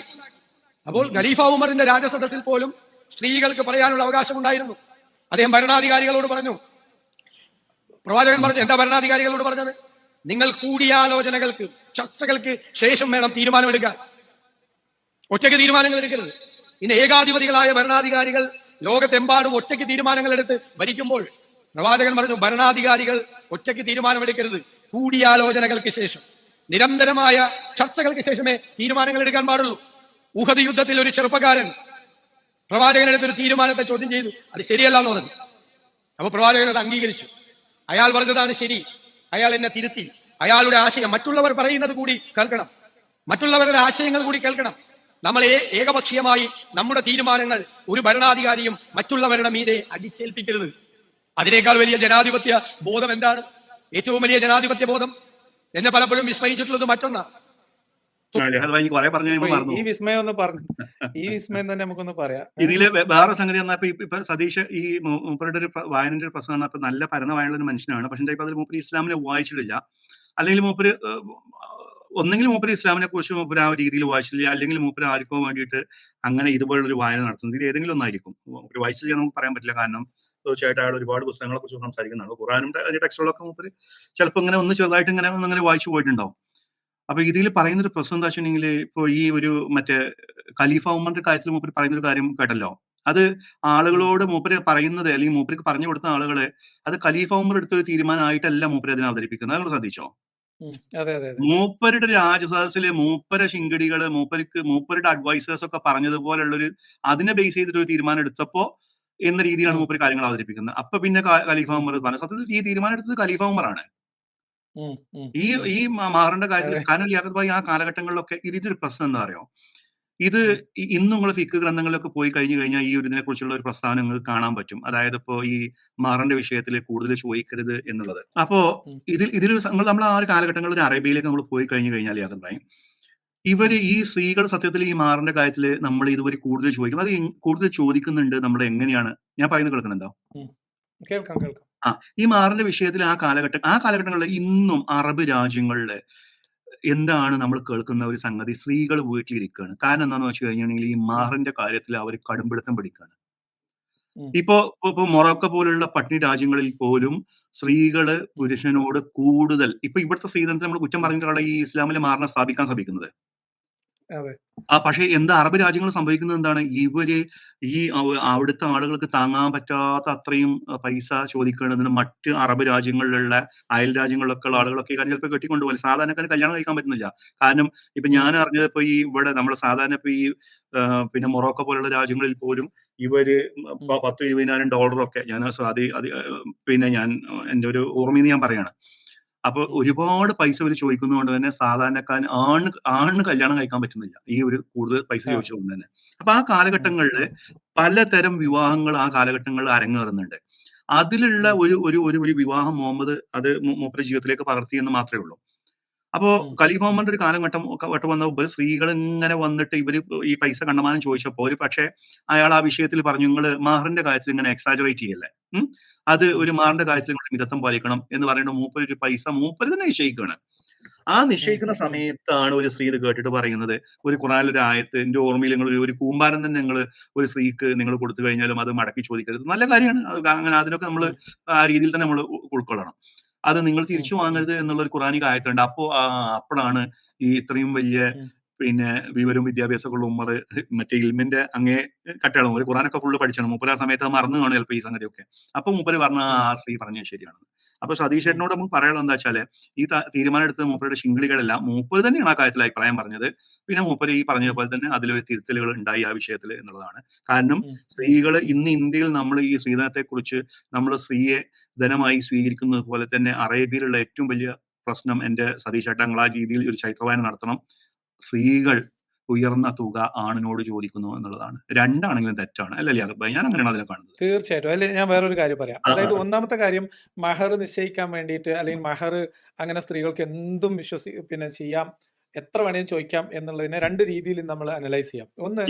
അപ്പോൾ ഖലീഫ ഉമറിന്റെ രാജസദസ്സിൽ പോലും സ്ത്രീകൾക്ക് പറയാനുള്ള അവകാശമുണ്ടായിരുന്നു. അദ്ദേഹം ഭരണാധികാരികളോട് പറഞ്ഞു, പ്രവാചകൻ പറഞ്ഞു, എന്താ ഭരണാധികാരികളോട് പറഞ്ഞത്? നിങ്ങൾ കൂടിയാലോചനകൾക്ക് ചർച്ചകൾക്ക് ശേഷം വേണം തീരുമാനമെടുക്കാൻ, ഒറ്റയ്ക്ക് തീരുമാനങ്ങൾ എടുക്കരുത്. ഇന്ന് ഏകാധിപതികളായ ഭരണാധികാരികൾ ലോകത്തെമ്പാടും ഒറ്റയ്ക്ക് തീരുമാനങ്ങൾ എടുത്ത് ഭരിക്കുമ്പോൾ പ്രവാചകൻ പറഞ്ഞു ഭരണാധികാരികൾ ഒറ്റയ്ക്ക് തീരുമാനമെടുക്കരുത്, കൂടിയാലോചനകൾക്ക് ശേഷം, നിരന്തരമായ ചർച്ചകൾക്ക് ശേഷമേ തീരുമാനങ്ങൾ എടുക്കാൻ പാടുള്ളൂ. ഉഹദ് യുദ്ധത്തിൽ ഒരു ചെറുപ്പക്കാരൻ പ്രവാചകനെടുത്തൊരു തീരുമാനത്തെ ചോദ്യം ചെയ്തു, അത് ശരിയല്ല എന്ന് പറഞ്ഞു. അപ്പൊ പ്രവാചകൻ അത് അംഗീകരിച്ചു. അയാൾ പറഞ്ഞതാണ് ശരി, അയാൾ എന്നെ തിരുത്തി. അയാളുടെ ആശയം മറ്റുള്ളവർ പറയുന്നത് കൂടി കേൾക്കണം, മറ്റുള്ളവരുടെ ആശയങ്ങൾ കൂടി കേൾക്കണം. നമ്മൾ ഏകപക്ഷീയമായി നമ്മുടെ തീരുമാനങ്ങൾ ഒരു ഭരണാധികാരിയും മറ്റുള്ളവരുടെ മീതെ അടിച്ചേൽപ്പിക്കരുത്. അതിനേക്കാൾ വലിയ ജനാധിപത്യ ബോധം എന്താണ്? ഏറ്റവും വലിയ ജനാധിപത്യ ബോധം എന്നെ പലപ്പോഴും വിസ്മയിച്ചിട്ടുള്ളത് മറ്റൊന്നാണ്. കുറെ പറഞ്ഞു ഇപ്പൊ കഴിയുമ്പോൾ മറന്നു ഈ പോകും. വിസ്മയം ഒന്ന് പറഞ്ഞു, ഈ വിസ്മയം തന്നെ നമുക്കൊന്ന് പറയാം. ഇതില് വേറെ സംഗതി എന്നാ ഇപ്പൊ സതീഷ് ഈ മൂപ്പരുടെ ഒരു വായനന്റെ ഒരു പ്രശ്നം പറഞ്ഞാൽ നല്ല പരന്ന വായനയുള്ള ഒരു മനുഷ്യനാണ്. പക്ഷെ ഇപ്പൊ അതിൽ മൂപ്പര് ഇസ്ലാമിനെ വായിച്ചിട്ടില്ല, അല്ലെങ്കിൽ മൂപ്പര് ഒന്നെങ്കിൽ മൂപ്പര് ഇസ്ലാമിനെ കുറിച്ച് മൂപ്പര് ആ രീതിയിൽ വായിച്ചില്ല, അല്ലെങ്കിൽ മൂപ്പര് ആർക്കോ വേണ്ടിയിട്ട് അങ്ങനെ ഇതുപോലുള്ള ഒരു വായന നടത്തുന്നത്. ഇത് ഏതെങ്കിലും ഒന്നായിരിക്കും. മൂപ്പര് വായിച്ചില്ല നമുക്ക് പറയാൻ പറ്റില്ല, കാരണം തീർച്ചയായിട്ടും അയാൾ ഒരുപാട് പുസ്തകങ്ങളെ കുറിച്ച് സംസാരിക്കുന്നതാണ്. ഖുറാനും അതിന്റെ ടെക്സ്റ്റുകളൊക്കെ മൂപ്പര് ചിലപ്പോൾ ഇങ്ങനെ ഒന്ന് ചെറുതായിട്ട് ഇങ്ങനെ വായിച്ചു പോയിട്ടുണ്ടാവും. അപ്പൊ ഇതിൽ പറയുന്ന ഒരു പ്രശ്നം എന്താ വെച്ചിട്ടുണ്ടെങ്കിൽ, ഇപ്പൊ ഈ ഒരു മറ്റേ ഖലീഫ ഉമറിന്റെ കാര്യത്തിൽ മൂപ്പര് പറയുന്ന ഒരു കാര്യം കേട്ടല്ലോ, അത് ആളുകളോട് മൂപ്പര് പറയുന്നത്, അല്ലെങ്കിൽ മൂപ്പർക്ക് പറഞ്ഞു കൊടുത്ത ആളുകള് അത് ഖലീഫ ഉമർ എടുത്തൊരു തീരുമാനമായിട്ടല്ല മൂപ്പര് അതിനെ അവതരിപ്പിക്കുന്നത്. നിങ്ങൾ ശ്രദ്ധിച്ചോ? അതെ അതെ അതെ. മൂപ്പരുടെ രാജസദസ്സില് മൂപ്പര ശിങ്കടികള് മൂപ്പരുടെ അഡ്വൈസേഴ്സ് ഒക്കെ പറഞ്ഞതുപോലുള്ളൊരു അതിനെ ബേസ് ചെയ്തിട്ട് ഒരു തീരുമാനം എടുത്തപ്പോ എന്ന രീതിയിലാണ് മൂപ്പര് കാര്യങ്ങൾ അവതരിപ്പിക്കുന്നത്. അപ്പൊ പിന്നെ ഖലീഫ ഉമർ പറഞ്ഞു. സത്യത്തിൽ ഈ തീരുമാനം എടുത്തത് ഖലീഫ ഉമറാണ്. ഈ മാറേണ്ട കാര്യത്തിൽ. കാരണം ലിയാഖത്ത് ഭായി ആ കാലഘട്ടങ്ങളിലൊക്കെ ഇതിന്റെ ഒരു പ്രശ്നം എന്താ അറിയോ, ഇത് ഇന്ന് നിങ്ങൾ ഫിഖ് ഗ്രന്ഥങ്ങളിലൊക്കെ പോയി കഴിഞ്ഞു കഴിഞ്ഞാൽ ഈ ഒരു ഇതിനെ കുറിച്ചുള്ള ഒരു പ്രസ്താവന നിങ്ങൾക്ക് കാണാൻ പറ്റും. അതായത് ഇപ്പോ ഈ മാറിന്റെ വിഷയത്തിൽ കൂടുതൽ ചോദിക്കരുത് എന്നുള്ളത്. അപ്പോ ഇതിൽ നമ്മൾ ആ ഒരു കാലഘട്ടങ്ങളിൽ അറേബ്യയിലേക്ക് നമ്മൾ പോയി കഴിഞ്ഞു കഴിഞ്ഞാൽ ലിയാഖത്ത് ഭായി, ഇവര് ഈ സ്ത്രീകൾ സത്യത്തിൽ ഈ മാറിന്റെ കാര്യത്തിൽ നമ്മൾ ഇതുവരെ കൂടുതൽ ചോദിക്കുന്നത്, അത് കൂടുതൽ ചോദിക്കുന്നുണ്ട് നമ്മൾ എങ്ങനെയാണ്, ഞാൻ പറയുന്നത് കേൾക്കുന്നുണ്ടോ? കേൾക്കാം കേൾക്കാം. ഈ മാറിന്റെ വിഷയത്തിൽ ആ കാലഘട്ടങ്ങളിൽ ഇന്നും അറബ് രാജ്യങ്ങളില് എന്താണ് നമ്മൾ കേൾക്കുന്ന ഒരു സംഗതി, സ്ത്രീകൾ വീട്ടിലിരിക്കുകയാണ്. കാരണം എന്താണെന്ന് വെച്ച് കഴിഞ്ഞിട്ടുണ്ടെങ്കിൽ ഈ മാറിന്റെ കാര്യത്തിൽ അവർ കടുംപിടുത്തം പിടിക്കുകയാണ്. ഇപ്പോ മൊറോക്കോ പോലുള്ള പട്ടിണി രാജ്യങ്ങളിൽ പോലും സ്ത്രീകള് പുരുഷനോട് കൂടുതൽ, ഇപ്പൊ ഇവിടുത്തെ സ്ത്രീധനത്തെ നമ്മൾ കുറ്റം പറഞ്ഞിട്ടുള്ള ഈ ഇസ്ലാമിലെ മാറിനെ സ്ഥാപിക്കാൻ ശ്രമിക്കുന്നത്. പക്ഷെ എന്താ അറബ് രാജ്യങ്ങൾ സംഭവിക്കുന്നത് എന്താണ്, ഇവര് ഈ അവിടുത്തെ ആളുകൾക്ക് താങ്ങാൻ പറ്റാത്ത അത്രയും പൈസ ചോദിക്കുന്നതിന് മറ്റ് അറബ് രാജ്യങ്ങളിലുള്ള അയൽ രാജ്യങ്ങളിലൊക്കെ ഉള്ള ആളുകളൊക്കെ കാര്യം ചിലപ്പോൾ കെട്ടിക്കൊണ്ടുപോകും. സാധാരണക്കാർ കല്യാണം കഴിക്കാൻ പറ്റുന്നില്ല. കാരണം ഇപ്പൊ ഞാൻ അറിഞ്ഞത് ഇപ്പൊ ഈ ഇവിടെ നമ്മുടെ സാധാരണ ഇപ്പൊ ഈ പിന്നെ മൊറോക്കോ പോലുള്ള രാജ്യങ്ങളിൽ പോലും ഇവര് $10,000-20,000 ഒക്കെ പിന്നെ ഞാൻ എന്റെ ഒരു ഓർമ്മയിൽ ഞാൻ പറയാണ്. അപ്പൊ ഒരുപാട് പൈസ ഇവര് ചോദിക്കുന്നതുകൊണ്ട് തന്നെ സാധാരണക്കാരൻ ആണിന് കല്യാണം കഴിക്കാൻ പറ്റുന്നില്ല, ഈ ഒരു കൂടുതൽ പൈസ ചോദിച്ചുകൊണ്ട് തന്നെ. അപ്പൊ ആ കാലഘട്ടങ്ങളിൽ പലതരം വിവാഹങ്ങൾ ആ കാലഘട്ടങ്ങളിൽ അരങ്ങേറുന്നുണ്ട്. അതിലുള്ള ഒരു വിവാഹം മുഹമ്മദ് അത് മൂപ്പരുടെ ജീവിതത്തിലേക്ക് പകർത്തി എന്ന് മാത്രമേ ഉള്ളൂ. അപ്പോ ഖലീഫ ഉമറിന്റെ ഒരു കാലഘട്ടം വന്നപ്പോൾ സ്ത്രീകൾ ഇങ്ങനെ വന്നിട്ട് ഇവര് ഈ പൈസ കണ്ടമാനം ചോദിച്ചപ്പോൾ ഒരു പക്ഷേ അയാൾ ആ വിഷയത്തിൽ പറഞ്ഞു, നിങ്ങൾ മാറിന്റെ കാര്യത്തിൽ ഇങ്ങനെ എക്സാജറേറ്റ് ചെയ്യല്ലേ, അത് ഒരു മാറിന്റെ കാര്യത്തിൽ മിതത്വം പാലിക്കണം എന്ന് പറയുമ്പോൾ മൂപ്പര് ഒരു പൈസ മൂപ്പര് തന്നെ നിശ്ചയിക്കുകയാണ്. ആ നിശ്ചയിക്കുന്ന സമയത്താണ് ഒരു സ്ത്രീ ഇത് കേട്ടിട്ട് പറയുന്നത്, ഒരു ഖുറാനിലൊരു ആയത്ത് എന്റെ ഓർമ്മയിൽ, നിങ്ങൾ ഒരു കൂമ്പാരം തന്നെ നിങ്ങൾ ഒരു സ്ത്രീക്ക് നിങ്ങൾ കൊടുത്തു കഴിഞ്ഞാലും അത് മടക്കി ചോദിക്കരുത്. നല്ല കാര്യമാണ്, അങ്ങനെ അതിനൊക്കെ നമ്മൾ ആ രീതിയിൽ തന്നെ നമ്മൾ ഉൾക്കൊള്ളണം. അത് നിങ്ങൾ തിരിച്ചു വാങ്ങരുത് എന്നുള്ള ഒരു ഖുറാനിക ആയത്തുണ്ട്. അപ്പോഴാണ് ഈ ഇത്രയും വലിയ പിന്നെ വിവരവും വിദ്യാഭ്യാസമുള്ള ഉമ്മർ മറ്റേ ഇൽമിന്റെ അങ്ങേ കട്ടകളും ഒരു ഖുറാനൊക്കെ ഫുള്ള് പഠിച്ചാണ് മൂപ്പര്. ആ സമയത്ത് മറന്നു കാണും ചിലപ്പോൾ ഈ സംഗതിയൊക്കെ. അപ്പൊ മൂപ്പര് പറഞ്ഞ ആ സ്ത്രീ പറഞ്ഞത് ശരിയാണ്. അപ്പൊ സതീഷ് ചേട്ടനോട് നമുക്ക് പറയാനുള്ളത് എന്താ വെച്ചാല്, ഈ തീരുമാനം എടുത്തത് മൂപ്പരുടെ ശിങ്കിളികളല്ല, മൂപ്പര് തന്നെയാണ് ആ കാര്യത്തിൽ അഭിപ്രായം പറഞ്ഞത്. പിന്നെ മൂപ്പര് ഈ പറഞ്ഞതുപോലെ തന്നെ അതിലൊരു തിരുത്തലുകൾ ഉണ്ടായി ആ വിഷയത്തിൽ എന്നുള്ളതാണ്. കാരണം സ്ത്രീകൾ ഇന്ന് ഇന്ത്യയിൽ നമ്മൾ ഈ സ്ത്രീധനത്തെ കുറിച്ച് നമ്മൾ സ്ത്രീയെ ധനമായി സ്വീകരിക്കുന്നത് പോലെ തന്നെ അറേബ്യയിലുള്ള ഏറ്റവും വലിയ പ്രശ്നം, എന്റെ സതീഷ് ചേട്ടൻ ആ രീതിയിൽ ഒരു ചൈത്രവായന നടത്തണം, സ്ത്രീകൾ ഉയർന്ന തുക ആണിനോട് ചോദിക്കുന്നു എന്നുള്ളതാണ്. രണ്ടാണെങ്കിലും തെറ്റാണ്, അല്ലേ ലിയാഖത്ത് ഭായി? ഞാൻ അങ്ങനെയാണ് അതിനെ കാണുന്നത്. തീർച്ചയായിട്ടും. അല്ലെ, ഞാൻ വേറൊരു കാര്യം പറയാം. അതായത് ഒന്നാമത്തെ കാര്യം, മഹർ നിശ്ചയിക്കാൻ വേണ്ടിയിട്ട് അല്ലെങ്കിൽ മഹർ അങ്ങനെ സ്ത്രീകൾക്ക് എന്തും പിന്നെ ചെയ്യാം, എത്ര വേണേലും ചോദിക്കാം എന്നുള്ളതിനെ രണ്ട് രീതിയിൽ നമ്മൾ അനലൈസ് ചെയ്യാം. ഒന്ന്,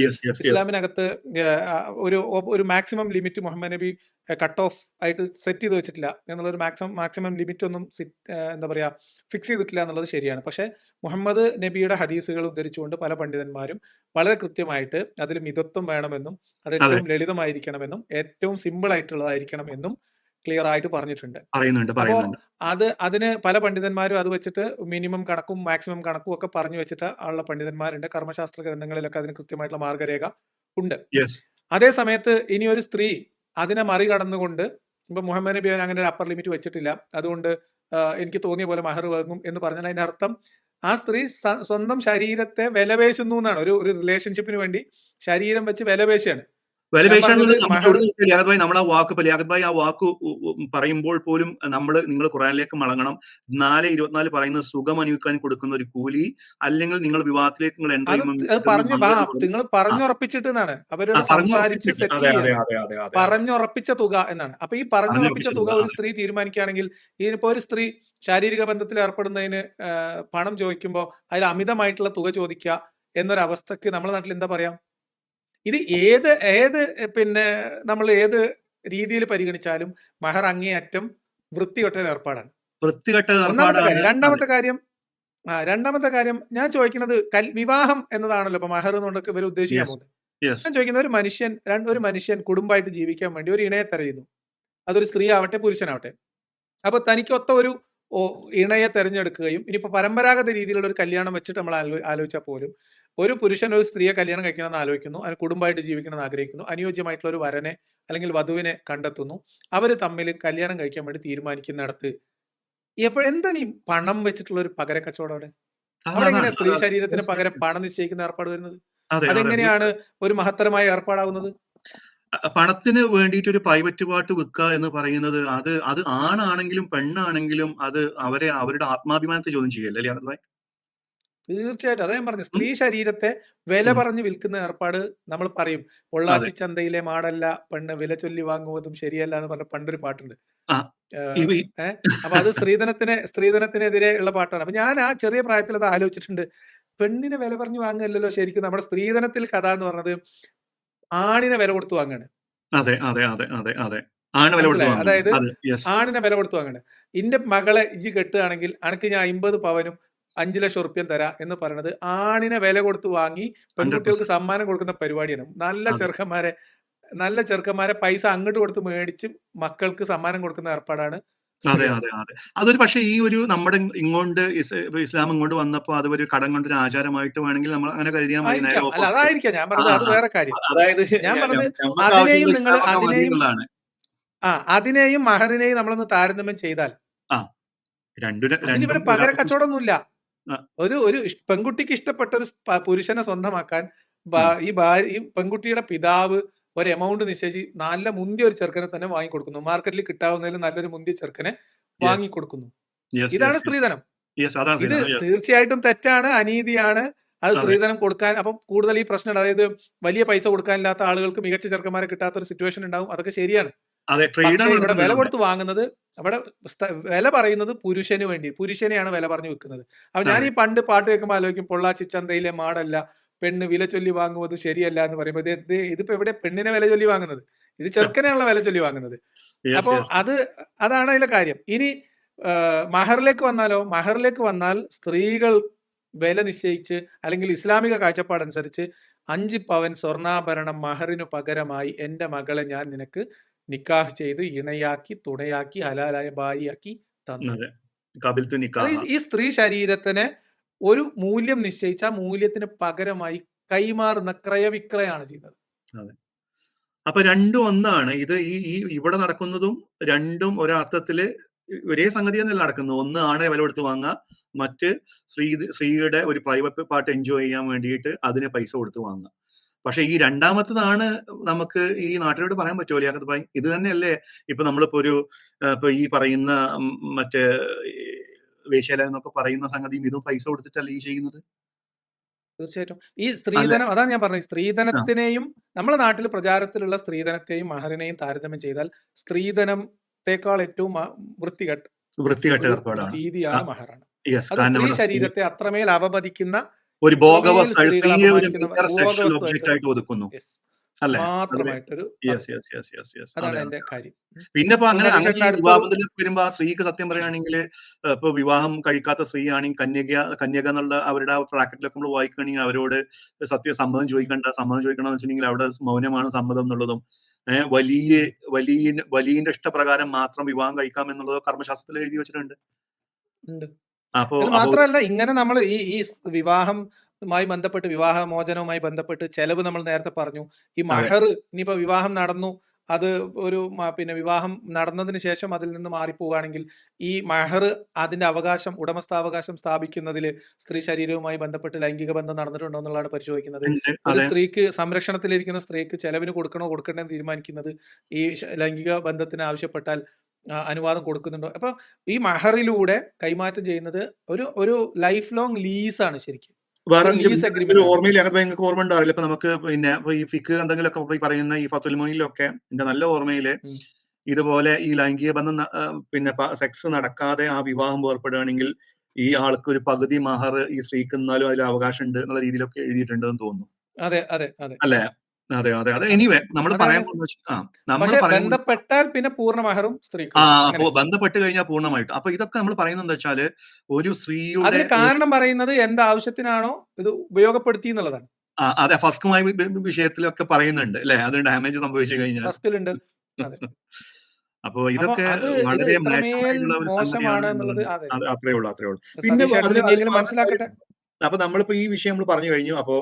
ഇസ്ലാമിനകത്ത് ഒരു മാക്സിമം ലിമിറ്റ് മുഹമ്മദ് നബി കട്ട് ഓഫ് ആയിട്ട് സെറ്റ് ചെയ്ത് വെച്ചിട്ടില്ല എന്നുള്ളൊരു മാക്സിമം ലിമിറ്റ് ഒന്നും എന്താ പറയാ ഫിക്സ് ചെയ്തിട്ടില്ല എന്നുള്ളത് ശരിയാണ്. പക്ഷെ മുഹമ്മദ് നബിയുടെ ഹദീസുകൾ ഉദ്ധരിച്ചുകൊണ്ട് പല പണ്ഡിതന്മാരും വളരെ കൃത്യമായിട്ട് അതിൽ മിതത്വം വേണമെന്നും അത് ഏറ്റവും ലളിതമായിരിക്കണമെന്നും ഏറ്റവും സിമ്പിൾ ആയിട്ടുള്ളതായിരിക്കണം എന്നും ക്ലിയർ ആയിട്ട് പറഞ്ഞിട്ടുണ്ട്. അപ്പോ അതിന് പല പണ്ഡിതന്മാരും അത് വെച്ചിട്ട് മിനിമം കണക്കും മാക്സിമം കണക്കും ഒക്കെ പറഞ്ഞു വെച്ചിട്ട് ഉള്ള പണ്ഡിതന്മാരുണ്ട്. കർമ്മശാസ്ത്ര ഗ്രന്ഥങ്ങളിലൊക്കെ അതിന് കൃത്യമായിട്ടുള്ള മാർഗരേഖ ഉണ്ട്. അതേ സമയത്ത് ഇനി ഒരു സ്ത്രീ അതിനെ മറികടന്നുകൊണ്ട്, ഇപ്പൊ മുഹമ്മദ് നബി അങ്ങനെ ഒരു അപ്പർ ലിമിറ്റ് വെച്ചിട്ടില്ല, അതുകൊണ്ട് എനിക്ക് തോന്നിയ പോലെ മഹർ വാങ്ങും എന്ന് പറഞ്ഞാൽ അതിന്റെ അർത്ഥം ആ സ്ത്രീ സ്വന്തം ശരീരത്തെ വിലപേശുന്നു എന്നാണ്. ഒരു റിലേഷൻഷിപ്പിന് വേണ്ടി ശരീരം വെച്ച് വിലപേശാണ്. വാല്യുവേഷൻ പറഞ്ഞത് നമുക്ക് മഹർ എവിടെ നിന്ന് ലിയാഖത്ത് ഭായി നമ്മൾ ആ വാക്ക് ഇപ്പൊ ലിയാഖത്ത് ഭായി ആ വാക്ക് പറയുമ്പോൾ പോലും നിങ്ങൾ ഖുറാനിലേക്ക് മടങ്ങണം. 4:24 പറയുന്നത് സുഖം അനുഭവിക്കാൻ കൊടുക്കുന്ന ഒരു കൂലി, അല്ലെങ്കിൽ നിങ്ങൾ വിവാഹത്തിലേക്ക് നിങ്ങൾ എൻ്റർ അത് ചെയ്യുമ്പോൾ പറഞ്ഞു മംഗളം നിങ്ങൾ ആ പറഞ്ഞുറപ്പിച്ചിട്ട് എന്നാണ് അവരോട് സംസാരിച്ച് പറഞ്ഞുറപ്പിച്ചിട്ട് സെറ്റിൽ അതെ അതെ ചെയ്യുന്നത്. അതെ അതെ അതെ അതെ പറഞ്ഞുറപ്പിച്ച തുക എന്നാണ്. അപ്പൊ ഈ പറഞ്ഞുറപ്പിച്ച പറഞ്ഞുറപ്പിച്ച തുക തുക ഒരു സ്ത്രീ തീരുമാനിക്കുകയാണെങ്കിൽ, ഇതിനിപ്പോ ഒരു സ്ത്രീ ശാരീരിക ബന്ധത്തിൽ ഏർപ്പെടുന്നതിന് പണം ചോദിക്കുമ്പോൾ അതിൽ അമിതമായിട്ടുള്ള തുക ചോദിക്കുക എന്നൊരവസ്ഥക്ക് നമ്മുടെ നാട്ടിൽ എന്താ പറയാ? ഇത് ഏത് ഏത് പിന്നെ നമ്മൾ ഏത് രീതിയിൽ പരിഗണിച്ചാലും മഹർ അങ്ങേയറ്റം വൃത്തികെട്ട ഒരു ഏർപ്പാടാണ്. വൃത്തികെട്ട ഒന്നാമത്തെ കാര്യം. ഏർപ്പാടാണ്. അതെ രണ്ടാമത്തെ കാര്യം ഞാൻ ചോദിക്കുന്നത് വിവാഹം എന്നതാണല്ലോ ഇപ്പൊ മഹർ എന്നുകൊണ്ട് ഇവർ ഉദ്ദേശിക്കാൻ യെസ് പോകുന്നത്. യെസ് ഞാൻ ചോദിക്കുന്നത് ഒരു മനുഷ്യൻ കുടുംബമായിട്ട് ജീവിക്കാൻ വേണ്ടി ഒരു ഇണയെ തെരയുന്നു. അതൊരു സ്ത്രീ ആവട്ടെ പുരുഷനാവട്ടെ. അപ്പൊ തനിക്കൊത്ത ഒരു ഇണയെ തെരഞ്ഞെടുക്കുകയും ഇനിയിപ്പോ പരമ്പരാഗത രീതിയിലുള്ള ഒരു കല്യാണം വെച്ചിട്ട് നമ്മൾ ആലോചിച്ചാൽ പോലും ഒരു പുരുഷൻ ഒരു സ്ത്രീയെ കല്യാണം കഴിക്കണമെന്ന് ആലോചിക്കുന്നു, അതിന് കുടുംബമായിട്ട് ജീവിക്കണമെന്ന് ആഗ്രഹിക്കുന്നു, അനുയോജ്യമായിട്ടുള്ള ഒരു വരനെ അല്ലെങ്കിൽ വധുവിനെ കണ്ടെത്തുന്നു, അവർ തമ്മിൽ കല്യാണം കഴിക്കാൻ വേണ്ടി തീരുമാനിക്കുന്നിടത്ത് എന്താണ് ഈ പണം വെച്ചിട്ടുള്ള ഒരു പകര കച്ചവടം അവിടെ? അവിടെ എങ്ങനെയാ സ്ത്രീ ശരീരത്തിന് പകരം പണം നിശ്ചയിക്കുന്ന ഏർപ്പാട് വരുന്നത്? അതെ അതെങ്ങനെയാണ് ഒരു മഹത്തരമായ ഏർപ്പാടാവുന്നത്? പണത്തിന് വേണ്ടിയിട്ട് ഒരു പ്രൈവറ്റ് പാർട്ട് വെക്കുക എന്ന് പറയുന്നത് അത് ആണാണെങ്കിലും പെണ്ണാണെങ്കിലും അത് അവരുടെ ആത്മാഭിമാനത്തെ ചോദ്യം ചെയ്യല്ലേ ലിയാഖത്ത് ഭായി? തീർച്ചയായിട്ടും അതാ ഞാൻ പറഞ്ഞത്. സ്ത്രീ ശരീരത്തെ വില പറഞ്ഞ് വിൽക്കുന്ന ഏർപ്പാട് നമ്മൾ പറയും. അതെ പൊള്ളാച്ചി ചന്തയിലെ മാടല്ല പെണ്ണ് വില ചൊല്ലി വാങ്ങുവതും ശരിയല്ല എന്ന് പറഞ്ഞ പണ്ടൊരു പാട്ടുണ്ട്. ആ ഏഹ് ഇവ ഏഹ് അപ്പൊ അത് സ്ത്രീധനത്തിനെതിരെ ഉള്ള പാട്ടാണ്. അപ്പൊ ഞാൻ ആ ചെറിയ പ്രായത്തിൽ അത് ആലോചിച്ചിട്ടുണ്ട്. പെണ്ണിനെ വില പറഞ്ഞു വാങ്ങുകയല്ലല്ലോ ശരിക്കും നമ്മുടെ സ്ത്രീധനത്തിൽ കഥ എന്ന് പറഞ്ഞത് ആണിനെ വില കൊടുത്ത് വാങ്ങാണ്. അതെ അതെ അതെ അതെ അതെ ആണ് വില കൊടുത്ത് മനസ്സിലായോ? വാങ്ങുന്നത്. അതായത് അതെ യെസ് ആണിനെ വില കൊടുത്ത് വാങ്ങാണ്. ഇന്റെ മകളെ ഇജ്ജ് കെട്ടുകയാണെങ്കിൽ അനക്ക് ഞാൻ 50 പവനും 5 ലക്ഷം ഉറുപ്പ്യം തരാം എന്ന് പറയണത് ആണിനെ വില കൊടുത്ത് വാങ്ങി പെൺകുട്ടികൾക്ക് 100% സമ്മാനം കൊടുക്കുന്ന പരിപാടിയാണ്. അതെ നല്ല ചെറുക്കന്മാരെ പൈസ അങ്ങോട്ട് കൊടുത്ത് മേടിച്ച് മക്കൾക്ക് സമ്മാനം കൊടുക്കുന്ന ഏർപ്പാടാണ് അതെ സ്ത്രീധനം. അതെ അതെ അതൊരു പക്ഷേ ഈ ഒരു നമ്മുടെ ഇങ്ങോട്ട് ഇസ്ലാം ഇങ്ങോട്ട് വന്നപ്പോൾ അത് ഒരു കടം കൊണ്ടൊരു ആചാരമായിട്ട് വേണമെങ്കിൽ നമ്മൾ അങ്ങനെ കരുതിയാൽ മതി. നേരെ ആയിരിക്കാം. അല്ല ഓപ്പോസിറ്റ്. അതായിരിക്കാം ഞാൻ ആ പറഞ്ഞത്. ആ അത് ആ. വേറെ കാര്യം. അതായത് ഞാൻ പറഞ്ഞത് നമുക്ക് അതിനെയും ആവശ്യമുള്ള നിങ്ങൾ ഇസ്ലാമൊക്കെ മതി അതിനെയും എന്നുള്ളതാണ്. അതിനെയും മഹറിനെയും നമ്മളൊന്ന് താരതമ്യം ചെയ്താൽ ആ രണ്ടും അതിലിവിടെ പകര ഒരാൾക്ക് കച്ചവടമൊന്നുമില്ല. ആ, ഒരു പെൺകുട്ടിക്ക് ഇഷ്ടപ്പെട്ട ഒരു പുരുഷനെ സ്വന്തമാക്കാൻ ആ, ഈ പെൺകുട്ടിയുടെ പിതാവ് ഒരു എമൗണ്ട് നിശ്ചയിച്ച് നല്ല മുന്തിയ ഒരു ചെറുക്കനെ തന്നെ വാങ്ങിക്കൊടുക്കുന്നു. മാർക്കറ്റിൽ കിട്ടാവുന്നതിൽ നല്ലൊരു മുന്തിയ ചെറുക്കനെ യെസ് വാങ്ങിക്കൊടുക്കുന്നു. യെസ് ഇതാണ് യെസ് യെസ് സ്ത്രീധനം. യെസ് അതാണ് ഇത് ചെയ്യുന്നത്. യെസ് തീർച്ചയായിട്ടും തെറ്റാണ്, അനീതിയാണ്. അത് അതെ സ്ത്രീധനം കൊടുക്കാൻ അപ്പം കൂടുതൽ ഈ പ്രശ്നം, അതായത് വലിയ പൈസ കൊടുക്കാനില്ലാത്ത ആളുകൾക്ക് മികച്ച ചെറുക്കന്മാരെ കിട്ടാത്ത ഒരു സിറ്റുവേഷൻ ഉണ്ടാവും. അതൊക്കെ ശരിയാണ്. അതെ പക്ഷേ ട്രേഡാണ് ഇവിടെ നടക്കുന്നത് വില അവിടെ. കൊടുത്ത് വാങ്ങുന്നത്, അവിടെ വില പറയുന്നത് പുരുഷന് വേണ്ടി, പുരുഷനെയാണ് വില പറഞ്ഞു വെക്കുന്നത്. അപ്പൊ ഞാൻ അതെ ഈ പണ്ട് പാട്ട് കേൾക്കുമ്പോൾ ആലോചിക്കും, പൊള്ളാച്ചി ചന്തയിലെ മാടല്ല പെണ്ണ് വില ചൊല്ലി വാങ്ങുന്നത് ശരിയല്ല എന്ന് പറയുമ്പോൾ ഇതിപ്പോ എവിടെ പെണ്ണിനെ വില ചൊല്ലി വാങ്ങുന്നത്? ഇത് ചെറുക്കനെയാണല്ലോ വില ചൊല്ലി വാങ്ങുന്നത്. യെസ് അപ്പോ യെസ് അതാണ് അതിലെ കാര്യം. ഇനി മഹറിലേക്ക് വന്നാലോ? മഹറിലേക്ക് വന്നാൽ സ്ത്രീകൾ വില നിശ്ചയിച്ച് അല്ലെങ്കിൽ ഇസ്ലാമിക കാഴ്ചപ്പാടനുസരിച്ച് 5 പവൻ സ്വർണ്ണാഭരണം മഹറിനു പകരമായി എന്റെ മകളെ ഞാൻ നിനക്ക് നിക്കാഹ് ചെയ്ത് ഇണയാക്കി തുണയാക്കി ഹലാലായ ഭാര്യയാക്കി തന്നു. അതെ കബിൽത്തു അത് നിക്കാഹ. ഈ സ്ത്രീ ശരീരത്തിന് ഒരു മൂല്യം നിശ്ചയിച്ച ആ മൂല്യത്തിന് പകരമായി കൈമാറുന്ന ക്രയവിക്രയാണ് ചെയ്യുന്നത്. അതെ അപ്പൊ രണ്ടും ഒന്നാണ്. ഇത് ഈ ഈ ഇവിടെ നടക്കുന്നതും രണ്ടും ഒരർത്ഥത്തില് ഒരേ സംഗതി തന്നെയല്ല നടക്കുന്നത്. ഒന്ന് ആണെ വില കൊടുത്ത് വാങ്ങുക, മറ്റ് സ്ത്രീയുടെ ഒരു പ്രൈവറ്റ് പാർട്ട് എൻജോയ് ചെയ്യാൻ വേണ്ടിയിട്ട് അതിന് പൈസ കൊടുത്ത് വാങ്ങുക. പക്ഷെ ഈ രണ്ടാമത്തതാണ് നമുക്ക് ഈ നാട്ടിലോട്ട് പറയാൻ പറ്റുമോ ലിയാഖത്ത് ഭായി? ഇത് തന്നെയല്ലേ ഇപ്പൊ നമ്മളിപ്പോ ഇപ്പൊ ഈ പറയുന്ന മറ്റേ വേശ്യാലയം എന്നൊക്കെ പറയുന്ന സംഗതിയും ഇതും പൈസ കൊടുത്തിട്ടല്ലേ ഈ ചെയ്യുന്നത്? തീർച്ചയായിട്ടും ഈ അല്ല സ്ത്രീധനം, അതാണ് ഞാൻ പറഞ്ഞത്, ആ സ്ത്രീധനത്തിനെയും നമ്മുടെ നാട്ടിൽ പ്രചാരത്തിലുള്ള സ്ത്രീധനത്തെയും മഹറിനെയും താരതമ്യം ചെയ്താൽ സ്ത്രീധനത്തെക്കാൾ ഏറ്റവും വൃത്തികെട്ട വൃത്തികെട്ട ഒരു ഏർപ്പാടാണ്. രീതിയാണ് മഹറാണ്. യെസ് അത് കാരണം സ്ത്രീ ഇവിടെ ശരീരത്തെ അത്രമേൽ അവമതിക്കുന്ന, ഒരു അത്രമേൽ സ്ത്രീകളെ സ്ത്രീയെ ഒരു അപമാനിക്കുന്ന മിയർ സെക്ഷൽ ഒബ്ജക്റ്റ് ഭോഗവസ്തുവായിട്ട് ആയിട്ട് ഒതുക്കുന്നു യെസ് അല്ലേ? മാത്രമായിട്ടൊരു യെസ് പദം. യെസ് യെസ് യെസ് യെസ് അതാണ് അതെ എന്റെ അതെ. കാര്യം. പിന്നെ ഇപ്പൊ അപ്പൊ അങ്ങനെ സതീഷ് അങ്ങനെ ഈ ചേട്ടൻ അടുത്തൊരു വിവാഹത്തിലേക്ക് വരുമ്പോ ആ സ്ത്രീക്ക് സത്യം പറയുകയാണെങ്കിൽ ഇപ്പൊ വിവാഹം കഴിക്കാത്ത സ്ത്രീ ആണെങ്കിൽ കന്യക എന്നുള്ള അവരുടെ ആ ബ്രാക്കറ്റിലൊക്കെ നമ്മൾ വായിക്കുകയാണെങ്കിൽ അവരോട് സമ്മതം ചോദിക്കണ്ടെന്ന് വെച്ചിട്ടുണ്ടെങ്കിൽ അവിടെ മൗനമാണ് സമ്മതം എന്നുള്ളതും വലിയന്റെ ഇഷ്ടപ്രകാരം മാത്രം വിവാഹം കഴിക്കാം എന്നുള്ളതോ കർമ്മശാസ്ത്രത്തിൽ എഴുതി വെച്ചിട്ടുണ്ട്. ഉണ്ട്. അപ്പോ ഇത് അപ്പോ മാത്രമല്ല, ഇങ്ങനെ നമ്മൾ ഈ വിവാഹവുമായി ബന്ധപ്പെട്ട്, വിവാഹമോചനവുമായി ബന്ധപ്പെട്ട് ചെലവ് നമ്മൾ നേരത്തെ പറഞ്ഞു. ഈ അതെ മഹർ, ഇനിയിപ്പോ വിവാഹം നടന്നു, അത് ഒരു പിന്നെ വിവാഹം നടന്നതിന് ശേഷം അതിൽ നിന്ന് മാറിപ്പോവുകയാണെങ്കിൽ ഈ മഹർ അതിന്റെ അവകാശം, ഉടമസ്ഥാവകാശം സ്ഥാപിക്കുന്നതിൽ സ്ത്രീ ശരീരവുമായി ബന്ധപ്പെട്ട് ലൈംഗിക ബന്ധം നടന്നിട്ടുണ്ടോ എന്നുള്ളതാണ് പരിശോധിക്കുന്നത്. ഉണ്ട്. ഒരു അതെ. സ്ത്രീക്ക്, സംരക്ഷണത്തിലിരിക്കുന്ന സ്ത്രീക്ക് ചെലവിന് കൊടുക്കണോ കൊടുക്കണ്ടേ എന്ന് തീരുമാനിക്കുന്നത് ഈ ലൈംഗിക ബന്ധത്തിന് ആവശ്യപ്പെട്ടാൽ അനുവാദം കൊടുക്കുന്നുണ്ടോ. അപ്പൊ ഈ മഹറിലൂടെ കൈമാറ്റം ചെയ്യുന്നത് ഒരു ലൈഫ് ലോങ് ലീസാണ് ശരിക്കും. വേറെ ഒരു ലീസ് ഒരു അഗ്രിമെന്റ് ആണ്. ഓർമ്മയില്ല, അങ്ങനത്തെ നിങ്ങൾക്ക് ഓർമ്മ ഉണ്ടാവില്ല. ഇപ്പൊ നമുക്ക് പിന്നെ ഇപ്പൊ ഈ ഫിക്ക് എന്തെങ്കിലുമൊക്കെ ഈ പറയുന്ന ഈ ഫത്തുൽ മൊയിനിലൊക്കെ എന്റെ നല്ല ഓർമ്മയില് ഉം. ഇതുപോലെ ഈ ലൈംഗിക ബന്ധം പിന്നെ സെക്സ് നടക്കാതെ ആ വിവാഹം വേർപ്പെടുകയാണെങ്കിൽ ഈ ആൾക്ക് ഒരു പകുതി മഹർ ഈ സ്ത്രീക്ക് എന്നാലും അതിൽ അവകാശം ഉണ്ട് എന്നുള്ള രീതിയിലൊക്കെ എഴുതിയിട്ടുണ്ടെന്ന് തോന്നുന്നു. അതെ അതെ അതെ അല്ലേ? അതെ അതെ അതെ. അതെ എനിവേ നമ്മൾ അതാണ്. പറയാൻ പോകുന്ന നമ്മൾ പക്ഷെ പറയാൻ ബന്ധപ്പെട്ടാൽ പിന്നെ പൂർണ്ണ മഹറും സ്ത്രീക്ക് ആ അങ്ങനെ. ബന്ധപ്പെട്ട് കഴിഞ്ഞാൽ പൂർണ്ണമായിട്ട്. അപ്പൊ ഇതൊക്കെ നമ്മൾ പറയുന്നത് എന്താ വെച്ചാല് ഒരു സ്ത്രീയുടെ അതിന് കാരണം പറയുന്നത് എന്താവശ്യത്തിനാണോ ഇത് ഉപയോഗപ്പെടുത്തി എന്നുള്ളതാണ്. അതെ, ഫസ്കുമായി വിഷയത്തിലൊക്കെ പറയുന്നുണ്ട് അല്ലെ, അത് ഡാമേജ് സംഭവിച്ചു കഴിഞ്ഞാൽ. ഫസ്റ്റിലുണ്ട്. അതെ. അപ്പൊ അപ്പൊ ഇതൊക്കെ ഇത് വളരെ ഇത്രമേൽ മ്ലേച്ഛമായിട്ടുള്ള ഒരു സംഗതിയാണ് മോശമാണ് എന്നുള്ളത് എന്നുള്ളത്. അതെ. അത് അത്രേ ഉള്ളൂ, അത്രേ ഉള്ളൂ. പിന്നെ സതീഷ് ഏട്ടൻ അതിൽ ഇനിയെങ്കിലും മനസ്സിലാക്കട്ടെ. അപ്പൊ നമ്മളിപ്പോ ഈ വിഷയം നമ്മൾ പറഞ്ഞു കഴിഞ്ഞു. അപ്പൊ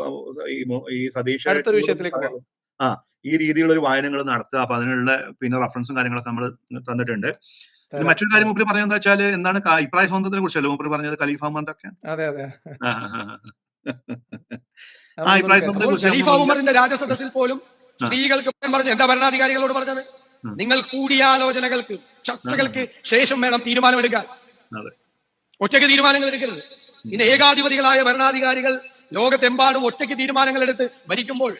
ഈ സതീഷ് അടുത്തൊരു വിഷയത്തിലേക്ക് പോവാം. ആ ഈ രീതിയിലുള്ള ഒരു വായനകൾ നടത്തുക. അപ്പൊ അതിനുള്ള പിന്നെ റെഫറൻസും കാര്യങ്ങളൊക്കെ നമ്മൾ തന്നിട്ടുണ്ട്. പിന്നെ മറ്റൊരു കാര്യം മൂപ്പര് പറഞ്ഞത് എന്താ വെച്ചാല് എന്താണ് അഭിപ്രായ സ്വാതന്ത്ര്യത്തിനെ കുറിച്ചല്ലോ മൂപ്പര് പറഞ്ഞത്, ഖലീഫ ഉമറിന്റെ അതെ അതെ ആ, ആ, ആ. ആ അതൊന്നും അഭിപ്രായ കേൾക്കാം. സ്വാതന്ത്ര്യത്തെ അപ്പോൾ കുറിച്ച് ഖലീഫ നമ്മൾ ഉമറിന്റെ രാജസദസ്സിൽ പോലും സ്ത്രീകൾക്ക് പറഞ്ഞു, എന്താ ഭരണാധികാരികളോട് പറഞ്ഞത്? നിങ്ങൾ കൂടിയാലോചനകൾക്ക്, ചർച്ചകൾക്ക് ശേഷം വേണം തീരുമാനമെടുക്കാൻ. അതെ. ഒറ്റയ്ക്ക് തീരുമാനങ്ങൾ എടുക്കരുത്. ഇന്ന് ഏകാധിപതികളായ ഭരണാധികാരികൾ ലോകത്തെമ്പാടും ഒറ്റയ്ക്ക് തീരുമാനങ്ങൾ എടുത്ത് ഭരിക്കുമ്പോൾ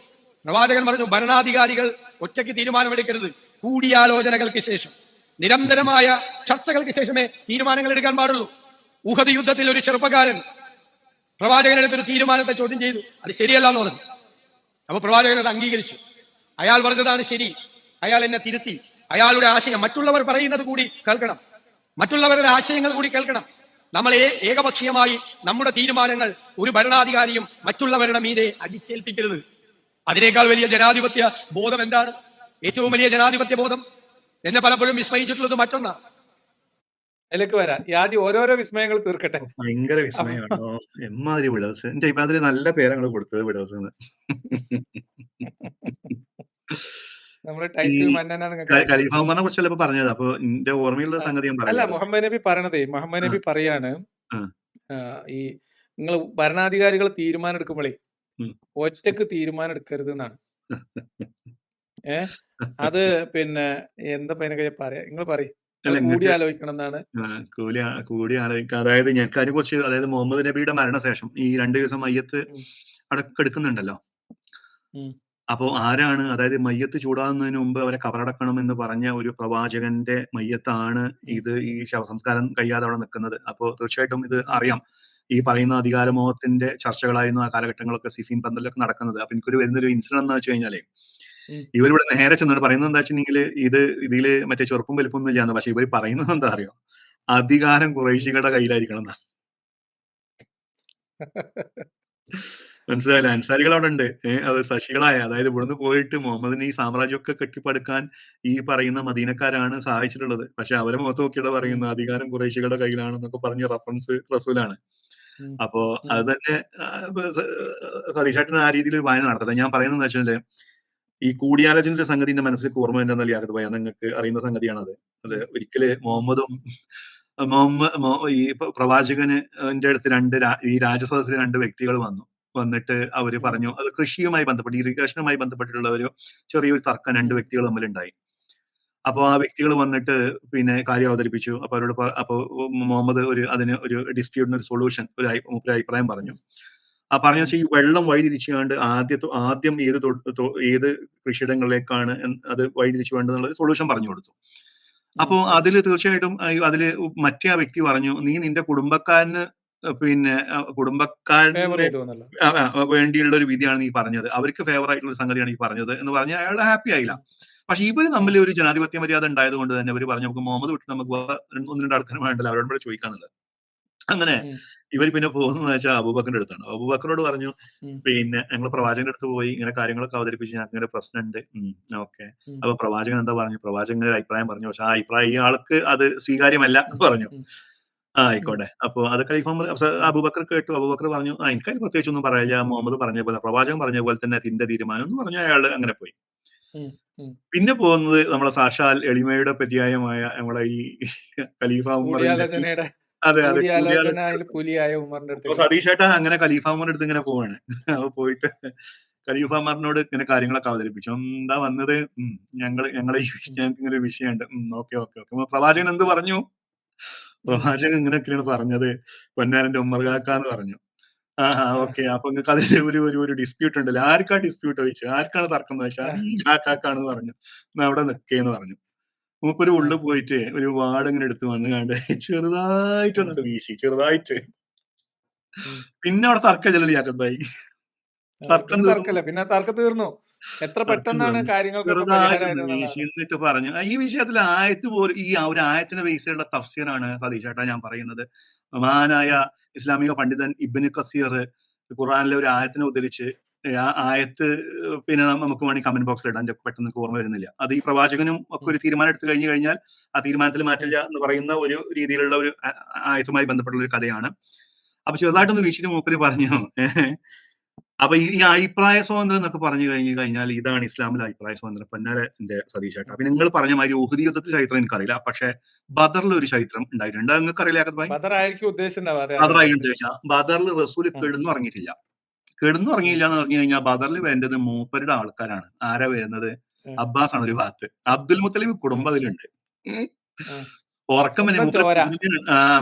പ്രവാചകൻ പറഞ്ഞു, ഭരണാധികാരികൾ ഒറ്റയ്ക്ക് തീരുമാനമെടുക്കരുത്, കൂടിയാലോചനകൾക്ക് ശേഷം, നിരന്തരമായ ചർച്ചകൾക്ക് ശേഷമേ തീരുമാനങ്ങൾ എടുക്കാൻ പാടുള്ളൂ. ഉഹദ് യുദ്ധത്തിൽ ഒരു ചെറുപ്പക്കാരൻ പ്രവാചകനെടുത്തൊരു തീരുമാനത്തെ ചോദ്യം ചെയ്തു, അത് ശരിയല്ല എന്ന് പറഞ്ഞു. അപ്പൊ പ്രവാചകൻ അത് അംഗീകരിച്ചു. അയാൾ പറഞ്ഞതാണ് ശരി, അയാൾ എന്നെ തിരുത്തി. അയാളുടെ ആശയം മറ്റുള്ളവർ പറയുന്നത് കൂടി കേൾക്കണം, മറ്റുള്ളവരുടെ ആശയങ്ങൾ കൂടി കേൾക്കണം. നമ്മൾ ഏകപക്ഷീയമായി നമ്മുടെ തീരുമാനങ്ങൾ ഒരു ഭരണാധികാരിയും മറ്റുള്ളവരുടെ മീതെ അടിച്ചേൽപ്പിക്കരുത്. അതിനേക്കാൾ വലിയ ജനാധിപത്യ ബോധം എന്താണ്? ഏറ്റവും വലിയ ജനാധിപത്യ ബോധം എന്നെ പലപ്പോഴും വിസ്മയിച്ചിട്ടുള്ളത് മറ്റൊന്നാണ്. അതിലേക്ക് വരാം. ഈ ആദ്യം ഓരോരോ വിസ്മയങ്ങൾ തീർക്കട്ടെ. ഭയങ്കര വിസ്മയമാണോ എമ്മാതിരി വിടവസ്. എന്റെ ഇപ്പൊ അതില് നല്ല പേരങ്ങൾ കൊടുത്തത് വിടവസ്. നമ്മുടെ ഈ ടൈറ്റിൽ മന്നന നിങ്ങൾക്ക് ഖലീഫ ഉമറിനെ കുറിച്ചല്ല ഇപ്പൊ പറഞ്ഞത്. അപ്പൊ എന്റെ ഓർമ്മയുള്ള സംഗതി ഞാൻ അല്ല, പറയാം. മുഹമ്മദ് നബി പറയണതേ, മുഹമ്മദ് നബി പറയാണ് ആ. ഈ നിങ്ങൾ ഭരണാധികാരികൾ തീരുമാനം എടുക്കുമ്പോഴേ ഉം. ഒറ്റക്ക് തീരുമാനം എടുക്കരുത് എന്നാണ്. അത് പിന്നെ എന്താ അതിനൊക്കെ പറയാ, നിങ്ങൾ പറയും അല്ല, കൂടി ആലോചിക്കണം എന്നാണ്. കൂടി ആലോചിക്കുക. അതായത് ഞങ്ങൾക്ക് അതിനെ കുറിച്ച്, അതായത് മുഹമ്മദ് നബിയുടെ മരണശേഷം ഈ 2 ദിവസം മയ്യത്ത് അടക്കെടുക്കുന്നുണ്ടല്ലോ. അപ്പോ ആരാണ്, അതായത് മയ്യത്ത് ചൂടാകുന്നതിന് മുമ്പ് അവരെ കബറടക്കണം എന്ന് പറഞ്ഞ ഒരു പ്രവാചകന്റെ മയ്യത്താണ് ഇത്. ഈ ശവസംസ്കാരം കഴിയാതെ അവിടെ നിൽക്കുന്നത്. അപ്പോ തീർച്ചയായിട്ടും ഇത് അറിയാം. ഈ പറയുന്ന അധികാരമോഹത്തിന്റെ ചർച്ചകളായിരുന്നു ആ കാലഘട്ടങ്ങളൊക്കെ സിഫീൻ പന്തലൊക്കെ നടക്കുന്നത്. അപ്പൊ എനിക്കൊരു വരുന്നൊരു ഇൻസിഡന്റ് എന്ന് വെച്ച് കഴിഞ്ഞാല്, ഇവരിവിടെ നേരെ ചെന്നിട്ട് പറയുന്നത് എന്താ വെച്ചിട്ടുണ്ടെങ്കിൽ, ഇതില് മറ്റേ ചെറുപ്പും വലിപ്പൊന്നും ഇല്ലാന്ന്. പക്ഷെ ഇവർ പറയുന്നത് എന്താ അറിയോ, അധികാരം ഖുറൈശികളുടെ കയ്യിലായിരിക്കണം എന്നാ. മനസ്സിലായില്ല? അൻസാരികൾ അവിടെ ഉണ്ട്. അത് ശശികളായ, അതായത് ഇവിടുന്ന് പോയിട്ട് മുഹമ്മദിന് ഈ സാമ്രാജ്യമൊക്കെ കെട്ടിപ്പടുക്കാൻ ഈ പറയുന്ന മദീനക്കാരാണ് സഹായിച്ചിട്ടുള്ളത്. പക്ഷെ അവരെ മുഖത്ത് നോക്കിയിട്ട് പറയുന്ന അധികാരം ഖുറൈശികളുടെ കയ്യിലാണെന്നൊക്കെ പറഞ്ഞ റഫറൻസ് റസൂലാണ്. അപ്പോ അത് തന്നെ സതീഷേട്ടൻ ആ രീതിയിൽ ഒരു വായന നടത്തട്ടെ. ഞാൻ പറയുന്നത് വെച്ചാല്, ഈ കൂടിയാലോചനയുടെ സംഗതി എന്റെ മനസ്സിലേക്ക് ഓർമ്മ വരുന്ന യാതൊരു ഭയം, നിങ്ങൾക്ക് അറിയുന്ന സംഗതിയാണത്. അത് ഒരിക്കല് ഈ പ്രവാചകന് എന്റെ അടുത്ത് ഈ രാജസദസ്സിൽ 2 വ്യക്തികൾ വന്നിട്ട് അവര് പറഞ്ഞു, അത് കൃഷിയുമായി ബന്ധപ്പെട്ട്, ഇറിഗേഷനുമായി ബന്ധപ്പെട്ടിട്ടുള്ള ഒരു ചെറിയൊരു തർക്കം 2 വ്യക്തികൾ തമ്മിലുണ്ടായി. അപ്പൊ ആ വ്യക്തികൾ വന്നിട്ട് പിന്നെ കാര്യം അവതരിപ്പിച്ചു. അപ്പൊ അവരോട് അപ്പൊ മുഹമ്മദ് അതിന് ഒരു ഡിസ്പ്യൂട്ടിന് ഒരു സൊല്യൂഷൻ, ഒരു അഭിപ്രായം പറഞ്ഞു. ആ പറഞ്ഞ വെച്ചാൽ ഈ വെള്ളം വഴിതിരിച്ചുകൊണ്ട് ആദ്യം ഏത് കൃഷിയിടങ്ങളിലേക്കാണ് അത് വഴിതിരിച്ചു വേണ്ടതെന്നുള്ള സൊല്യൂഷൻ പറഞ്ഞു കൊടുത്തു. അപ്പോ അതില് തീർച്ചയായിട്ടും അതില് മറ്റേ ആ വ്യക്തി പറഞ്ഞു, നീ നിന്റെ കുടുംബക്കാരന് പിന്നെ കുടുംബക്കാരന് വേണ്ടിയുള്ള ഒരു വിധിയാണ് നീ പറഞ്ഞത്, അവർക്ക് ഫേവർ ആയിട്ടുള്ള ഒരു സംഗതിയാണ് ഈ പറഞ്ഞത് എന്ന് പറഞ്ഞാൽ അയാൾ ഹാപ്പി ആയില്ല. പക്ഷെ ഇവര് തമ്മിൽ ഒരു ജനാധിപത്യ മര്യാദ ഉണ്ടായത് കൊണ്ട് തന്നെ അവര് പറഞ്ഞു, നമുക്ക് മുഹമ്മദ് വിട്ട് നമുക്ക് 1-2 ആൾക്കാർ വേണ്ടല്ലോ, അവരോട് കൂടെ ചോദിക്കാന്നുള്ളത്. അങ്ങനെ ഇവർ പിന്നെ പോകുന്നത് വെച്ചാൽ അബൂബക്കറിന്റെ അടുത്താണ്. അബൂബക്കറോട് പറഞ്ഞു, പിന്നെ ഞങ്ങൾ പ്രവാചകന്റെ അടുത്ത് പോയി ഇങ്ങനെ കാര്യങ്ങളൊക്കെ അവതരിപ്പിച്ച് ഞങ്ങൾക്ക് ഇങ്ങനെ പ്രശ്നമുണ്ട്. ഓക്കെ. അപ്പൊ പ്രവാചകൻ എന്താ പറഞ്ഞു? പ്രവാചകൻ ഒരു അഭിപ്രായം പറഞ്ഞു. പക്ഷെ ആ അഭിപ്രായം ഈ ആൾക്ക് അത് സ്വീകാര്യമല്ല എന്ന് പറഞ്ഞു. ആയിക്കോട്ടെ. അപ്പൊ അത് ഖലീഫ അബൂബക്കർ കേട്ടു. അബൂബക്കർ പറഞ്ഞു, എനിക്കത് പ്രത്യേകിച്ച് ഒന്നും പറയാനില്ല, മുഹമ്മദ് പറഞ്ഞ പോലെ, പ്രവാചകൻ പറഞ്ഞ പോലെ തന്നെ അതിന്റെ തീരുമാനം എന്ന് പറഞ്ഞു. അയാൾ അങ്ങനെ പോയി. ഉം, ഉം. പിന്നെ പോകുന്നത് നമ്മളെ സാക്ഷാൽ എളിമയുടെ പര്യായമായ നമ്മളെ ഈ ഖലീഫ ഉമറിന്റെ കൂടിയാലോചനയുടെ അതെ അതെ കൂടിയാലോചന കൂടിയാലോചന. അതിൽ പുലിയായ ഉമറിന്റെ അപ്പൊ അടുത്തേക്ക്. സതീഷ് ഏട്ടാ അങ്ങനെ ഖലീഫ ഉമറിന്റെ അടുത്ത് ഇങ്ങനെ പോവാണ്. അപ്പൊ പോയിട്ട് ഖലീഫ ഉമറിനോട് ഇങ്ങനെ കാര്യങ്ങളൊക്കെ അവതരിപ്പിച്ചു. എന്താ വന്നത്? ഞങ്ങളെ ഈ ഞങ്ങൾക്ക് ഇങ്ങനെ ഒരു വിഷയമുണ്ട്. Okay okay okay. പ്രവാചകൻ എന്ത് പറഞ്ഞു? പ്രവാചകൻ ഇങ്ങനെയൊക്കെയാണ് പറഞ്ഞത്, പൊന്നാരന്റെ ഉമ്മർ കാക്ക എന്ന് പറഞ്ഞു. ഓക്കെ. അപ്പൊ നിങ്ങൾക്ക് അതിൽ ഒരു ഒരു ഒരു ഡിസ്പ്യൂട്ട് ഉണ്ടല്ലോ. ആർക്കാ ഡിസ്പ്യൂട്ട് ചോദിച്ചു. ആർക്കാണ് തർക്കം എന്ന് ചോദിച്ചാൽ അത് ഈ കാക്കാക്കാണെന്ന് പറഞ്ഞു. എന്നാ അവിടെ നിൽക്കേന്ന് പറഞ്ഞു. മൂപ്പര് ഉള്ളിൽ പോയിട്ട് ഒരു വാട് ഇങ്ങനെ എടുത്ത് വന്ന് കണ്ട് ചെറുതായിട്ട് എന്നിട്ട് വീശി, ചെറുതായിട്ട്. പിന്നെ അവിടെ തർക്കം ചെല്ലല് യാക്കത്ത് ഭായി. തർക്കം പിന്നെ തീർന്നു. തർക്കല്ല, പിന്നെ ആ തർക്കം തീർന്നു. എത്ര തർക്കം പെട്ടെന്നാണ് തീർന്നു. കാര്യങ്ങൾക്കൊക്കെ പരിഹാരമായത് ചെറുതായിട്ടൊന്ന് വീശി എന്നുള്ളതാണ്. എന്നിട്ട് പറഞ്ഞു. ഈ വിഷയത്തിൽ ആയത്ത് പോലും ഈ ഒരു ആയത്തിനെ ബേസ് ചെയ്തുള്ള തഫ്സീറാണ് സതീഷ് ഏട്ടാ ഞാൻ പറയുന്നത്. മഹാനായ ഇസ്ലാമിക പണ്ഡിതൻ ഇബ്നു കസീർ ഖുർആനിലെ ഒരു ആയത്തിനെ ഉദ്ധരിച്ച് ആ ആയത്ത് പിന്നെ നമുക്ക് വേണമെങ്കിൽ കമന്റ് ബോക്സിൽ ഇടാൻ പെട്ടെന്ന് ഓർമ്മ വരുന്നില്ല. അത് ഈ പ്രവാചകനും ഒക്കെ ഒരു തീരുമാനം എടുത്തു കഴിഞ്ഞു കഴിഞ്ഞാൽ ആ തീരുമാനത്തിൽ മാറ്റില്ല എന്ന് പറയുന്ന ഒരു രീതിയിലുള്ള ഒരു ആയത്തുമായി ബന്ധപ്പെട്ടുള്ള ഒരു കഥയാണ്. അപ്പൊ ചെറുതായിട്ടൊന്ന് വീശിന് മൂപ്പര് പറഞ്ഞു. അപ്പൊ ഈ അഭിപ്രായ സ്വാതന്ത്ര്യം എന്നൊക്കെ പറഞ്ഞു കഴിഞ്ഞാൽ ഇതാണ് ഇസ്ലാമിലെ അഭിപ്രായ സ്വാതന്ത്ര്യം. പൊന്നാരന്റെ സതീഷ് ഏട്ടാ. അപ്പൊ നിങ്ങൾ പറഞ്ഞ മാതിരി ഉഹുദ് യുദ്ധത്തിൽ ചരിത്രം എനിക്കറിയില്ല. പക്ഷെ ബദറിൽ ഒരു ചരിത്രം ഉണ്ടായിട്ടുണ്ട്. നിങ്ങൾക്ക് അറിയില്ല ഭായി? ബദർ ആയിരിക്കും ഉദ്ദേശിച്ചിട്ടുണ്ടാവും. അതെ, ബദർ അതെ, ആയിട്ട് ചോദിച്ചാൽ ബദറിൽ റസൂൽ കിടന്നുറങ്ങിയിട്ടില്ല. കിടന്നുറങ്ങിയില്ല എന്ന് പറഞ്ഞു കഴിഞ്ഞാൽ ബദറിൽ വേണ്ടത് മൂപ്പരുടെ ആൾക്കാരാണ്. ആരാ വരുന്നത്? അബ്ബാസ് ആണ് ഒരു ഭാഗത്ത്. അബ്ദുൽ മുത്തലിബ് കുടുംബം അതിലുണ്ട്. ഉറക്കം തന്നെ സ്വന്തം ചോര.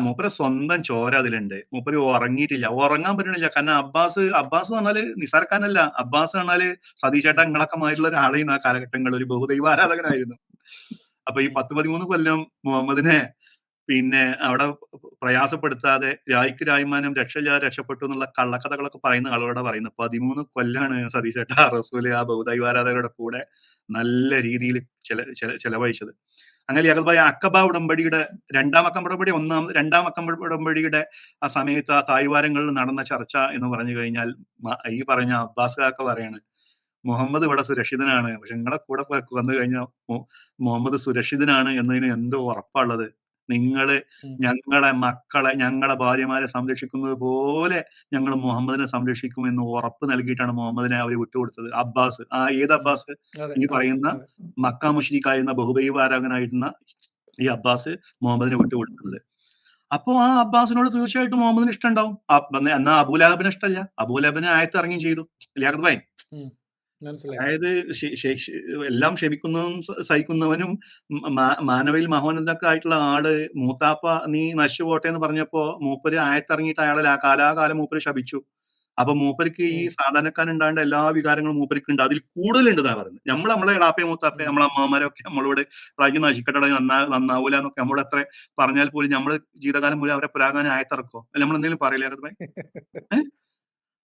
മൂപ്പരെ സ്വന്തം ചോര അതിലുണ്ട്. മൂപ്പര് ഉറങ്ങിയിട്ടില്ല, ഉറങ്ങാൻ പറ്റണില്ല. കാരണം അബ്ബാസ് എന്ന് പറഞ്ഞാല് നിസാർഖാനല്ല. അബ്ബാസ് പറഞ്ഞാല് സതീഷ് ഏട്ടാ നിങ്ങളൊക്കെ മായിട്ടുള്ള ഒരാളെയും ആ കാലഘട്ടങ്ങളിൽ ഒരു ബഹുദൈവ ആരാധകനായിരുന്നു. അപ്പൊ ഈ 10-13 കൊല്ലം മുഹമ്മദിനെ പിന്നെ അവിടെ പ്രയാസപ്പെടുത്താതെ രായ്ക്ക് രായ്മാനം രക്ഷപ്പെട്ടു എന്നുള്ള കള്ളക്കഥകളൊക്കെ പറയുന്ന ആളുകളോട് പറയുന്നത് 13 കൊല്ലാണ് സതീഷ് ഏട്ടാ റസൂല് ആ ബഹുദൈവ ആരാധകരുടെ കൂടെ നല്ല രീതിയിൽ ചെലവഴിച്ചത്. അങ്ങനെ യഹ്ബായ അക്കബ ഉടമ്പടിയുടെ രണ്ടാം അക്കം ഉടമ്പടിയുടെ ആ സമയത്ത് ആ തായ്വാരങ്ങളിൽ നടന്ന ചർച്ച എന്ന് പറഞ്ഞു കഴിഞ്ഞാൽ ഈ പറഞ്ഞ അബ്ബാസ് കാക്ക പറയാണ് മുഹമ്മദ് ഇവിടെ സുരക്ഷിതനാണ്, പക്ഷെ നിങ്ങളെ കൂടെ വന്നു കഴിഞ്ഞാൽ മുഹമ്മദ് സുരക്ഷിതനാണ് എന്നതിന് എന്തോ ഉറപ്പുള്ളത്. നിങ്ങള് ഞങ്ങളെ മക്കളെ, ഞങ്ങളെ ഭാര്യമാരെ സംരക്ഷിക്കുന്നത് പോലെ ഞങ്ങൾ മുഹമ്മദിനെ സംരക്ഷിക്കും എന്ന് ഉറപ്പ് നൽകിയിട്ടാണ് മുഹമ്മദിനെ അവർ വിട്ടുകൊടുത്തത്. അബ്ബാസ്, ഏത് അബ്ബാസ്? ഈ പറയുന്ന മക്ക മുശ്രിക്കായിരുന്ന ബഹുദൈവ ആരാധകനായിരുന്ന ഈ അബ്ബാസ് മുഹമ്മദിനെ വിട്ടുകൊടുക്കുന്നത്. അപ്പൊ ആ അബ്ബാസിനോട് തീർച്ചയായിട്ടും മുഹമ്മദിന് ഇഷ്ടം ഉണ്ടാവും. എന്നാ അബൂലഹബിന് ഇഷ്ടമല്ല. അബൂലഹബിനെ ആയത്ത് ഇറങ്ങി ചെയ്തു. ലിയാഖത്ത് ഭായി, അതായത് എല്ലാം ക്ഷമിക്കുന്നവനും സഹിക്കുന്നവനും മാനവയിൽ മഹോന്നതനൊക്കെ ആയിട്ടുള്ള ആള് മൂത്താപ്പ നീ നശിച്ചു പോട്ടെ എന്ന് പറഞ്ഞപ്പോ മൂപ്പര് ആയത്തിറങ്ങിയിട്ട് അയാളെ കാലാകാലം മൂപ്പര് ശപിച്ചു. അപ്പൊ മൂപ്പർക്ക് ഈ സാധാരണക്കാരൻ ഉണ്ടാകേണ്ട എല്ലാ വികാരങ്ങളും മൂപ്പർക്ക് ഉണ്ട്. അതിൽ കൂടുതലുണ്ട് എന്നാ പറയുന്നത്. നമ്മളെ ഇളാപ്പയെ മൂത്താപ്പയെ നമ്മളെ അമ്മമാരൊക്കെ നമ്മളോട് രാജ്യം നശിക്കട്ടെ നന്നാവൂല എന്നൊക്കെ നമ്മളോട് എത്ര പറഞ്ഞാൽ പോലും നമ്മള് ജീവിതകാലം മുഴുവൻ അവരെ പുരാകാൻ ആയത്തിറക്കോ? അല്ല നമ്മൾ എന്തെങ്കിലും പറയില്ല അത് ഭായി?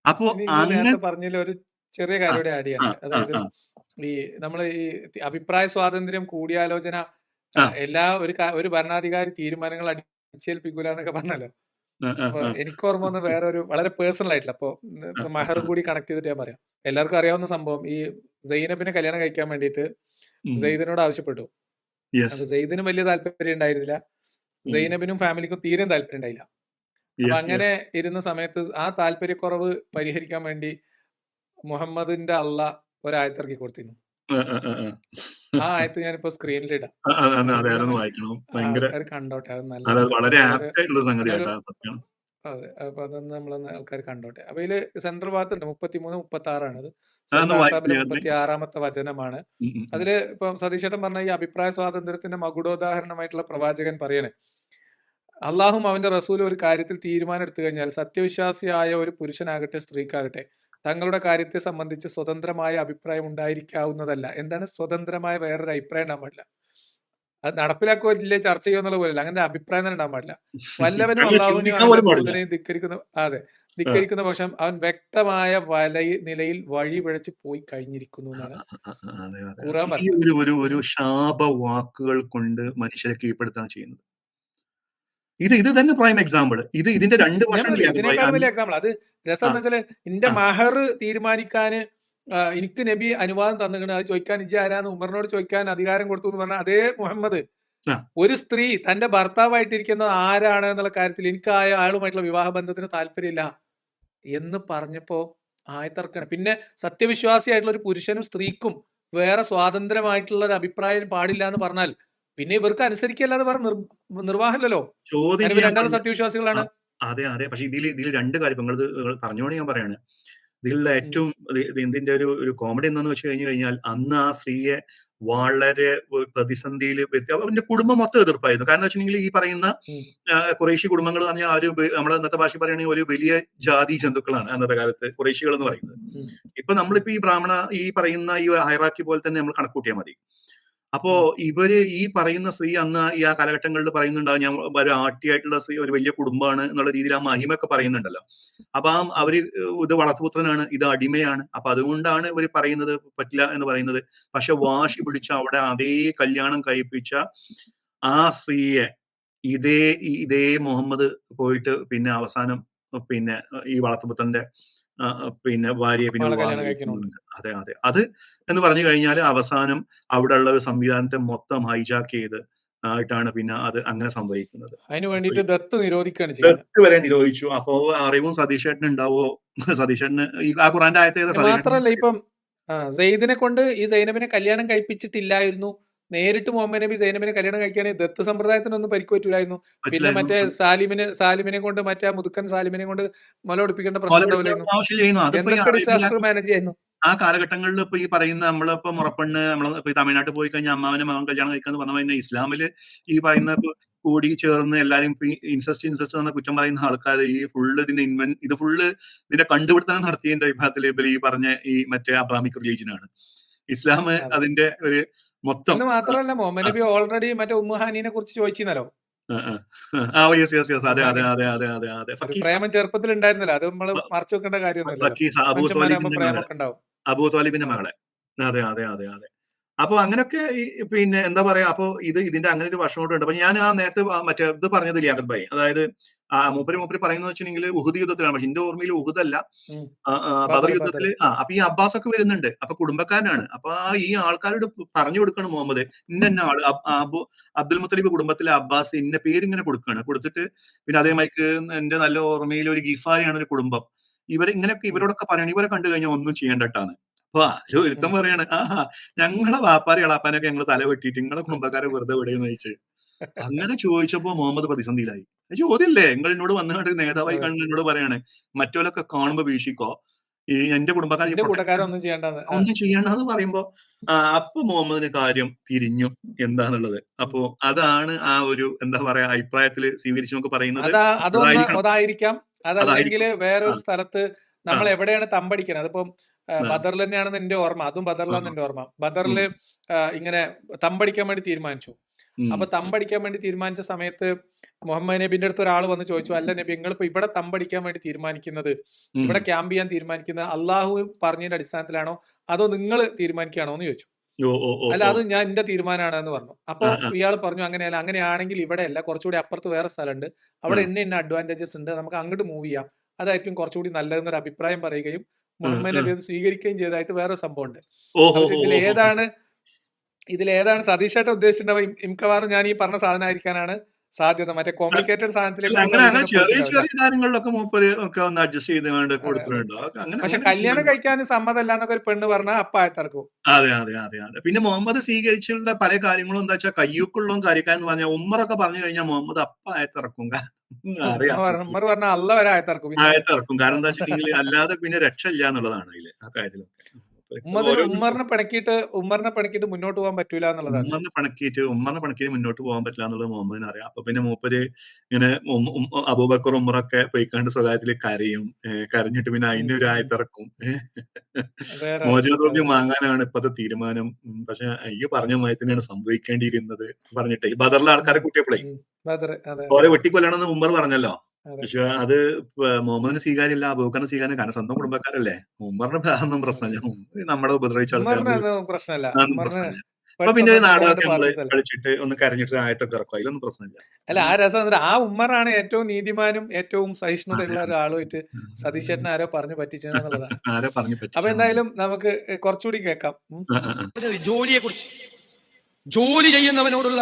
അപ്പോ അങ്ങനെ പറഞ്ഞതിൽ ഒരു ചെറിയ കാര്യം കൂടി ആഡ് ചെയ്യണ്ടേ. അതായത് ഈ നമ്മള് ഈ അഭിപ്രായ സ്വാതന്ത്ര്യം, കൂടിയാലോചന, എല്ലാ ഒരു ഭരണാധികാരി തീരുമാനങ്ങൾ അടിച്ചേൽപ്പിക്കൂല എന്നൊക്കെ പറഞ്ഞല്ലോ. അപ്പൊ എനിക്ക് ഓർമ്മ വന്ന വേറെ ഒരു വളരെ പേഴ്സണൽ ആയിട്ടില്ല. അപ്പൊ മഹറും കൂടി കണക്ട് ചെയ്തിട്ട് ഞാൻ പറയാം. എല്ലാവർക്കും അറിയാവുന്ന സംഭവം, ഈ സൈനബിനെ കല്യാണം കഴിക്കാൻ വേണ്ടിയിട്ട് സെയ്ദിനോട് ആവശ്യപ്പെട്ടു. അപ്പൊ സെയ്ദിനും വലിയ താല്പര്യം ഉണ്ടായിരുന്നില്ല, സൈനബിനും ഫാമിലിക്കും തീരെ താല്പര്യം ഉണ്ടായില്ല. അപ്പൊ അങ്ങനെ ഇരുന്ന സമയത്ത് ആ താല്പര്യക്കുറവ് പരിഹരിക്കാൻ വേണ്ടി മുഹമ്മദിന്റെ അള്ള ഒരായത്തിറക്കി കൊടുത്തിരുന്നു. ആ ആയത്ത് ഞാനിപ്പോ സ്ക്രീനിൽ ഇടാം, ആൾക്കാർ കണ്ടോട്ടെ. അത് നല്ല അതെ. അപ്പൊ അതൊന്ന് നമ്മളൊന്ന് ആൾക്കാർ കണ്ടോട്ടെ. അപ്പൊ ഇതില് സെൻട്രൽ ഭാഗത്തുണ്ട് 33-36 സൂറത്തുൽ 36 വചനമാണ്. അതില് ഇപ്പൊ സതീശേട്ടൻ പറഞ്ഞ ഈ അഭിപ്രായ സ്വാതന്ത്ര്യത്തിന്റെ മകുടോദാഹരണമായിട്ടുള്ള പ്രവാചകൻ പറയണേ, അള്ളാഹും അവന്റെ റസൂലും ഒരു കാര്യത്തിൽ തീരുമാനം എടുത്തു കഴിഞ്ഞാൽ സത്യവിശ്വാസിയായ ഒരു പുരുഷനാകട്ടെ സ്ത്രീക്കാകട്ടെ തങ്ങളുടെ കാര്യത്തെ സംബന്ധിച്ച് സ്വതന്ത്രമായ അഭിപ്രായം ഉണ്ടായിരിക്കാവുന്നതല്ല. എന്താണ് സ്വതന്ത്രമായ വേറൊരു അഭിപ്രായം ഉണ്ടാകാൻ പാടില്ല. അത് നടപ്പിലാക്കുക ഇല്ലേ ചർച്ച ചെയ്യുന്നുള്ള പോലെയല്ല, അങ്ങനെ അഭിപ്രായം തന്നെ ഉണ്ടാകാൻ പാടില്ല. വല്ലവനും അള്ളാഹുവിനെയും ധിക്കരിക്കുന്ന പക്ഷം അവൻ വ്യക്തമായ നിലയിൽ വഴി പിഴച്ച് പോയി കഴിഞ്ഞിരിക്കുന്നു എന്നാണ് ഖുർആൻ പറഞ്ഞത്. ഒരു ശാപവാക്കുകൾ കൊണ്ട് മനുഷ്യരെ കീഴ്പ്പെടുത്താണ് ചെയ്യുന്നത്. ഇത് തന്നെ പ്രൈം എക്സാമ്പിൾ. ഇതിന്റെ രണ്ട് ഇതിനേക്കാൾ വലിയ എക്സാമ്പിൾ. അത് രസം എന്താ വെച്ചാല്, എന്റെ മഹർ തീരുമാനിക്കാന് എനിക്ക് നബി അനുവാദം തന്നിട്ടുണ്ട്, അത് ചോദിക്കാൻ ഇജ്ജ് ആരാന്ന് ഉമറിനോട് ചോദിക്കാൻ അധികാരം കൊടുത്തു എന്ന് പറഞ്ഞ അതേ മുഹമ്മദ് ഒരു സ്ത്രീ തന്റെ ഭർത്താവായിട്ടിരിക്കുന്നത് ആരാണ് എന്നുള്ള കാര്യത്തിൽ എനിക്ക് ആളുമായിട്ടുള്ള വിവാഹ ബന്ധത്തിന് താല്പര്യമില്ല എന്ന് പറഞ്ഞപ്പോ ആയത്തർക്കാണ്. പിന്നെ സത്യവിശ്വാസിയായിട്ടുള്ള ഒരു പുരുഷനും സ്ത്രീക്കും വേറെ സ്വാതന്ത്ര്യമായിട്ടുള്ള ഒരു അഭിപ്രായം പാടില്ല എന്ന് പറഞ്ഞാൽ പിന്നെ ഇവർക്ക് അനുസരിക്കല്ലാതെ വേറെ നിർവാഹമില്ലല്ലോ. ചോദ്യം ഇവർ ചെയ്യാൻ രണ്ടാളും സത്യവിശ്വാസികളാണ്. അതെ അതെ. പക്ഷെ ഇതിൽ രണ്ട് കാര്യം നിങ്ങൾ പറഞ്ഞോണ്ട് ഞാൻ പറയാണ്. ഇതിലുള്ള ഏറ്റവും ഇതിന്റെ ഒരു കോമഡി എന്താന്ന് വെച്ച് കഴിഞ്ഞാൽ അന്ന് ആ സ്ത്രീയെ വളരെ പ്രതിസന്ധിയിൽ അവന്റെ കുടുംബം മൊത്തം എതിർപ്പായിരുന്നു. കാരണം വെച്ചിട്ടുണ്ടെങ്കിൽ ഈ പറയുന്ന കുറേശ്ശി കുടുംബങ്ങൾ പറഞ്ഞാൽ ഒരു നമ്മളെ ഇന്നത്തെ ഭാഷ പറയുകയാണെങ്കിൽ ഒരു വലിയ ജാതി ജന്തുക്കളാണ് അന്നത്തെ കാലത്ത് കുറേശ്ശികൾ എന്ന് പറയുന്നത്. ഇപ്പൊ നമ്മളിപ്പോ ഈ ബ്രാഹ്മണ ഈ പറയുന്ന ഈ ഹൈറാർക്കി പോലെ തന്നെ നമ്മൾ കണക്കൂട്ടിയാൽ മതി. അപ്പോ ഇവര് ഈ പറയുന്ന സ്ത്രീ അന്ന് ഈ ആ കാലഘട്ടങ്ങളിൽ പറയുന്നുണ്ടാവും ഞാൻ ഒരു ആട്ടിയായിട്ടുള്ള സ്ത്രീ ഒരു വലിയ കുടുംബമാണ് എന്നുള്ള രീതിയിൽ ആ മഹിമയൊക്കെ പറയുന്നുണ്ടല്ലോ. അപ്പൊ അവര് ഇത് വളർത്തുപുത്രനാണ്, ഇത് അടിമയാണ്. അപ്പൊ അതുകൊണ്ടാണ് ഇവര് പറയുന്നത് പറ്റില്ല എന്ന് പറയുന്നത്. പക്ഷെ വാശി പിടിച്ച അവിടെ അതേ കല്യാണം കഴിപ്പിച്ച ആ സ്ത്രീയെ ഇതേ മുഹമ്മദ് പോയിട്ട് പിന്നെ അവസാനം പിന്നെ ഈ വളർത്തുപുത്രന്റെ പിന്നെ ഭാര്യയെ പിന്നെ അതെ അതെ. അത് എന്ന് പറഞ്ഞു കഴിഞ്ഞാൽ അവസാനം അവിടെ ഉള്ള ഒരു സംവിധാനത്തെ മൊത്തം ഹൈജാക്ക് ചെയ്ത് ആയിട്ടാണ് പിന്നെ അത് അങ്ങനെ സംഭവിക്കുന്നത്. അതിന് വേണ്ടിയിട്ട് ദത്ത് നിരോധിക്കുകയാണ് ചെയ്യുന്നത്. ദത്ത് വരെ നിരോധിച്ചു. അപ്പോ അറിവും സതീഷേട്ടന് ഉണ്ടാവോ? സതീഷേട്ടന് ഈ ആ ഖുറാന്റെ ആയത്തെ മാത്രല്ല ഇപ്പം സെയ്ദിനെ കൊണ്ട് ഈ സൈനബിനെ കല്യാണം കഴിപ്പിച്ചിട്ടില്ലായിരുന്നു. നേരിട്ട് മുഹമ്മദ് നബി സൈനബിനെ കല്യാണം കഴിക്കുകയാണെങ്കിൽ ദത്ത് സമ്പ്രദായത്തിനൊന്നും പരിക്കുപറ്റൂലായിരുന്നു. പിന്നെ മറ്റേ സാലിമിനെ കൊണ്ട് മറ്റേ മുതുക്കൻ സാലിമിനെ കൊണ്ട് മുല ഒടിപ്പിക്കേണ്ട പ്രശ്നം എന്തൊക്കെ ഡിസാസ്റ്റർ മാനേജ് ചെയ്യുന്നു ആ കാലഘട്ടങ്ങളിൽ. ഇപ്പൊ ഈ പറയുന്ന നമ്മളിപ്പോ മുറപ്പെണ്ണ് നമ്മളിപ്പോ തമിഴ്നാട്ടിൽ പോയി കഴിഞ്ഞാൽ അമ്മാവനെ മകൻ കല്യാണം കഴിക്കാന്ന് പറഞ്ഞു കഴിഞ്ഞാൽ ഇസ്ലാമില് ഈ പറയുന്ന കൂടി ചേർന്ന് എല്ലാരും ഇൻസെസ്റ്റ് എന്ന കുറ്റം പറയുന്ന ആൾക്കാർ ഈ ഫുള്ള് ഇത് ഫുള്ള് ഇതിന്റെ കണ്ടുപിടുത്തം നടത്തിയതിന്റെ വിഭാഗത്തിൽ ഈ പറഞ്ഞ ഈ മറ്റേ അബ്രാമിക് റിലീജിയനാണ് ഇസ്ലാം. അതിന്റെ ഒരു മൊത്തം മാത്രമല്ല മുഹമ്മദ് നബി ഓൾറെഡി മറ്റേ ഉമ്മുഹാനിനെ കുറിച്ച് ചോദിച്ചിരുന്നല്ലോ. പ്രേമം ചെറുപ്പത്തിൽ ഉണ്ടായിരുന്നല്ലോ. അത് നമ്മള് മറച്ചു വെക്കേണ്ട കാര്യമൊന്നുമില്ല. അബൂ ത്വാലിബിന്റെ മകളെ. അതെ അതെ അതെ അതെ. അപ്പൊ അങ്ങനെയൊക്കെ പിന്നെ എന്താ പറയാ. അപ്പൊ ഇതിന്റെ അങ്ങനെ ഒരു വർഷം കൊണ്ട്. അപ്പൊ ഞാൻ ആ നേരത്തെ മറ്റേ ഇത് പറഞ്ഞത് ലിയാഖത്ത് ഭായി, അതായത് മൂപ്പര് പറയുന്നത് വെച്ചിട്ടുണ്ടെങ്കിൽ ഉഹുദ് യുദ്ധത്തിലാണ്. പക്ഷെ എന്റെ ഓർമ്മയിൽ ഉഹുദല്ല, ബദർ യുദ്ധത്തില്. അപ്പൊ ഈ അബ്ബാസ് ഒക്കെ വരുന്നുണ്ട്. അപ്പൊ കുടുംബക്കാരനാണ്. അപ്പൊ ഈ ആൾക്കാരോട് പറഞ്ഞു കൊടുക്കണം മുഹമ്മദ് ഇന്ന ആള് അബ്ദുൽ മുത്തലിബ് കുടുംബത്തിലെ അബ്ബാസ് ഇന്ന പേരിങ്ങനെ കൊടുക്കുകയാണ്. കൊടുത്തിട്ട് പിന്നെ അതേമാതിരി എന്റെ നല്ല ഓർമ്മയിൽ ഒരു ഗിഫാരിയാണ് ഒരു കുടുംബം. ഇവരോടൊക്കെ പറയണം ഇവരെ കണ്ടു കഴിഞ്ഞാൽ ഒന്നും ചെയ്യേണ്ടട്ടാണ്. അപ്പൊ ഒരുത്തം പറയാണ് ഞങ്ങളെ വാപ്പാരി എളാപ്പാനൊക്കെ ഞങ്ങൾ തല വെട്ടിയിട്ട് നിങ്ങളെ കുടുംബക്കാരെ വെറുതെ വിടുകയെന്ന് ചോദിച്ചു. അങ്ങനെ ചോദിച്ചപ്പോ മുഹമ്മദ് പ്രതിസന്ധിയിലായി. ചോദ്യല്ലേ നിങ്ങൾ എന്നോട് വന്നിട്ട് നേതാവായി കണ്ട് എന്നോട് പറയാണ് മറ്റോലൊക്കെ കാണുമ്പോ വീക്ഷിക്കോ, ഈ എന്റെ കുടുംബക്കാരെ ഒന്നും ചെയ്യേണ്ടെന്ന് പറയുമ്പോ അപ്പൊ മുഹമ്മദിന് കാര്യം തിരിഞ്ഞു എന്താന്നുള്ളത്. അപ്പോ അതാണ് ആ ഒരു എന്താ പറയാ അഭിപ്രായത്തില് സ്വീകരിച്ചു നമുക്ക് പറയുന്നത്. അതായിരിക്കാം. അതല്ലെങ്കിൽ വേറൊരു സ്ഥലത്ത് നമ്മൾ എവിടെയാണ് തമ്പടിക്കുന്നത്. അതിപ്പം ബദറിൽ തന്നെയാണെന്ന് എന്റെ ഓർമ്മ. അതും ബദറിലാന്ന് എന്റെ ഓർമ്മ. ബദറില് ഇങ്ങനെ തമ്പടിക്കാൻ വേണ്ടി തീരുമാനിച്ചു. അപ്പൊ തമ്പടിക്കാൻ വേണ്ടി തീരുമാനിച്ച സമയത്ത് മുഹമ്മദ് നബിന്റെ അടുത്ത് ഒരാൾ വന്ന് ചോദിച്ചു, അല്ല നബി നിങ്ങളിപ്പോ ഇവിടെ തമ്പടിക്കാൻ വേണ്ടി തീരുമാനിക്കുന്നത്, ഇവിടെ ക്യാമ്പ് ചെയ്യാൻ തീരുമാനിക്കുന്നത് അള്ളാഹു പറഞ്ഞതിന്റെ അടിസ്ഥാനത്തിലാണോ അതോ നിങ്ങൾ തീരുമാനിക്കുകയാണോ എന്ന് ചോദിച്ചു. അല്ല അത് ഞാൻ എന്റെ തീരുമാനമാണ് എന്ന് പറഞ്ഞു. അപ്പൊ ഇയാൾ പറഞ്ഞു അങ്ങനെയല്ല, അങ്ങനെയാണെങ്കിൽ ഇവിടെ അല്ല, കുറച്ചുകൂടി അപ്പുറത്ത് വേറെ സ്ഥലമുണ്ട്, അവിടെ ഇന്ന അഡ്വാൻറ്റേജസ് ഉണ്ട്, നമുക്ക് അങ്ങോട്ട് മൂവ് ചെയ്യാം, അതായിരിക്കും കുറച്ചുകൂടി നല്ലതെന്നൊരു അഭിപ്രായം പറയുകയും മുഹമ്മദ് നബി അത് സ്വീകരിക്കുകയും ചെയ്തതായിട്ട് വേറെ സംഭവം ഉണ്ട്. ഇതിലേതാണ് സതീഷായിട്ട് ഉദ്ദേശിച്ചിട്ടുണ്ടാവും. മിക്കവാറും ഞാൻ ഈ പറഞ്ഞ സാധനമായിരിക്കാനാണ് സാധ്യത. മറ്റേ കോംപ്ലിക്കേറ്റഡ് പക്ഷെ കല്യാണം കഴിക്കാൻ സമ്മതമല്ല എന്നൊക്കെ ഒരു പെണ്ണ് പറഞ്ഞാൽ അപ്പായത്തിറക്കും. അതെ അതെ അതെ അതെ. പിന്നെ മുഹമ്മദ് സ്വീകരിച്ചുള്ള പല കാര്യങ്ങളും എന്താ വെച്ചാൽ കയ്യൂക്കുള്ളതും കാര്യക്കാരെന്ന് പറഞ്ഞാൽ ഉമ്മറൊക്കെ പറഞ്ഞു കഴിഞ്ഞാൽ മുഹമ്മദ് അപ്പായത്തിറക്കും. ഉമ്മർ പറഞ്ഞ അള്ള വരെ ആയത്തിറക്കും. കാരണം എന്താ വെച്ചിട്ടുണ്ടെങ്കിൽ അല്ലാതെ പിന്നെ രക്ഷ ഇല്ല എന്നുള്ളതാണ് ഇതില് ആ കാര്യത്തിലൊക്കെ. ഉമ്മറിനെ പിണക്കിയിട്ട് മുന്നോട്ട് പോകാൻ പറ്റൂല എന്നുള്ളതാണ്. ഉമ്മറിനെ പിണക്കിയിട്ട് മുന്നോട്ട് പോകാൻ പറ്റില്ല എന്നുള്ളത് മുഹമ്മദിന് അറിയാം. അപ്പൊ പിന്നെ മൂപ്പര് ഇങ്ങനെ അബൂബക്കർ ഉമ്മറൊക്കെ പോയിക്കാണ്ട് സ്വകാര്യത്തില് കരഞ്ഞിട്ട് പിന്നെ അതിന്റെ ഒരു ആയത്തിറക്കും. മോചനദ്രവ്യം വാങ്ങാനാണ് ഇപ്പത്തെ തീരുമാനം. പക്ഷെ ഈ പറഞ്ഞ മയത്തിനാണ് സംഭവിക്കേണ്ടിയിരുന്നത് പറഞ്ഞിട്ടേ ബദറിലെ ആൾക്കാരെ കൂട്ടിയപ്പോഴേ ഓരെ വെട്ടിക്കൊല്ലണമെന്ന് ഉമ്മർ പറഞ്ഞല്ലോ. പക്ഷെ അത് മുഹമ്മദിന് സ്വീകാര്യമില്ല, അബൂബക്കറിന് സ്വീകാര്യം. കാരണം സ്വന്തം കുടുംബക്കാരല്ലേ. ഉമ്മറിന്റെ ഒന്നും പ്രശ്നമില്ല, നമ്മളെ ഉപദ്രവിച്ച പ്രശ്നമില്ല. അപ്പൊ പിന്നെ ഒരു നാടകമൊക്കെ നമ്മള് കളിച്ചിട്ട് ഒന്ന് കരഞ്ഞിട്ട് ആയത്തൊക്കെ ഇറക്കും, അതിലൊന്നും പ്രശ്നമില്ല. അല്ല ആ രസം ആ ഉമ്മറാണ് ഏറ്റവും നീതിമാനും ഏറ്റവും സഹിഷ്ണുതയുള്ള ഒരാളുമായിട്ട് സതീശേട്ടനെ ആരോ പറഞ്ഞു പറ്റിച്ചെന്നുള്ളതാണ്. അപ്പൊ എന്തായാലും നമുക്ക് കുറച്ചുകൂടി കേൾക്കാം. ജോലിയെ കുറിച്ച്, ജോലി ചെയ്യുന്നവനോടുള്ള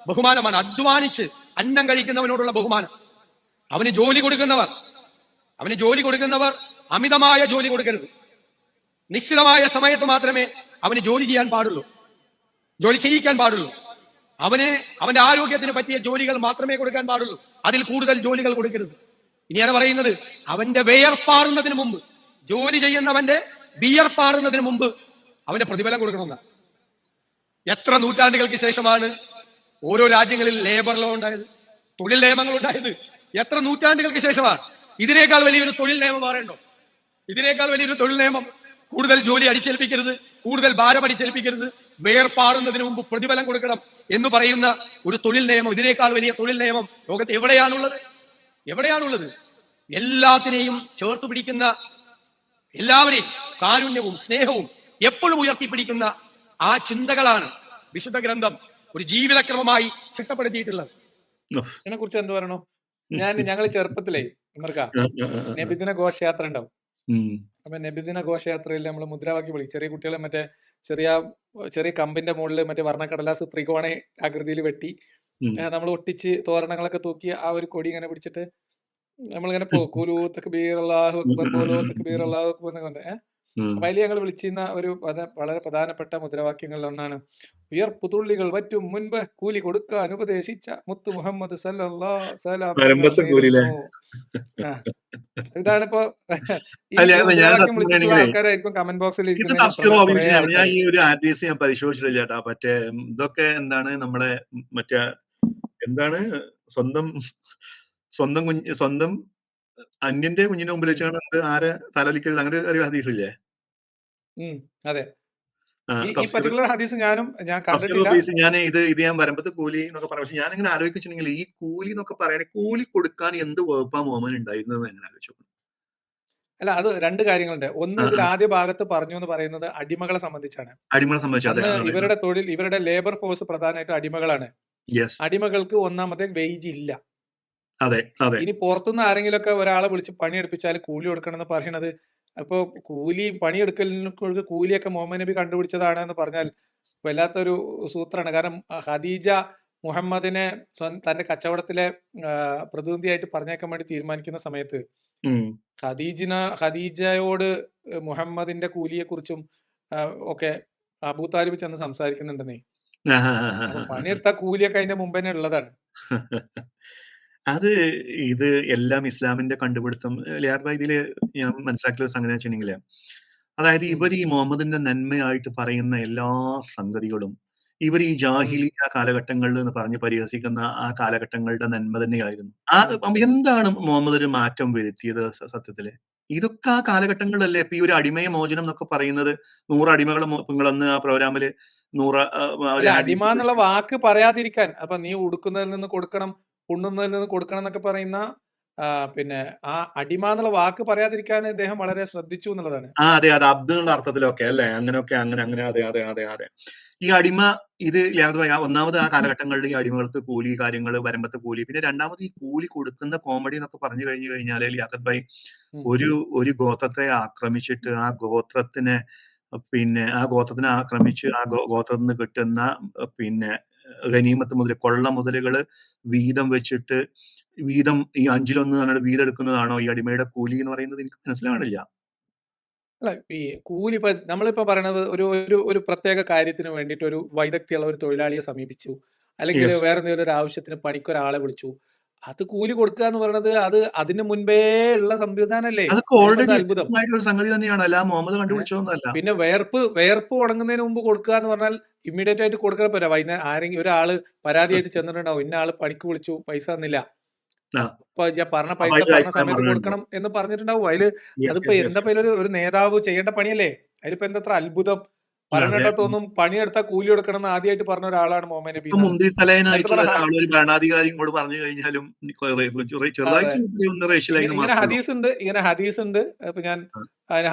ബഹുമാനമാണ്, അധ്വാനിച്ച് അന്നം കഴിക്കുന്നവനോടുള്ള ബഹുമാനം. അവന് ജോലി കൊടുക്കുന്നവർ അമിതമായ ജോലി കൊടുക്കരുത്. നിശ്ചിതമായ സമയത്ത് മാത്രമേ അവന് ജോലി ചെയ്യാൻ പാടുള്ളൂ, ജോലി ചെയ്യിക്കാൻ പാടുള്ളൂ. അവന്റെ ആരോഗ്യത്തിന് പറ്റിയ ജോലികൾ മാത്രമേ കൊടുക്കാൻ പാടുള്ളൂ. അതിൽ കൂടുതൽ ജോലികൾ കൊടുക്കരുത്. ഇനിയാണ് പറയുന്നത്, അവന്റെ വിയർപ്പാറുന്നതിന് മുമ്പ്, ജോലി ചെയ്യുന്നവന്റെ വിയർപ്പാറുന്നതിന് മുമ്പ് അവന്റെ പ്രതിഫലം കൊടുക്കണമെന്നാണ്. എത്ര നൂറ്റാണ്ടുകൾക്ക് ശേഷമാണ് ഓരോ രാജ്യങ്ങളിൽ ലേബർ ലോ ഉണ്ടായത്, തൊഴിൽ നിയമങ്ങൾ ഉണ്ടായത്? എത്ര നൂറ്റാണ്ടുകൾക്ക് ശേഷമാണ്? ഇതിനേക്കാൾ വലിയൊരു തൊഴിൽ നിയമം മാറേണ്ടോ? ഇതിനേക്കാൾ വലിയൊരു തൊഴിൽ നിയമം? കൂടുതൽ ജോലി അടിച്ചേൽപ്പിക്കരുത്, കൂടുതൽ ഭാരം അടിച്ചേൽപ്പിക്കരുത്, വേർപാടുന്നതിന് മുമ്പ് പ്രതിഫലം കൊടുക്കണം എന്ന് പറയുന്ന ഒരു തൊഴിൽ നിയമം, ഇതിനേക്കാൾ വലിയ തൊഴിൽ നിയമം ലോകത്ത് എവിടെയാണുള്ളത്? എവിടെയാണുള്ളത്? എല്ലാത്തിനെയും ചേർത്ത് പിടിക്കുന്ന, എല്ലാവരെയും കാരുണ്യവും സ്നേഹവും എപ്പോഴും ഉയർത്തിപ്പിടിക്കുന്ന ആ ചിന്തകളാണ് വിശുദ്ധ ഗ്രന്ഥം ഒരു ജീവിതക്രമമായി ചിട്ടപ്പെടുത്തിയിട്ടുള്ളത്. ഇതിനെ കുറിച്ച് എന്ത് പറയണോ? ഞങ്ങൾ ചെറുപ്പത്തിലേ നബിദിന ഘോഷയാത്ര ഉണ്ടാവും. അപ്പൊ നബിദിന ഘോഷയാത്രയിൽ നമ്മൾ മുദ്രാവാക്യം വിളിക്കും. ചെറിയ കുട്ടികളെ മറ്റേ ചെറിയ കമ്പിന്റെ മുകളിൽ മറ്റേ വർണ്ണക്കടലാസ് ത്രികോണ ആകൃതിയിൽ വെട്ടി നമ്മൾ ഒട്ടിച്ച് തോരണങ്ങളൊക്കെ തൂക്കി ആ ഒരു കൊടി ഇങ്ങനെ പിടിച്ചിട്ട് നമ്മളിങ്ങനെ കൂലൂ തക്ബീർ അല്ലാഹു അക്ബർ ബോലോ തക്ബീർ അല്ലാഹു അക്ബർ എന്നൊക്കെ. അപ്പൊ അതിൽ ഞങ്ങൾ വിളിച്ചിരുന്ന ഒരു വളരെ പ്രധാനപ്പെട്ട മുദ്രാവാക്യങ്ങളിൽ ഒന്നാണ്, ഉയർപ്പുതുള്ളികൾ വറ്റും മുൻപ് കൂലി കൊടുക്കാൻ ഉപദേശിച്ച മുത്തു മുഹമ്മദ് സല്ലല്ലാഹു ഇതാണിപ്പോ ആൾക്കാരായിരിക്കും കമന്റ് ബോക്സിൽ ഞാൻ ഈ ഒരു ആദ്യം ഞാൻ പരിശോധിച്ചിട്ടില്ല ചേട്ടാ. മറ്റേ ഇതൊക്കെ എന്താണ് നമ്മളെ മറ്റേ എന്താണ് സ്വന്തം അന്യന്റെ കുഞ്ഞിന്റെ മുമ്പിൽ വെച്ചാണ് ആരെ തലവലിക്കരുത്, അങ്ങനെ ഒരു ഹദീസ് ഇല്ലേ? അതെ, ഈ പർട്ടിക്കുലർ ഹദീസ് ഞാൻ കണ്ടിട്ടില്ല. ഞാൻ ഇത് ഞാൻ വരുമ്പത്തെ കൂലി എന്നൊക്കെ പറയാം. പക്ഷെ ഞാൻ ഇങ്ങനെ ആലോചിച്ചിട്ടുണ്ടെങ്കിൽ ഈ കൂലി എന്നൊക്കെ പറയാൻ, കൂലി കൊടുക്കാൻ എന്ത് വകുപ്പാ മുഹമ്മദ് ഉണ്ടായിരുന്നത് എങ്ങനെ ആലോചിച്ചു? അല്ല, അത് രണ്ട് കാര്യങ്ങളുണ്ട്. ഒന്ന്, ഇതിൽ ആദ്യ ഭാഗത്ത് പറഞ്ഞു എന്ന് പറയുന്നത് അടിമകളെ സംബന്ധിച്ചാണ്. അടിമകളെ സംബന്ധിച്ച് ഇവരുടെ തൊഴിൽ, ഇവരുടെ ലേബർ ഫോഴ്സ് പ്രധാനമായിട്ടും അടിമകളാണ്. അടിമകൾക്ക് ഒന്നാമത്തെ വേജ് ഇല്ല. ഇനി പുറത്തുനിന്ന് ആരെങ്കിലും ഒക്കെ ഒരാളെ വിളിച്ച് പണിയെടുപ്പിച്ചാൽ കൂലി കൊടുക്കണം എന്ന് പറയണത്, അപ്പൊ പണിയെടുക്കലിന് കൂലിയൊക്കെ മുഹമ്മദ് നബി കണ്ടുപിടിച്ചതാണ് എന്ന് പറഞ്ഞാൽ വല്ലാത്തൊരു സൂത്രമാണ്. കാരണം ഖദീജ മുഹമ്മദിനെ തന്റെ കച്ചവടത്തിലെ പ്രതിനിധിയായിട്ട് പറഞ്ഞേക്കാൻ വേണ്ടി തീരുമാനിക്കുന്ന സമയത്ത് ഖദീജയോട് മുഹമ്മദിന്റെ കൂലിയെ കുറിച്ചും ഒക്കെ അബൂ താലിബ് ചെന്ന് സംസാരിക്കുന്നുണ്ടെന്നേ. പണിയെടുത്ത കൂലിയൊക്കെ അതിന്റെ മുമ്പ് തന്നെ ഉള്ളതാണ്. ഇത് എല്ലാം ഇസ്ലാമിന്റെ കണ്ടുപിടുത്തം. ഇതില് ഞാൻ മനസ്സിലാക്കിയ സംഗതി വെച്ചിട്ടുണ്ടെങ്കിൽ, അതായത് ഇവർ ഈ മുഹമ്മദിന്റെ നന്മയായിട്ട് പറയുന്ന എല്ലാ സംഗതികളും ഇവർ ഈ ജാഹിലിയ കാലഘട്ടങ്ങളിൽ എന്ന് പറഞ്ഞ് പരിഹസിക്കുന്ന ആ കാലഘട്ടങ്ങളുടെ നന്മ തന്നെയായിരുന്നു. എന്താണ് മുഹമ്മദ് ഒരു മാറ്റം വരുത്തിയത് സത്യത്തില്? ഇതൊക്കെ ആ കാലഘട്ടങ്ങളിലല്ലേ. ഇപ്പൊ ഈ ഒരു അടിമയ മോചനം എന്നൊക്കെ പറയുന്നത്, 100 അടിമകളെ നിങ്ങളന്ന് ആ പ്രോഗ്രാമില് 100 അടിമ എന്നുള്ള വാക്ക് പറയാതിരിക്കാൻ, അപ്പൊ നീ ഉടുക്കുന്നതിൽ നിന്ന് കൊടുക്കണം, ഉണ്ണുന്നതിൽ നിന്ന് കൊടുക്കണം എന്നൊക്കെ പറയുന്ന പിന്നെ ആ അടിമ എന്നുള്ള വാക്ക് പറയാതിരിക്കാൻ അദ്ദേഹം വളരെ ശ്രദ്ധിച്ചു എന്നുള്ളതാണ്. അതെ, അബ്ദുള്ള അർത്ഥത്തിലൊക്കെ അല്ലേ, അങ്ങനെയൊക്കെ അങ്ങനെ അതെ. ഈ അടിമ ഇത് ഒന്നാമത് ആ കാലഘട്ടങ്ങളിൽ ഈ അടിമകൾക്ക് കൂലി കാര്യങ്ങൾ, വരമ്പത്തെ കൂലി, പിന്നെ രണ്ടാമത് ഈ കൂലി കൊടുക്കുന്ന കോമഡി എന്നൊക്കെ പറഞ്ഞു കഴിഞ്ഞാൽ ലിയാഖത്ത് ഭായി ഒരു ഗോത്രത്തെ ആക്രമിച്ചിട്ട് ആ ഗോത്രത്തിനെ ആക്രമിച്ച് ആ ഗോത്രത്തിൽ നിന്ന് കിട്ടുന്ന പിന്നെ ഗനീമത്ത് മുതൽ കൊള്ള മുതലുകള് വീതം വെച്ചിട്ട് വീതം ഈ 1/5 വീതം എടുക്കുന്നതാണോ ഈ അടിമയുടെ കൂലി എന്ന് പറയുന്നത്? എനിക്ക് മനസ്സിലാവണില്ല. അല്ല, ഈ കൂലി ഇപ്പൊ നമ്മളിപ്പോ പറയണത് ഒരു പ്രത്യേക കാര്യത്തിന് വേണ്ടിയിട്ട് ഒരു വൈദഗ്ധ്യമുള്ള ഒരു തൊഴിലാളിയെ സമീപിച്ചു, അല്ലെങ്കിൽ വേറെ എന്തെങ്കിലും ഒരു ആവശ്യത്തിന് പണിക്കൊരാളെ വിളിച്ചു, അത് കൂലി കൊടുക്കുക എന്ന് പറയുന്നത് അത് അതിന് മുൻപേ ഉള്ള സംവിധാനല്ലേ? അത്ഭുതം. പിന്നെ വേർപ്പ് ഉണങ്ങുന്നതിന് മുമ്പ് കൊടുക്കുക എന്ന് പറഞ്ഞാൽ ഇമ്മീഡിയറ്റ് ആയിട്ട് കൊടുക്കാൻ പോരാ. വൈകുന്നേരം ആരെങ്കിലും ഒരാള് പരാതിയായിട്ട് ചെന്നിട്ടുണ്ടാവും, ഇന്ന ആള് പണിക്ക് വിളിച്ചു, പൈസ തന്നില്ല, അപ്പൊ പറഞ്ഞ പൈസ പറഞ്ഞ സമയത്ത് കൊടുക്കണം എന്ന് പറഞ്ഞിട്ടുണ്ടാവും. അതിപ്പോ എന്താ ഒരു നേതാവ് ചെയ്യേണ്ട പണിയല്ലേ? അതിലിപ്പോ എന്താ അത്ഭുതം? പറഞ്ഞിടത്തൊന്നും പണിയെടുത്ത കൂലി കൊടുക്കണം എന്ന് ആദ്യമായിട്ട് പറഞ്ഞ ഒരാളാണ് മുഹമ്മദ് നബി. ഇങ്ങനെ ഹദീസ് ഉണ്ട്. അപ്പൊ ഞാൻ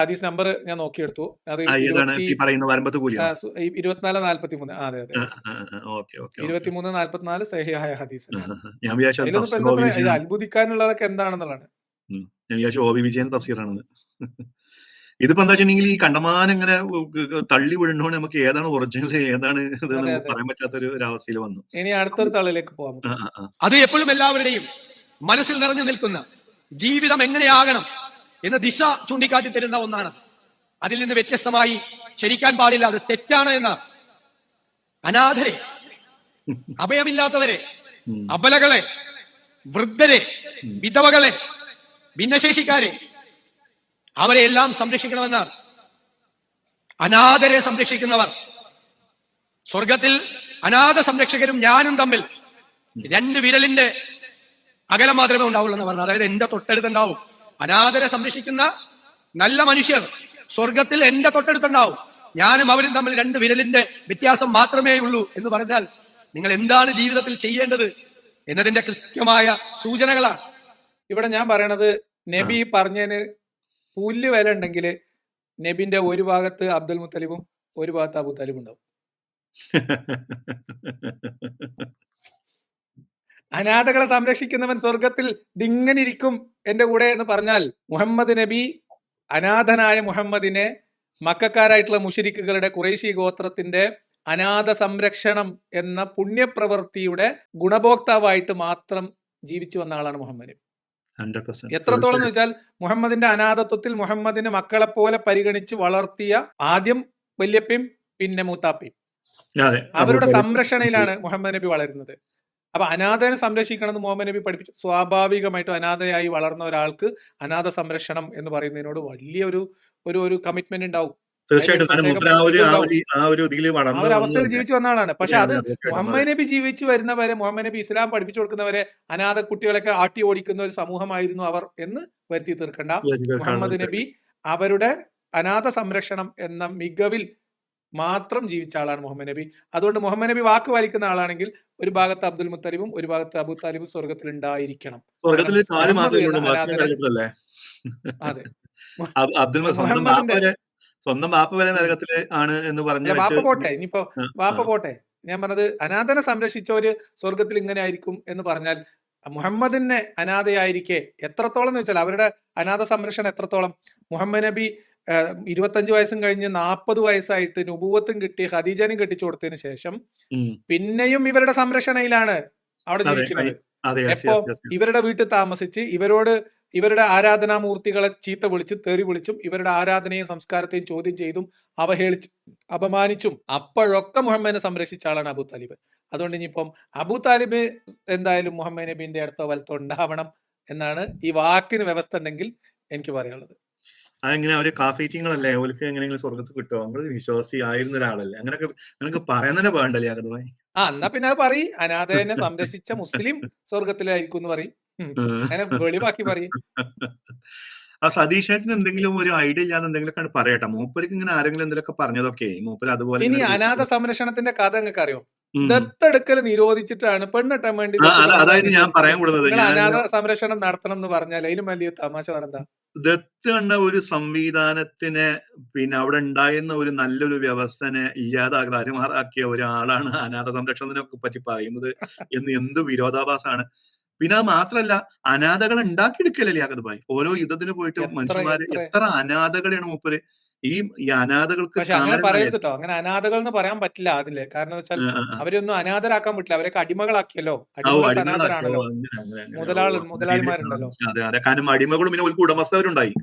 ഹദീസ് നമ്പർ ഞാൻ നോക്കിയെടുത്തു. അത് 2443. അതെ 2344 സഹിഹായ ഹദീസ്. അത്ഭുതിക്കാനുള്ളതൊക്കെ എന്താണെന്നുള്ളതാണ്. ഇതിപ്പോ എന്താ വെച്ചിട്ടുണ്ടെങ്കിൽ ഈ കണ്ടമാനം ഇങ്ങനെ തള്ളി വിടുന്നോണ്ട് നമുക്ക് ഏതാണ് ഒറിജിനൽ ഏതാണ് പറയാൻ പറ്റാത്ത ഒരു അവസ്ഥയിൽ വന്നു. ഇനി അടുത്തൊരു തള്ളിലേക്ക് പോകാം. അത് എപ്പോഴും എല്ലാവരുടെയും മനസ്സിൽ നിറഞ്ഞു നിൽക്കുന്ന ജീവിതം എങ്ങനെയാകണം എന്ന ദിശ ചൂണ്ടിക്കാട്ടി തരുന്ന ഒന്നാണ്. അതിൽ നിന്ന് വ്യത്യസ്തമായി ചരിക്കാൻ പാടില്ല, അത് തെറ്റാണ് എന്ന അനാഥരെ, അഭയമില്ലാത്തവരെ, അബലകളെ, വൃദ്ധരെ, വിധവകളെ, ഭിന്നശേഷിക്കാരെ, അവരെ എല്ലാം സംരക്ഷിക്കണമെന്നാണ്. അനാഥരെ സംരക്ഷിക്കുന്നവർ സ്വർഗത്തിൽ അനാഥ സംരക്ഷകരും ഞാനും തമ്മിൽ 2 വിരലിന്റെ അകലം മാത്രമേ ഉണ്ടാവുള്ളൂ എന്ന് പറഞ്ഞു. അതായത് എന്റെ തൊട്ടടുത്തുണ്ടാവും. അനാഥരെ സംരക്ഷിക്കുന്ന നല്ല മനുഷ്യർ സ്വർഗത്തിൽ എന്റെ തൊട്ടടുത്തുണ്ടാവും. ഞാനും അവരും തമ്മിൽ 2 വിരലിന്റെ വ്യത്യാസം മാത്രമേ ഉള്ളൂ എന്ന് പറഞ്ഞാൽ നിങ്ങൾ എന്താണ് ജീവിതത്തിൽ ചെയ്യേണ്ടത് എന്നതിന്റെ കൃത്യമായ സൂചനകളാണ്. ഇവിടെ ഞാൻ പറയണത്, നബി പറഞ്ഞതിന് പുല്ല് വില ഉണ്ടെങ്കിൽ നബിന്റെ ഒരു ഭാഗത്ത് അബ്ദുൽ മുത്തലിബും ഒരു ഭാഗത്ത് അബൂ താലിബും ഉണ്ടാവും. അനാഥകളെ സംരക്ഷിക്കുന്നവൻ സ്വർഗത്തിൽ ദിങ്ങനെ ഇരിക്കും എന്റെ കൂടെ എന്ന് പറഞ്ഞാൽ, മുഹമ്മദ് നബി അനാഥനായ മുഹമ്മദിനെ മക്കക്കാരായിട്ടുള്ള മുശ്രിക്കുകളുടെ ഖുറൈശി ഗോത്രത്തിന്റെ അനാഥ സംരക്ഷണം എന്ന പുണ്യപ്രവൃത്തിയുടെ ഗുണഭോക്താവായിട്ട് മാത്രം ജീവിച്ചു വന്ന ആളാണ് മുഹമ്മദ്. 100%. എത്രത്തോളം എന്ന് വെച്ചാൽ മുഹമ്മദിന്റെ അനാഥത്വത്തിൽ മുഹമ്മദിന് മക്കളെ പോലെ പരിഗണിച്ച് വളർത്തിയ ആദ്യം വല്യപ്പയും പിന്നെ മൂത്താപ്പയും അവരുടെ സംരക്ഷണയിലാണ് മുഹമ്മദ് നബി വളരുന്നത്. അപ്പൊ അനാഥനെ സംരക്ഷിക്കണം എന്ന് മുഹമ്മദ് നബി പഠിപ്പിച്ചു. സ്വാഭാവികമായിട്ടും അനാഥയായി വളർന്ന ഒരാൾക്ക് അനാഥ സംരക്ഷണം എന്ന് പറയുന്നതിനോട് വലിയ ഒരു കമ്മിറ്റ്മെന്റ് ഉണ്ടാവും. തീർച്ചയായിട്ടും ആ ഒരു അവസ്ഥയിൽ ജീവിച്ചു വന്ന ആളാണ്. പക്ഷെ അത് മുഹമ്മദ് നബി ജീവിച്ചു വരുന്നവരെ, മുഹമ്മദ് നബി ഇസ്ലാം പഠിപ്പിച്ചു കൊടുക്കുന്നവരെ അനാഥ കുട്ടികളൊക്കെ ആട്ടി ഓടിക്കുന്ന ഒരു സമൂഹമായിരുന്നു അവർ എന്ന് വരുത്തി തീർക്കണ്ട. മുഹമ്മദ് നബി അവരുടെ അനാഥ സംരക്ഷണം എന്ന മികവിൽ മാത്രം ജീവിച്ച ആളാണ് മുഹമ്മദ് നബി. അതുകൊണ്ട് മുഹമ്മദ് നബി വാക്ക് പാലിക്കുന്ന ആളാണെങ്കിൽ ഒരു ഭാഗത്ത് അബ്ദുൽ മുത്തലിബും ഒരു ഭാഗത്ത് അബൂ താലിബും സ്വർഗത്തിൽ ഉണ്ടായിരിക്കണം. അതെ, സ്വന്തം ബാപ്പ വരെ നരകത്തില് ആണ് എന്ന് പറഞ്ഞു. ബാപ്പ പോട്ടെ, ഇനിയിപ്പോ ബാപ്പ പോട്ടെ, ഞാൻ പറഞ്ഞത് അനാഥനെ സംരക്ഷിച്ചവര് സ്വർഗത്തിൽ ഇങ്ങനെ ആയിരിക്കും എന്ന് പറഞ്ഞാൽ മുഹമ്മദിനെ അനാഥയായിരിക്കെ എത്രത്തോളം എന്ന് വെച്ചാൽ അവരുടെ അനാഥ സംരക്ഷണം എത്രത്തോളം. മുഹമ്മദ് നബി 25 വയസ്സും കഴിഞ്ഞ് 40 വയസ്സായിട്ട് നുബുവത്തും കിട്ടി ഖദീജനും കെട്ടിച്ചു കൊടുത്തതിന് ശേഷം പിന്നെയും ഇവരുടെ സംരക്ഷണയിലാണ് അവിടെ ജീവിക്കുന്നത്. എപ്പോ ഇവരുടെ വീട്ടിൽ താമസിച്ച് ഇവരുടെ ആരാധനാമൂർത്തികളെ ചീത്ത വിളിച്ചും തെറി വിളിച്ചും ഇവരുടെ ആരാധനയും സംസ്കാരത്തെയും ചോദ്യം ചെയ്തും അവഹേളിച്ചും അപമാനിച്ചും അപ്പോഴൊക്കെ മുഹമ്മദിനെ സംരക്ഷിച്ച ആളാണ് അബൂ താലിബ്. അതുകൊണ്ട് ഇനിയിപ്പം അബൂ താലിബ് എന്തായാലും മുഹമ്മദ് നബിന്റെ അടുത്തോ വലത്തോ ഉണ്ടാവണം എന്നാണ് ഈ വാക്കിന് വ്യവസ്ഥ ഉണ്ടെങ്കിൽ എനിക്ക് പറയാനുള്ളത്. അതെങ്ങനെ അവര് കാഫീറ്റിങ്ങളല്ലേ, അവർക്ക് എങ്ങനെയെങ്കിലും സ്വർഗത്ത് കിട്ടുമോ? നമ്മൾ വിശ്വാസി ആയിരുന്ന ഒരാളല്ലേ, അങ്ങനെയൊക്കെ പറയുന്നതന്നെ വേണ്ടല്ലേ അകതുമായി. എന്നാ പിന്നെ അത് പറയും, അനാഥനെ സംരക്ഷിച്ച മുസ്ലിം സ്വർഗത്തിലായിരിക്കും എന്ന് പറയും. അങ്ങനെ വെളിവാക്കി പറയും. ആ സതീഷേട്ടന് എന്തെങ്കിലും ഒരു ഐഡിയ ഇല്ലാതെ എന്തെങ്കിലും പറയട്ടെ. മൂപ്പർക്ക് ഇങ്ങനെ ആരെങ്കിലും എന്തെങ്കിലുമൊക്കെ പറഞ്ഞതൊക്കെ മൂപ്പര് അതുപോലെ. ഇനി അനാഥ സംരക്ഷണത്തിന്റെ കഥ നിങ്ങൾക്ക് അറിയോ? ദത്തെടുക്കൽ നിരോധിച്ചിട്ടാണ് പെണ്ണെട്ടാൻ വേണ്ടി അതായത് ഞാൻ പറയാൻ കൂടുന്നത്, അനാഥ സംരക്ഷണം നടത്തണം എന്ന് പറഞ്ഞാൽ അതിലും വലിയ തമാശ പറഞ്ഞാ. ദത്ത് കണ്ട ഒരു സംവിധാനത്തിനെ പിന്നെ അവിടെ ഉണ്ടായിരുന്ന ഒരു നല്ലൊരു വ്യവസ്ഥനെ ഇല്ലാതാക്കി അരുമാറാക്കിയ ഒരാളാണ് അനാഥ സംരക്ഷണത്തിനൊക്കെ പറ്റി പറയുന്നത് എന്ന് എന്ത് വിരോധാഭാസമാണ്. പിന്നെ അത് മാത്രല്ല, അനാഥകൾ ഉണ്ടാക്കിയെടുക്കലല്ലേ അകത് ഭായി. ഓരോ യുദ്ധത്തിന് പോയിട്ട് മനുഷ്യന്മാര് എത്ര അനാഥകളാണ് മൂപ്പര്. ഈ അനാഥകൾക്ക് അങ്ങനെ പറയരുത് കേട്ടോ, അങ്ങനെ അനാഥകൾ എന്ന് പറയാൻ പറ്റില്ല അതില്. കാരണം വെച്ചാൽ അവരൊന്നും അനാഥരാക്കാൻ പറ്റില്ല, അവരൊക്കെ അടിമകളാക്കിയല്ലോ. അനാഥരാണല്ലോ, മുതലാളിമാരുണ്ടല്ലോ. അതെ, കാരണം അടിമകളും പിന്നെ ഒരു ഉടമസ്ഥവരുണ്ടായി.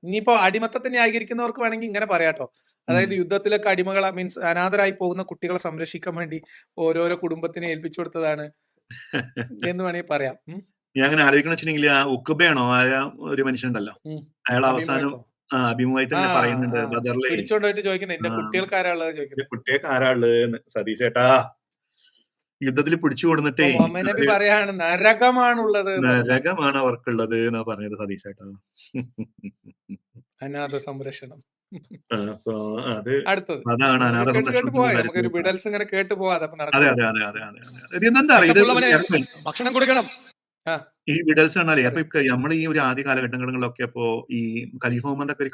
ഇനിയിപ്പോ അടിമത്തത്തെ ന്യായീകരിക്കുന്നവർക്ക് വേണമെങ്കിൽ ഇങ്ങനെ പറയാട്ടോ, അതായത് യുദ്ധത്തിലൊക്കെ അടിമകൾ മീൻസ് അനാഥരായി പോകുന്ന കുട്ടികളെ സംരക്ഷിക്കാൻ വേണ്ടി ഓരോരോ കുടുംബത്തിനെ ഏൽപ്പിച്ചു കൊടുത്തതാണ് എന്ന് വേണമെങ്കിൽ പറയാം. ഞാൻ അങ്ങനെ ആലോചിക്കണ വെച്ചിട്ടുണ്ടെങ്കിൽ ആ ഉക്കബയാണോ ആയ ഒരു മനുഷ്യനുണ്ടല്ലോ, അയാൾ അവസാനം അഭിമുഖത്തിൽ പറയുന്നുണ്ട് ബദറിലെ കുട്ടികൾക്ക് ആരാളുള്ളത് സതീശേട്ടാ യുദ്ധത്തിൽ പിടിച്ചു കൊടുത്തിട്ടേ നരകമാണ് അവർക്കുള്ളത് എന്നാ പറഞ്ഞത് സതീശേട്ടാ. അനാഥ സംരക്ഷണം അപ്പൊ അത് അടുത്തത് അതാണ് അനാഥ ഭക്ഷണം കൊടുക്കണം. ഈ വിഡൽസ് പറഞ്ഞാലേ അപ്പൊ നമ്മൾ ഈ ഒരു ആദ്യ കാലഘട്ടങ്ങളിലൊക്കെ ഇപ്പോ ഈ ഖലീഫ ഉമറിന്റെ ഒക്കെ ഒരു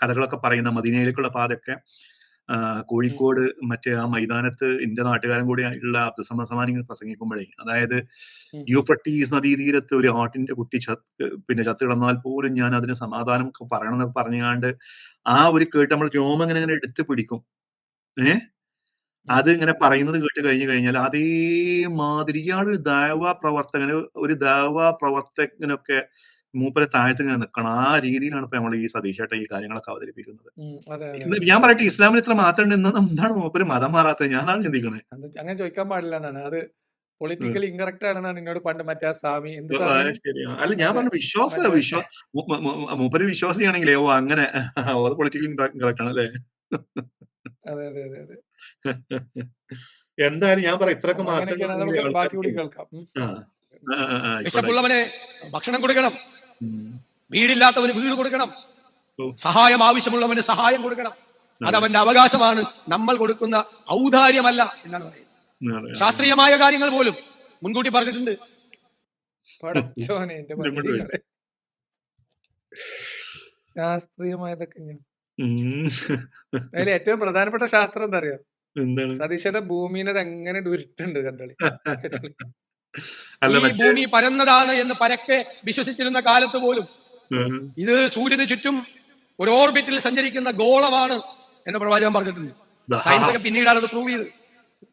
കഥകളൊക്കെ പറയുന്ന മദീനയിലേക്കുള്ള പാതൊക്കെ കോഴിക്കോട് മറ്റേ ആ മൈതാനത്ത് എന്റെ നാട്ടുകാരൻ കൂടി ഉള്ള അബ്ദുസമദ് സമാനി പ്രസംഗിക്കുമ്പോഴേ, അതായത് യൂഫ്രട്ടീസ് നദീതീരത്ത് ഒരു ആട്ടിന്റെ കുട്ടി പിന്നെ ചത്ത് കിടന്നാൽ പോലും ഞാൻ അതിന് സമാധാനം പറയണം എന്നൊക്കെ പറഞ്ഞാണ്ട് ആ ഒരു കേട്ട് നമ്മൾ രോമം ഇങ്ങനെ എടുത്ത് പിടിക്കും. അത് ഇങ്ങനെ പറയുന്നത് കേട്ട് കഴിഞ്ഞാൽ അതേമാതിരി ഇയാളൊരു ദൈവ പ്രവർത്തകനൊക്കെ മൂപ്പരെ താഴത്ത് ഇങ്ങനെ നിക്കണം. ആ രീതിയിലാണ് ഇപ്പൊ നമ്മൾ ഈ സതീശേട്ടൻ ഈ കാര്യങ്ങളൊക്കെ അവതരിപ്പിക്കുന്നത്. അതെ അതെ ഇന്ന് ഞാൻ പറയട്ടെ, ഇസ്ലാമിൽ ഇത്ര മാറ്റം ഉണ്ട്, എന്താണ് മൂപ്പര് മതം മാറാത്തത്? ഞാനാണ് ചിന്തിക്കണേ. അങ്ങനെ ചോദിക്കാൻ പാടില്ല എന്നാണ് അത്. പൊളിറ്റിക്കലി ഇൻകറക്റ്റ് ആണെന്നാണ് എന്നോട് പണ്ട് മറ്റേ ആ സ്വാമി എന്ത് ആ, സ്വാമി ശരിയാണ്. അല്ല, ഞാൻ പറഞ്ഞു മറ്റേ മൂപ്പര് വിശ്വാസിയാണെങ്കിലേ അങ്ങനെ അത് പൊളിറ്റിക്കലി കറക്റ്റ് ആണ് അല്ലേ? അതെ അതെ അതെ അതെ. എന്തായാലും ഞാൻ പറയാം, ഇത്രയൊക്കെ അപ്പൊ മാറ്റങ്ങൾ അങ്ങനെയൊക്കെയാണ്. നമുക്ക് ബാക്കി കൂടി കേൾക്കാം. ആ, ആ, ആ, ആ, ആയിക്കോട്ടെ. വിശപ്പുള്ളവന് ഭക്ഷണം കൊടുക്കണം, ഉം. വീടില്ലാത്തവന് വീട് കൊടുക്കണം, ഓ, സഹായം ആവശ്യമുള്ളവന് സഹായം കൊടുക്കണം. അത് അവന്റെ അവകാശമാണ്, നമ്മൾ കൊടുക്കുന്ന ഔദാര്യമല്ല എന്നാണ് പറയുന്നത്. അതെ, അതെ. ശാസ്ത്രീയമായ കാര്യങ്ങൾ പോലും മുൻകൂട്ടി പറഞ്ഞിട്ടുണ്ട്. പടച്ചോനെ എന്റെ മനുഷ്യരെ ശാസ്ത്രീയമായതൊക്കെ ഇങ്ങനെ. ഉം. അതിൽ ഏറ്റവും പ്രധാനപ്പെട്ട ശാസ്ത്രം എന്താ അറിയാം? എന്താണ്? സതീശയുടെ ഭൂമിനെ എങ്ങനെ ഉരുട്ടുണ്ട് കണ്ടോളി. കേട്ടോളി. അല്ല, ഈ ഭൂമി പരന്നതാണ് എന്ന് പരക്കെ വിശ്വസിച്ചിരുന്ന കാലത്ത് പോലും ഉം. ഇത് സൂര്യന് ചുറ്റും ഒരു ഓർബിറ്റിൽ സഞ്ചരിക്കുന്ന ഗോളമാണ് എന്ന് പ്രവാചകൻ പറഞ്ഞിട്ടുണ്ട്. സയൻസ് ഒക്കെ പിന്നീടാണ് അത് പ്രൂവ് ചെയ്ത്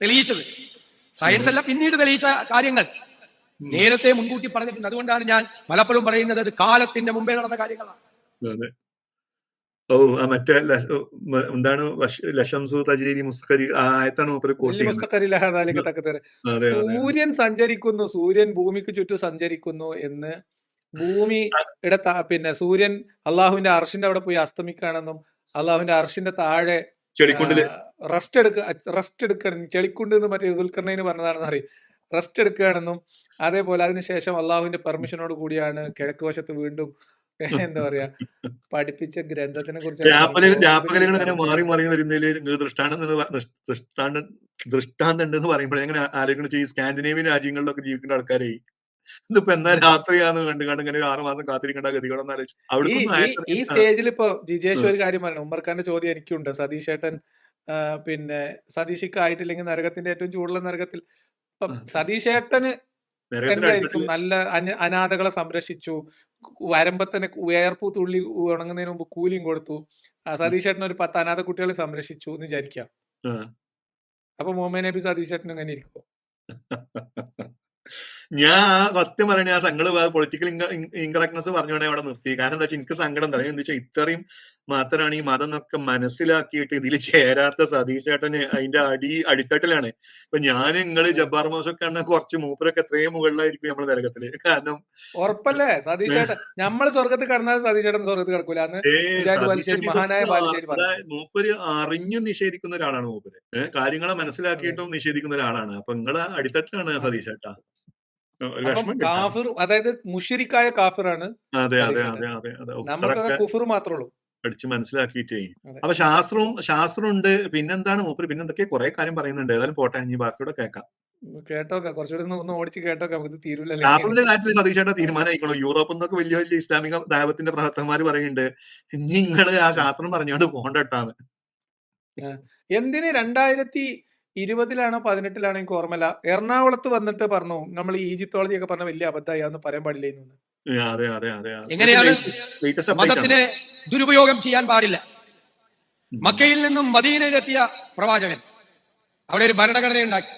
തെളിയിച്ചത്. സയൻസ് അല്ല, പിന്നീട് തെളിയിച്ച കാര്യങ്ങൾ നേരത്തെ മുൻകൂട്ടി പറഞ്ഞിട്ടുണ്ട്. അതുകൊണ്ടാണ് ഞാൻ പലപ്പോഴും പറയുന്നത് അത് കാലത്തിന്റെ മുമ്പേ നടന്ന കാര്യങ്ങളാണ്. അതെ. ഓ, മറ്റേ എന്താണ് ലഷംസു തജീരി മുസ്കരി ആയത്താണ് മൂപ്പര് കോട്ട് വലിയ ചെയ്യുന്നത്. മുസ്തഖരില്ല ഹാദാലിക തഖ്തീർ. അതെ, അതെ. സൂര്യൻ സഞ്ചരിക്കുന്നു, സൂര്യൻ ഭൂമിക്ക് ചുറ്റും സഞ്ചരിക്കുന്നു എന്ന് ഭൂമിയുടെ പിന്നെ സൂര്യൻ അള്ളാഹുവിന്റെ അർഷിന്റെ അവിടെ പോയി അസ്തമിക്കുകയാണെന്നും അള്ളാഹുവിന്റെ അർഷിന്റെ താഴെ ചെളിക്കുണ്ടില് റെസ്റ്റ് എടുക്കണം, ചെളിക്കുണ്ട് എന്ന് മറ്റേ ദുൽഖർനൈന് പറഞ്ഞതാണെന്ന് അറിയും, റെസ്റ്റ് എടുക്കുകയാണെന്നും അതേപോലെ അതിനുശേഷം അള്ളാഹുവിന്റെ പെർമിഷനോട് കൂടിയാണ് കിഴക്ക് വശത്ത് വീണ്ടും എന്താ പറയാ പഠിപ്പിച്ച ഗ്രന്ഥത്തിനെ രാപ്പകലുകൾ ഇങ്ങനെ മാറി മാറി വരുന്നതിൽ ദൃഷ്ടാന്തം ഉണ്ടെന്ന് പറയുമ്പോൾ എങ്ങനെ ആലോചിക്കണം, ഈ സ്കാൻഡിനേവിയൻ രാജ്യങ്ങളിലൊക്കെ ജീവിക്കുന്ന ആൾക്കാരെ ഇതിപ്പോ എന്നാ രാത്രിയാന്ന് കണ്ടു ഇങ്ങനെ 6 മാസം കാത്തിരിക്കേണ്ട ഗതികളൊന്നും ആലോചിച്ചു. ഈ സ്റ്റേജിൽ ഇപ്പൊ ജിജേഷ് ഒരു കാര്യം പറഞ്ഞു. ഉമ്മർഖാന്റെ ചോദ്യം എനിക്കുണ്ട്. സതീശേട്ടൻ പിന്നെ സതീഷിക്ക് ആയിട്ടില്ലെങ്കിൽ നരകത്തിന്റെ ഏറ്റവും ചൂടുള്ള നരകത്തിൽ ഇപ്പം സതീശേട്ടന് എന്തായിരിക്കും? നല്ല അനാഥകളെ സംരക്ഷിച്ചു, വരമ്പത്തന്നെ വേർപ്പൂ തുള്ളി ഉണങ്ങുന്നതിന് മുമ്പ് കൂലിയും കൊടുത്തു. സതീശേട്ടൻ ഒരു 10 അനാഥ കുട്ടികളെ സംരക്ഷിച്ചു എന്ന് വിചാരിക്കാം. അപ്പൊ മുഹമ്മദ് നബി സതീശേട്ടൻ എങ്ങനെ ഇരിക്കും? ഞാൻ സത്യം പറയണേ, ആ സങ്കട പൊളിറ്റിക്കൽ ഇൻകറക്ട്നെസ് പറഞ്ഞോടെ അവിടെ നിർത്തി. കാരണം എന്താ വെച്ചാൽ എനിക്ക് സങ്കടം തരാം. എന്താ വെച്ചാൽ ഇത്രയും മാത്രമാണ് ഈ മതം എന്നൊക്കെ മനസ്സിലാക്കിയിട്ട് ഇതിൽ ചേരാത്ത സതീശേട്ടന് അതിന്റെ അടിത്തട്ടിലാണ്. ഇപ്പൊ ഞാൻ നിങ്ങള് ജബ്ബാർ മോശമൊക്കെ ആണെങ്കിൽ കുറച്ച് മൂപ്പരൊക്കെ എത്രയും മുകളിലായിരിക്കും നമ്മള് നരകത്തില്. കാരണം ഉറപ്പല്ലേ സതീശേട്ടൻ നമ്മള് സ്വർഗത്തിൽ കടന്നാൽ സതീശേട്ടൻ സ്വർഗത്തിൽ കിടക്കൂല. മഹാനായ ബാലുശ്ശേരി മൂപ്പര് അറിഞ്ഞു നിഷേധിക്കുന്ന ഒരാളാണ് മൂപ്പര്. കാര്യങ്ങളെ മനസ്സിലാക്കിയിട്ടും നിഷേധിക്കുന്ന ഒരാളാണ്. അപ്പൊ നിങ്ങളെ അടിത്തട്ടിലാണ് സതീശേട്ടാ. കാഫിർ, അതായത് മുശ്രിക്കായ കാഫിറാണ്. അതെ അതെ അതെ അതെ അതെ. നമുക്കൊക്കെ കുഫർ മാത്രമേ ഉള്ളൂ പഠിച്ച് മനസ്സിലാക്കിയിട്ടേ. അപ്പൊ ശാസ്ത്രം ഉണ്ട്. പിന്നെന്താണ് മൂപ്പര് പിന്നെന്തൊക്കെ കുറെ കാര്യം പറയുന്നുണ്ട്. ഏതായാലും പോട്ടെ, ഇനി ബാക്കിയോടെ കേൾക്കാം. കേട്ടോക്കാം, കുറച്ചുകൂടി ഒന്ന് ഓടിച്ച് കേട്ടോക്കാം. നമുക്ക് തീരൂലല്ലോ. ശാസ്ത്രത്തിന്റെ കാര്യത്തിൽ സതീശേട്ട തീരുമാനമായിക്കണോ? യൂറോപ്പിൽ നിന്നൊക്കെ വലിയ വലിയ ഇസ്ലാമിക ദൈവത്തിന്റെ പ്രവർത്തകന്മാര് പറയുന്നുണ്ട് നിങ്ങള് ആ ശാസ്ത്രം പറഞ്ഞോണ്ട് പോകണ്ടെട്ടാന്ന്. എന്തിന് 2020 18 എനിക്ക് ഓർമ്മല്ല, എറണാകുളത്ത് വന്നിട്ട് പറഞ്ഞു നമ്മൾ ഈ ഈജിപ്തോളജി ഒക്കെ പറഞ്ഞ വലിയ അബദ്ധമായി അതൊന്നും പറയാൻ പാടില്ലായിരുന്നു. എങ്ങനെയാണ് മതത്തിനെ ദുരുപയോഗം ചെയ്യാൻ പാടില്ല. മക്കയിൽ നിന്നും മദീനയിലെത്തിയ പ്രവാചകൻ അവിടെ ഒരു ഭരണഘടന ഉണ്ടാക്കി.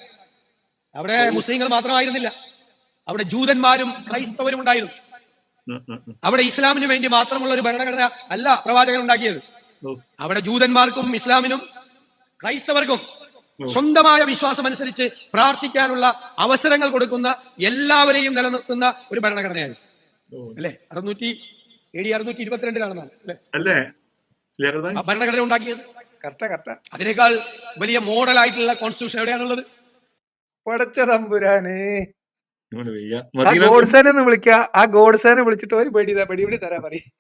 അവിടെ മുസ്ലിങ്ങൾ മാത്രമായിരുന്നില്ല, അവിടെ ജൂതന്മാരും ക്രൈസ്തവരും ഉണ്ടായിരുന്നു. അവിടെ ഇസ്ലാമിന് വേണ്ടി മാത്രമുള്ള ഒരു ഭരണഘടന അല്ല പ്രവാചകൻ ഉണ്ടാക്കിയത്. അവിടെ ജൂതന്മാർക്കും ഇസ്ലാമിനും ക്രൈസ്തവർക്കും സ്വന്തമായ വിശ്വാസം അനുസരിച്ച് പ്രാർത്ഥിക്കാനുള്ള അവസരങ്ങൾ കൊടുക്കുന്ന, എല്ലാവരെയും നിലനിർത്തുന്ന ഒരു ഭരണഘടനയാണ്. അല്ലെ 622 അല്ലേ ഭരണഘടന ഉണ്ടാക്കിയത്. അതിനേക്കാൾ വലിയ മോഡലായിട്ടുള്ള കോൺസ്റ്റിറ്റ്യൂഷൻ എവിടെയാണുള്ളത്? പടച്ച തമ്പുരാനെ, ഗോഡ്സേനെ വിളിക്ക, ആ ഗോഡ്സേനെ വിളിച്ചിട്ട് ഒരു വെടി തരാ പറയും.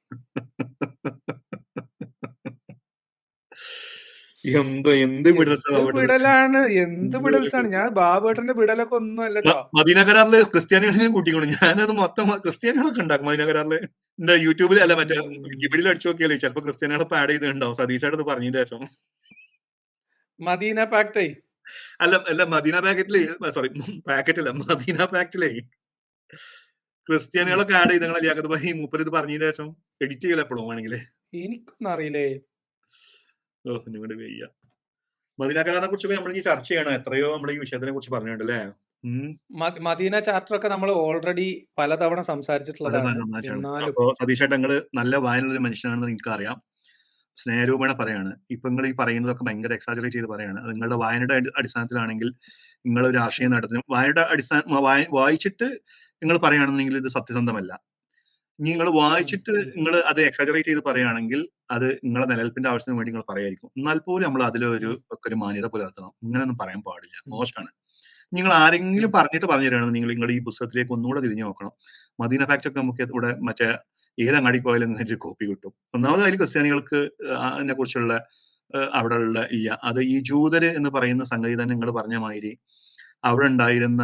എന്ത് വിടലാണ്, എന്ത് വിടൽസാണ്. ഞാൻ ബാബുവേട്ടന്റെ വിടലൊക്കെ ഒന്നും അല്ലട്ടോ. മദീന കരാറില് ക്രിസ്ത്യാനികളെ കൂട്ടിക്കോളൂ. ഞാനത് മൊത്തം ക്രിസ്ത്യാനികളൊക്കെ ഉണ്ടാക്കും മദീന കരാറില്. എന്റെ യൂട്യൂബിൽ അല്ല മറ്റേ ഗിബിഡിൽ അടിച്ചു നോക്കിയാലേ ചിലപ്പോ ക്രിസ്ത്യാനികളെ ആഡ് ചെയ്തിട്ടുണ്ടാവും. സതീശായിട്ട് പറഞ്ഞതിന്റെ ശേഷം മദീന പാക്ടേ അല്ല മദീന പാക്കറ്റില്ല മദീന പാക്റ്റിലേ ക്രിസ്ത്യാനികളൊക്കെ ആഡ് ചെയ്ത് ഞങ്ങളെ ലിയാഖത്ത് ഭായി മൂപ്പര് ഇത് പറഞ്ഞതിന് ശേഷം എഡിറ്റ് ചെയ്യല എപ്പോഴും വേണമെങ്കിലേ. എനിക്കൊന്നും അറിയില്ലേ. നിങ്ങളുടെ വയ്യ. മദീന കരാറിനെ കുറിച്ചൊക്കെ നമ്മൾ ഈ ചർച്ച ചെയ്യണം. എത്രയോ നമ്മൾ ഈ വിഷയത്തിനെ കുറിച്ച് പറഞ്ഞിട്ടുണ്ടല്ലേ. മദീന ചാർട്ടർ ഒക്കെ നമ്മൾ ഓൾറെഡി പലതവണ പല സംസാരിച്ചിട്ടുള്ളതാണ്. തവണ എന്നാലും അപ്പോ സതീഷേട്ടാ നിങ്ങള് നല്ല വായനയുള്ള മനുഷ്യനാണെന്ന് എനിക്കറിയാം. സ്നേഹരൂപേണ പറയാണ്. ഇപ്പൊ നിങ്ങൾ ഈ പറയുന്നതൊക്കെ ഭയങ്കര എക്സാജറേറ്റ് ചെയ്ത് പറയാണ്. അത് നിങ്ങളുടെ വായനയുടെ അടിസ്ഥാനത്തിലാണെങ്കിൽ നിങ്ങൾ ഒരു രാഷ്ട്രീയ നേട്ടത്തിനും വായനയുടെ വായിച്ചിട്ട് നിങ്ങൾ പറയുകയാണെന്നുണ്ടെങ്കിൽ ഇത് സത്യസന്ധമല്ല. ഇനി നിങ്ങൾ വായിച്ചിട്ട് നിങ്ങൾ അത് എക്സാജറേറ്റ് ചെയ്ത് പറയുകയാണെങ്കിൽ അത് നിങ്ങളെ നിലനിൽപ്പിന്റെ ആവശ്യത്തിന് വേണ്ടി നിങ്ങൾ പറയായിരിക്കും. എന്നാൽ പോലും നമ്മൾ അതിലൊരു ഒരു മാന്യത പുലർത്തണം. ഇങ്ങനെയൊന്നും പറയാൻ പാടില്ല. മോശമാണ്. നിങ്ങൾ ആരെങ്കിലും പറഞ്ഞിട്ട് പറഞ്ഞു തരികയാണെന്ന് നിങ്ങൾ ഈ പുസ്തകത്തിലേക്ക് ഒന്നുകൂടെ തിരിഞ്ഞു നോക്കണം. മദീന ഫാക്ട് ഒക്കെ നമുക്ക് ഇവിടെ മറ്റേ ഏത് അങ്ങാടി പോയാലും ഒരു കോപ്പി കിട്ടും. ഒന്നാമത് അതിൽ ക്രിസ്ത്യാനികൾക്ക് അതിനെ കുറിച്ചുള്ള അവിടെ ഉള്ള ഇല്ല. അത് ഈ ജൂതര് എന്ന് പറയുന്ന സംഗതി തന്നെ നിങ്ങൾ പറഞ്ഞ മാതിരി അവിടെ ഉണ്ടായിരുന്ന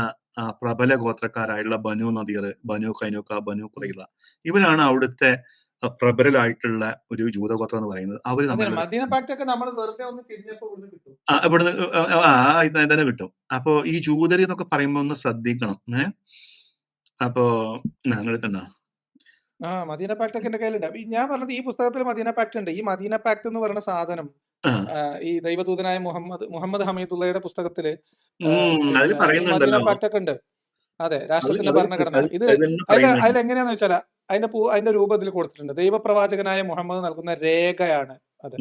പ്രബല ഗോത്രക്കാരായുള്ള ബനു നദീർ, ബനു കൈനുക്ക, ബനു ഖുറൈള, ഇവരാണ് അവിടുത്തെ പ്രബലരായിട്ടുള്ള ഒരു ജൂതഗോത്രം എന്ന് പറയുന്നത്. അവര് മദീന ഫാക്ട് ഒക്കെ നമ്മൾ വെറുതെ ഒന്ന് തിരിഞ്ഞപ്പോൾ കിട്ടും. ഇവിടുന്ന് തന്നെ കിട്ടും. അപ്പോ ഈ ജൂതര് എന്നൊക്കെ പറയുമ്പോ ഒന്ന് ശ്രദ്ധിക്കണം. അപ്പോ ഞങ്ങൾ തന്നെ മദീന പാക്ട് ഒക്കെ എന്റെ കയ്യിലുണ്ട്. ഞാൻ പറഞ്ഞത് ഈ പുസ്തകത്തിൽ മദീന പാക്ട് ഉണ്ട്. ഈ മദീന പാക്ട് എന്ന് പറയുന്ന സാധനം ഈ ദൈവദൂതനായ മുഹമ്മദ് ഹമീദുള്ളയുടെ പുസ്തകത്തില് മദീന പാക്ട് ഒക്കെ ഉണ്ട്. അതെ, രാഷ്ട്രത്തിന്റെ ഭരണഘടന. ഇത് അതിലെങ്ങനെയാന്ന് വെച്ചാൽ അതിന്റെ രൂപത്തിൽ കൊടുത്തിട്ടുണ്ട്. ദൈവപ്രവാചകനായ മുഹമ്മദ് നൽകുന്ന രേഖയാണ് അത്.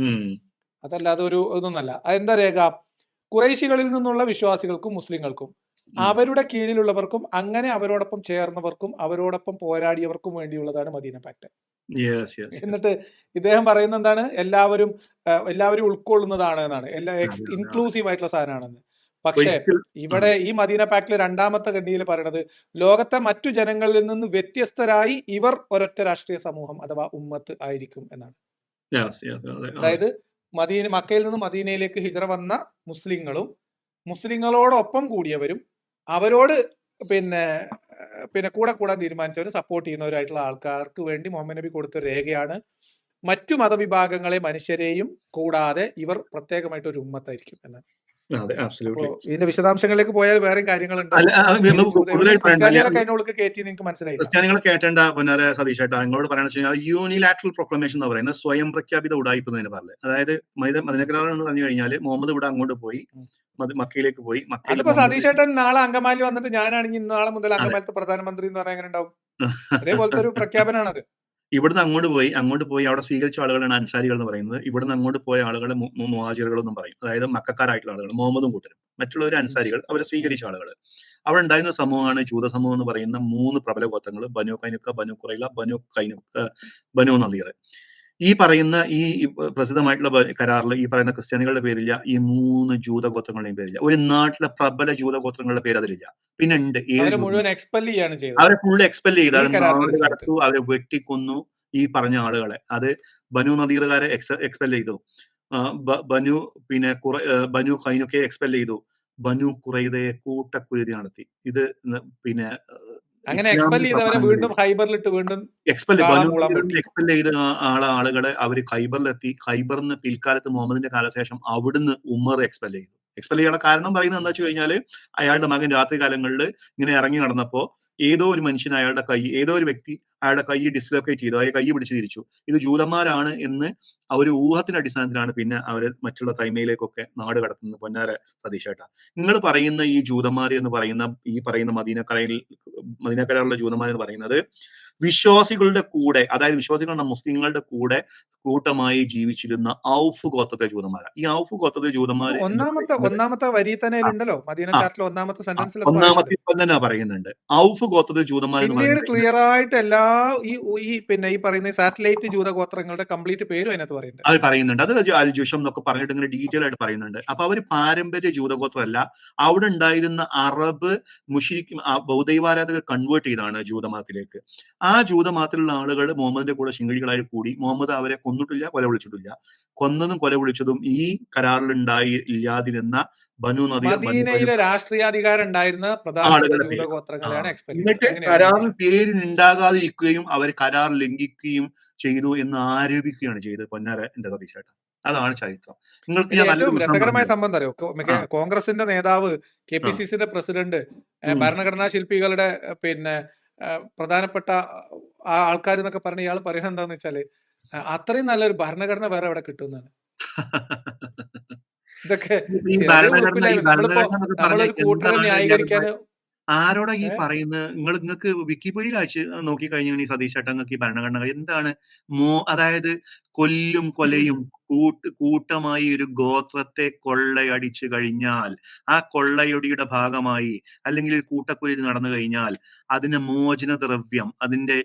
അതല്ലാതെ ഒരു ഇതൊന്നല്ല. അതെന്താ രേഖ? ഖുറൈശികളിൽ നിന്നുള്ള വിശ്വാസികൾക്കും മുസ്ലിങ്ങൾക്കും അവരുടെ കീഴിലുള്ളവർക്കും അങ്ങനെ അവരോടൊപ്പം ചേർന്നവർക്കും അവരോടൊപ്പം പോരാടിയവർക്കും വേണ്ടിയുള്ളതാണ് മദീന പാക്ട്. എന്നിട്ട് ഇദ്ദേഹം പറയുന്നത് എന്താണ്? എല്ലാവരും ഉൾക്കൊള്ളുന്നതാണ് എന്നാണ്. ഇൻക്ലൂസീവ് ആയിട്ടുള്ള സാധനമാണെന്ന്. പക്ഷേ ഇവിടെ ഈ മദീന പാക്ടില് രണ്ടാമത്തെ ഖണ്ഡിയിൽ പറയുന്നത് ലോകത്തെ മറ്റു ജനങ്ങളിൽ നിന്ന് വ്യത്യസ്തരായി ഇവർ ഒരൊറ്റ രാഷ്ട്രീയ സമൂഹം അഥവാ ഉമ്മത്ത് ആയിരിക്കും എന്നാണ്. അതായത് മക്കയിൽ നിന്ന് മദീനയിലേക്ക് ഹിജ്റ വന്ന മുസ്ലിങ്ങളോടൊപ്പം കൂടിയവരും അവരോട് പിന്നെ കൂടാൻ തീരുമാനിച്ചവരും സപ്പോർട്ട് ചെയ്യുന്നവരായിട്ടുള്ള ആൾക്കാർക്ക് വേണ്ടി മുഹമ്മദ് നബി കൊടുത്ത രേഖയാണ് മറ്റു മതവിഭാഗങ്ങളെ മനുഷ്യരെയും കൂടാതെ ഇവർ പ്രത്യേകമായിട്ട് ഒരു ഉമ്മത്തായിരിക്കും എന്നാണ്. ഇതിന്റെ വിശദാംശങ്ങളിലേക്ക് പോയാൽ വേറെ കാര്യങ്ങളുണ്ട്. ക്രിസ്ത്യാനികളെ കേട്ടേണ്ട പൊന്നാര സതീഷേട്ടാ, നിങ്ങളോട് പറയുന്നത് യൂണിലാറ്ററൽ പ്രൊക്ലമേഷൻ എന്ന് പറയുന്നത് സ്വയം പ്രഖ്യാപിത ഉടായിപ്പ് എന്നതിന് പറഞ്ഞത്. അതായത് മദീനക്കരാർ എന്ന് പറഞ്ഞു കഴിഞ്ഞാല് മുഹമ്മദ് ഇവിടെ അങ്ങോട്ട് പോയി, മക്കയിലേക്ക് പോയി. അതിപ്പോ സതീഷേട്ടൻ നാളെ അങ്കമാലി വന്നിട്ട് ഞാനാണെങ്കിൽ നാളെ മുതൽ അങ്കമാലത്തെ പ്രധാനമന്ത്രി എന്ന് പറയാൻ എങ്ങനെ ഉണ്ടാവും? അതേപോലത്തെ ഒരു പ്രഖ്യാപനമാണത്. ഇവിടുന്ന് അങ്ങോട്ട് പോയി അവിടെ സ്വീകരിച്ച ആളുകളാണ് അൻസാരികൾ എന്ന് പറയുന്നത്. ഇവിടുന്ന് അങ്ങോട്ട് പോയ ആളുകളെ മുഹാജിറുകൾ എന്നും പറയും. അതായത് മക്കാരായിട്ടുള്ള ആളുകൾ, മുഹമ്മദും കൂട്ടരും. മറ്റുള്ളവർ അൻസാരികൾ, അവരെ സ്വീകരിച്ച ആളുകൾ. അവിടെ ഉണ്ടായിരുന്ന സമൂഹമാണ് ജൂത സമൂഹം എന്ന് പറയുന്ന 3 പ്രബല ഗോത്രങ്ങൾ: ബനു കൈനുക്ക, ബനു ഖുറൈള, ബനു നദീർ. ഈ പറയുന്ന ഈ പ്രസിദ്ധമായിട്ടുള്ള കരാറിൽ ഈ പറയുന്ന ക്രിസ്ത്യാനികളുടെ പേരില്ല, ഈ 3 ജൂതഗോത്രങ്ങളുടെയും പേരില്ല. ഒരു നാട്ടിലെ പ്രബല ജൂതഗോത്രങ്ങളുടെ പേര് അതിലില്ല. പിന്നെ ഉണ്ട് അവരെ ഫുള്ള് എക്സ്പെൽ ചെയ്തു, അവരെ വെട്ടിക്കൊന്നു ഈ പറഞ്ഞ ആളുകളെ. അത് ബനു നദീറുകാരെ എക്സ്പെൽ ചെയ്തു, ബനു കൈനുക്കെ എക്സ്പെൽ ചെയ്തു, ബനു ഖുറൈദയെ കൂട്ടക്കുരുതി നടത്തി. ഇത് പിന്നെ അങ്ങനെ എക്സ്പെൽ ചെയ്ത ആളുകളെ അവര് ഖൈബറിലെത്തി. ഖൈബറിന് പിൽക്കാലത്ത് മുഹമ്മദിന്റെ കാലശേഷം അവിടുന്ന് ഉമർ എക്സ്പെൽ ചെയ്യാനുള്ള കാരണം പറയുന്നത് എന്താ വെച്ച് കഴിഞ്ഞാല് അയാളുടെ മകൻ രാത്രി കാലങ്ങളിൽ ഇങ്ങനെ ഇറങ്ങി നടന്നപ്പോ ഏതോ ഒരു മനുഷ്യൻ ഏതോ ഒരു വ്യക്തി അയാളുടെ കൈ ഡിസ്ലൊക്കേറ്റ് ചെയ്തു, അയാൾ കൈ പിടിച്ച് തിരിച്ചു. ഇത് ജൂതന്മാരാണ് എന്ന് ഒരു ഊഹത്തിന്റെ അടിസ്ഥാനത്തിലാണ് പിന്നെ അവര് മറ്റുള്ള തൈമയിലേക്കൊക്കെ നാട് കടത്തുന്നത്. പൊന്നാര സതീഷേട്ടാ, നിങ്ങൾ പറയുന്ന ഈ ജൂതന്മാർ എന്ന് പറയുന്ന മദീനക്കരാറിലെ ജൂതന്മാർ എന്ന് പറയുന്നത് വിശ്വാസികളുടെ കൂടെ, അതായത് വിശ്വാസികളുടെ മുസ്ലിങ്ങളുടെ കൂടെ കൂട്ടമായി ജീവിച്ചിരുന്ന ഔഫ് ഗോത്രത്തെ ജൂതന്മാരാണ്. ഈ ഔഫ് ഗോത്രത്തെ ജൂതന്മാർ ഒന്നാമത്തെ വരി തന്നെ ഉണ്ടല്ലോ, മദീന ചാർട്ടിൽ ഒന്നാമത്തെ സെന്റൻസിൽ ഇപ്പം തന്നെ പറയുന്നുണ്ട്. ഔഫ് ഗോത്രത്തെ ജൂതന്മാർ ക്ലിയർ ആയിട്ട് എല്ലാ ഈ പറയുന്ന സാറ്റലൈറ്റ് ജൂതഗോത്രങ്ങളുടെ കംപ്ലീറ്റ് പേരും അതിനകത്ത് പറയുന്നുണ്ട്. അവർ പറയുന്നുണ്ട്. അത് അൽ ജുഷം എന്നൊക്കെ പറഞ്ഞിട്ട് ഇങ്ങനെ ഡീറ്റെയിൽ ആയിട്ട് പറയുന്നുണ്ട്. അപ്പൊ അവര് പാരമ്പര്യ ജൂതഗോത്രമല്ല, അവിടെ ഉണ്ടായിരുന്ന അറബ് മുശ്രിക്ക് ബൗദ്ധൈവാരാധകർ കൺവേർട്ട് ചെയ്താണ് ജൂതമതത്തിലേക്ക്. ആ ജൂതമതത്തിലുള്ള ആളുകൾ മുഹമ്മദിന്റെ കൂടെ ശിങ്കിടികളായി കൂടി. മുഹമ്മദ് അവരെ കൊന്നിട്ടില്ല, കൊല വിളിച്ചിട്ടില്ല. കൊന്നതും കൊല വിളിച്ചതും ഈ കരാറിൽ ഇല്ലാതിരുന്ന ബനു മദീനയിലെ രാഷ്ട്രീയാധികാരം ഉണ്ടായിരുന്ന എന്നിട്ട് കരാറിൽ പേരിനുണ്ടാകാതിരിക്കുകയും അവർ കരാർ ലംഘിക്കുകയും ചെയ്തു എന്ന് ആരോപിക്കുകയാണ് ചെയ്തത്. പൊന്നാര എന്റെ സതീഷേട്ടാ, അതാണ് ചരിത്രം. നിങ്ങൾക്ക് ഏറ്റവും രസകരമായ സംബന്ധം അറിയോ? കോൺഗ്രസിന്റെ നേതാവ്, KPCCയുടെ പ്രസിഡന്റ്, ഭരണഘടനാ ശില്പികളുടെ പ്രധാനപ്പെട്ട ആൾക്കാർ എന്നൊക്കെ പറഞ്ഞ ഇയാൾ പറയുന്നത് എന്താന്ന് വെച്ചാല് അത്രയും നല്ലൊരു ഭരണഘടന വേറെ എവിടെ കിട്ടുന്നതാണ്. ഇതൊക്കെ നമ്മളൊരു കൂട്ടരെ ന്യായീകരിക്കാൻ ആരോടാ ഈ ഏ പറയുന്നത്? നിങ്ങൾക്ക് വിക്കിപീഡിയയിൽ അയച്ച് നോക്കി കഴിഞ്ഞാൽ ഈ സതീഷ് ചേട്ടാ നിങ്ങൾക്ക് ഈ ഭരണഘടന എന്താണ് അതായത് കൊല്ലും കൊലയും കൂട്ടമായി ഒരു ഗോത്രത്തെ കൊള്ളയടിച്ചു കഴിഞ്ഞാൽ ആ കൊള്ളയടിയുടെ ഭാഗമായി അല്ലെങ്കിൽ ഒരു കൂട്ടക്കൊലി നടന്നു കഴിഞ്ഞാൽ അതിന് മോചന ദ്രവ്യം, അതിന്റെ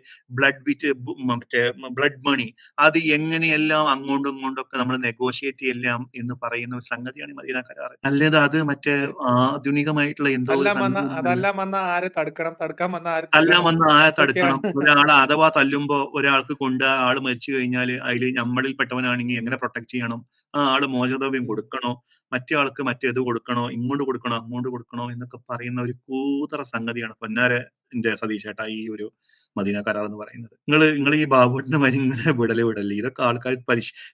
മറ്റേ ബ്ലഡ് മണി, അത് എങ്ങനെയെല്ലാം അങ്ങോട്ടും ഇങ്ങോട്ടൊക്കെ നമ്മൾ നെഗോഷിയേറ്റ് ചെയ്യലാം എന്ന് പറയുന്ന ഒരു സംഗതിയാണ് ഈ മദീന കരാർ. അല്ലാതെ അത് മറ്റേ അതെ. ആധുനികമായിട്ടുള്ള എന്തോ ഒരു സംഗതി അതെല്ലാം വന്ന ആരെ തടുക്കാൻ വന്ന ആരെ എല്ലാം തല്ലണം, വന്ന് ആരെ തടുക്കണം. ഇതൊക്കെയാണ്. ഒരാളെ അഥവാ തല്ലുമ്പോ ഒരാൾക്ക് കൊണ്ട് ആ ആള് മരിച്ചു കഴിഞ്ഞാൽ അതിൽ നമ്മളിൽ പെട്ടവനാണെങ്കിൽ എങ്ങനെ പ്രൊട്ടക്ട് ചെയ്യണം, ആ ആള് മോചനദ്രവ്യം ഉം. കൊടുക്കണോ, മറ്റേ ആൾക്ക് മറ്റേത് കൊടുക്കണോ, ഇങ്ങോട്ട് കൊടുക്കണോ അങ്ങോട്ട് കൊടുക്കണോ എന്നൊക്കെ പറയുന്ന ഒരു കൂതറ സംഗതിയാണ് പൊന്നാരന്റെ സതീഷ് ചേട്ടാ ഈ ഒരു മദീന കരാർ എന്ന് പറയുന്നത്. നിങ്ങൾ ഈ ബാബുവിന്റെ മാതിരി ഇങ്ങനെ വിടല് ഇതൊക്കെ ആൾക്കാർ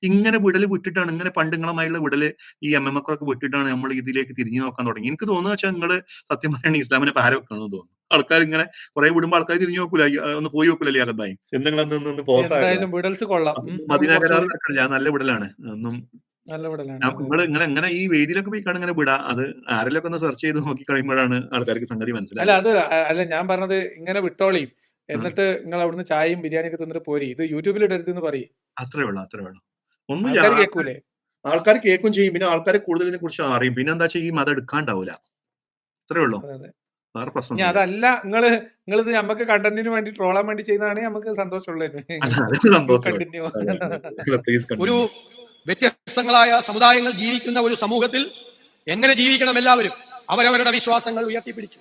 ഇങ്ങനെ വിടല് വിട്ടിട്ടാണ്, ഇങ്ങനെ പണ്ടുങ്ങളുമായുള്ള വിടല് ഈ MMK വിട്ടിട്ടാണ് നമ്മൾ ഇതിലേക്ക് തിരിഞ്ഞു നോക്കാൻ തുടങ്ങി. എനിക്ക് തോന്നുന്നു വെച്ചാൽ നിങ്ങള് സത്യം പറയുകയാണെങ്കിൽ ഇസ്ലാമിനെ പാര വെക്കണമെന്ന് തോന്നുന്നു. ആൾക്കാർ ഇങ്ങനെ കുറെ വിടുമ്പോൾ ആൾക്കാർ തിരിഞ്ഞു നോക്കൂല, ഒന്ന് പോയി നോക്കൂലല്ലേ അകത്തായി എന്തെങ്കിലും പോസ് ആയല്ലോ. എന്തായാലും വിടൽസ് കൊള്ളാം. മദീന നമുക്ക് കരാർ കുറച്ചുകൂടി ഞാൻ നല്ല വിടലാണ് ഒന്നും. നല്ല വിടലാണ്. നിങ്ങൾ ഇങ്ങനെ ഈ വേദിയിലൊക്കെ പോയി ഇങ്ങനെ വിടാ, അത് ആരെല്ലാം ഒന്ന് സെർച്ച് ചെയ്ത് നോക്കി കഴിയുമ്പോഴാണ് ആൾക്കാർക്ക് സംഗതി അല്ല മനസ്സിലായത്. അല്ല ഞാൻ പറഞ്ഞത് ഇങ്ങനെ വിട്ടോളിയും, എന്നിട്ട് നിങ്ങൾ അവിടുന്ന് ചായയും ബിരിയാണിയൊക്കെ തിന്നിട്ട് പോരി. ഇത് യൂട്യൂബിൽ ഇടരുതെന്ന് പറയും. അത്രേ ഉള്ളൂ ഒന്നുമില്ല. ആൾക്കാർ കേൾക്കൂലേ? ആൾക്കാർ കേൾക്കും ചെയ്യും, പിന്നെ ആൾക്കാരെ കൂടുതൽ ഇതിനെ കുറിച്ച് അറിയും, പിന്നെ എന്താ വെച്ചാൽ ഈ മതം എടുക്കാണ്ടാവൂല. അത്രേ ഉള്ളൂ, അതെ. വേറെ ഇനി പ്രശ്നമൊന്നുമില്ല. അതല്ല നിങ്ങളിത് നമുക്ക് കണ്ടന്റിന് വേണ്ടി ട്രോളാൻ വേണ്ടി ചെയ്യുന്നതാണെങ്കിൽ നമുക്ക് സന്തോഷമുള്ളത്. അത് യു സന്തോഷമാണ്. കണ്ടിന്യൂ. പ്ലീസ് ഒരു കണ്ടിന്യൂ. വ്യത്യസ്തങ്ങളായ സമുദായങ്ങൾ ജീവിക്കുന്ന ഒരു സമൂഹത്തിൽ എങ്ങനെ ജീവിക്കണം എല്ലാവരും അവരവരുടെ വിശ്വാസങ്ങൾ ഉയർത്തിപ്പിടിച്ച്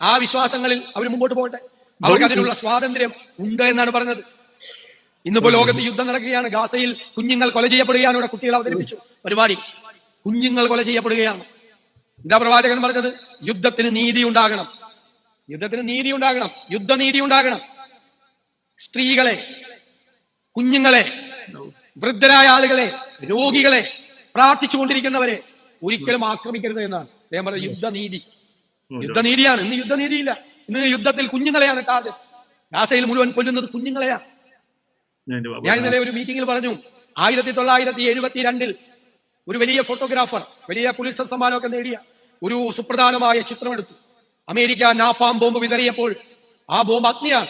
ആ വിശ്വാസങ്ങളിൽ അവർ മുമ്പോട്ട് പോകട്ടെ. അവർക്ക് അതിനുള്ള സ്വാതന്ത്ര്യം ഉണ്ട് എന്നാണ് പറഞ്ഞത്. ഇന്നിപ്പോ ലോകത്ത് യുദ്ധം നടക്കുകയാണ്. ഗാസയിൽ കുഞ്ഞുങ്ങൾ കൊല ചെയ്യപ്പെടുകയാണ്. ഇവിടെ കുട്ടികൾ അവതരിപ്പിച്ചു പരിപാടി. കുഞ്ഞുങ്ങൾ കൊല ചെയ്യപ്പെടുകയാണ്. എന്താ പ്രവാചകൻ പറഞ്ഞത്? യുദ്ധത്തിന് നീതി ഉണ്ടാകണം, യുദ്ധത്തിന് നീതി ഉണ്ടാകണം, യുദ്ധനീതി ഉണ്ടാകണം. സ്ത്രീകളെ, കുഞ്ഞുങ്ങളെ, വൃദ്ധരായ ആളുകളെ, രോഗികളെ, പ്രാർത്ഥിച്ചുകൊണ്ടിരിക്കുന്നവരെ ഒരിക്കലും ആക്രമിക്കരുത് എന്നാണ് അദ്ദേഹം പറഞ്ഞത്. യുദ്ധനീതിയാണ്. ഇന്ന് യുദ്ധനീതിയില്ല. ഇന്ന് യുദ്ധത്തിൽ കുഞ്ഞുങ്ങളെയാണ് ടാർഗറ്റ്. ഗാസയിൽ മുഴുവൻ കൊല്ലുന്നത് കുഞ്ഞുങ്ങളെയാണ്. ഞാൻ ഇന്നലെ ഒരു മീറ്റിംഗിൽ പറഞ്ഞു, 1972 ഒരു വലിയ ഫോട്ടോഗ്രാഫർ, വലിയ പുലിത്സർ സമ്മാനമൊക്കെ നേടിയ ഒരു സുപ്രധാനമായ ചിത്രമെടുത്തു. അമേരിക്ക നാപ്പാം ബോംബ് വിതറിയപ്പോൾ ആ ബോംബ് അഗ്നിയാണ്.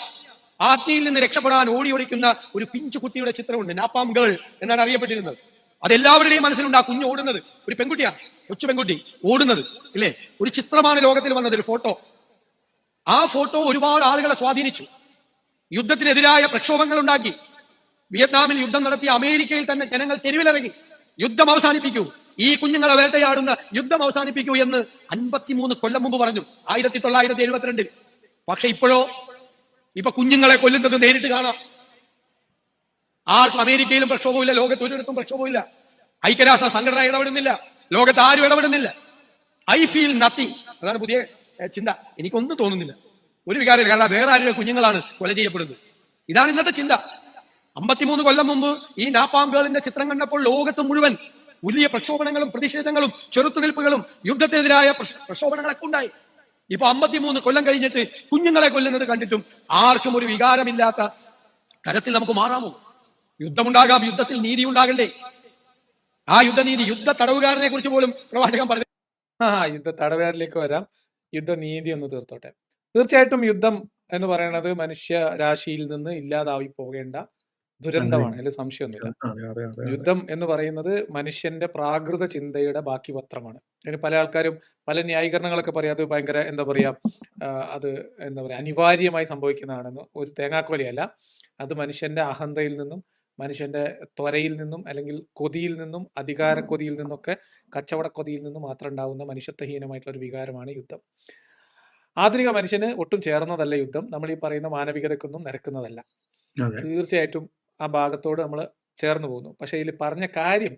ആ അഗ്നിയിൽ നിന്ന് രക്ഷപ്പെടാൻ ഓടിക്കുന്ന ഒരു പിഞ്ചു കുട്ടിയുടെ ചിത്രമുണ്ട്. നാപ്പാം ഗേൾ എന്നാണ് അറിയപ്പെട്ടിരുന്നത്. അതെല്ലാവരുടെയും മനസ്സിലുണ്ട്. ആ കുഞ്ഞ് ഓടുന്നത് ഒരു പെൺകുട്ടിയാണ്, കൊച്ചു പെൺകുട്ടി ഓടുന്നത് ഇല്ലേ, ഒരു ചിത്രമാണ് ലോകത്തിൽ വന്നത്, ഒരു ഫോട്ടോ. ആ ഫോട്ടോ ഒരുപാട് ആളുകളെ സ്വാധീനിച്ചു, യുദ്ധത്തിനെതിരായ പ്രക്ഷോഭങ്ങൾ ഉണ്ടാക്കി. വിയറ്റ്നാമിൽ യുദ്ധം നടത്തിയ അമേരിക്കയിൽ തന്നെ ജനങ്ങൾ തെരുവിലിറങ്ങി, യുദ്ധം അവസാനിപ്പിക്കൂ, ഈ കുഞ്ഞുങ്ങളെ വേട്ടയാടുന്ന യുദ്ധം അവസാനിപ്പിക്കൂ എന്ന് 53 കൊല്ലം മുമ്പ് പറഞ്ഞു, 1972. പക്ഷെ ഇപ്പൊ കുഞ്ഞുങ്ങളെ കൊല്ലുന്നത് നേരിട്ട് കാണാം. ആർക്കും അമേരിക്കയിലും പ്രക്ഷോഭമില്ല, ലോകത്ത് ഒരിടത്തും പ്രക്ഷോഭമില്ല, ഐക്യരാഷ്ട്ര സംഘടന ഇടപെടുന്നില്ല, ലോകത്ത് ആരും ഇടപെടുന്നില്ല. I feel nothing. അതാണ് പുതിയ ചിന്ത. എനിക്കൊന്നും തോന്നുന്നില്ല, ഒരു വികാരമില്ല. കാരണം വേറെ ആരുടെ കുഞ്ഞുങ്ങളാണ് കൊല ചെയ്യപ്പെടുന്നത്. ഇതാണ് ഇന്നത്തെ ചിന്ത. 53 കൊല്ലം മുമ്പ് ഈ നാപ്പാം ഗേളിന്റെ ചിത്രം കണ്ടപ്പോൾ ലോകത്ത് മുഴുവൻ വലിയ പ്രക്ഷോഭങ്ങളും പ്രതിഷേധങ്ങളും ചെറുത്തുനിൽപ്പുകളും യുദ്ധത്തിനെതിരായ പ്രക്ഷോഭങ്ങളൊക്കെ ഉണ്ടായി. ഇപ്പൊ 53 കൊല്ലം കഴിഞ്ഞിട്ട് കുഞ്ഞുങ്ങളെ കൊല്ലുന്നത് കണ്ടിട്ടും ആർക്കും ഒരു വികാരമില്ലാത്ത തരത്തിൽ നമുക്ക് മാറാമോ? യുദ്ധമുണ്ടാകാം, യുദ്ധത്തിൽ നീതി ഉണ്ടാകണ്ടേ? ആ യുദ്ധനീതി, യുദ്ധ തടവുകാരനെ കുറിച്ച് പോലും പ്രവാചകൻ പറഞ്ഞു. യുദ്ധ തടവുകാരിലേക്ക് വരാം. യുദ്ധനീതി ഒന്ന് തീർത്തോട്ടെ. തീർച്ചയായിട്ടും യുദ്ധം എന്ന് പറയുന്നത് മനുഷ്യ രാശിയിൽ നിന്ന് ഇല്ലാതായി പോകേണ്ട ദുരന്തമാണ്, അതിൽ സംശയമൊന്നുമില്ല. യുദ്ധം എന്ന് പറയുന്നത് മനുഷ്യന്റെ പ്രാകൃത ചിന്തയുടെ ബാക്കി പത്രമാണ്. അതിന് പല ആൾക്കാരും പല ന്യായീകരണങ്ങളൊക്കെ പറയാം. അത് ഭയങ്കര അത് അനിവാര്യമായി സംഭവിക്കുന്നതാണെന്ന്. ഒരു തേങ്ങാക്കൊലയല്ല, അത് മനുഷ്യന്റെ അഹന്തയിൽ നിന്നും മനുഷ്യന്റെ ത്വരയിൽ നിന്നും അല്ലെങ്കിൽ കൊതിയിൽ നിന്നും അധികാര കൊതിയിൽ നിന്നൊക്കെ കച്ചവട കൊതിയിൽ നിന്നും മാത്രം ഉണ്ടാകുന്ന മനുഷ്യത്വഹീനമായിട്ടുള്ള ഒരു വികാരമാണ് യുദ്ധം. ആധുനിക മനുഷ്യന് ഒട്ടും ചേർന്നതല്ല യുദ്ധം. നമ്മൾ ഈ പറയുന്ന മാനവികതയ്ക്കൊന്നും നിരക്കുന്നതല്ല. തീർച്ചയായിട്ടും ആ ഭാഗത്തോട് നമ്മൾ ചേർന്ന് പോകുന്നു. പക്ഷെ ഇതിൽ പറഞ്ഞ കാര്യം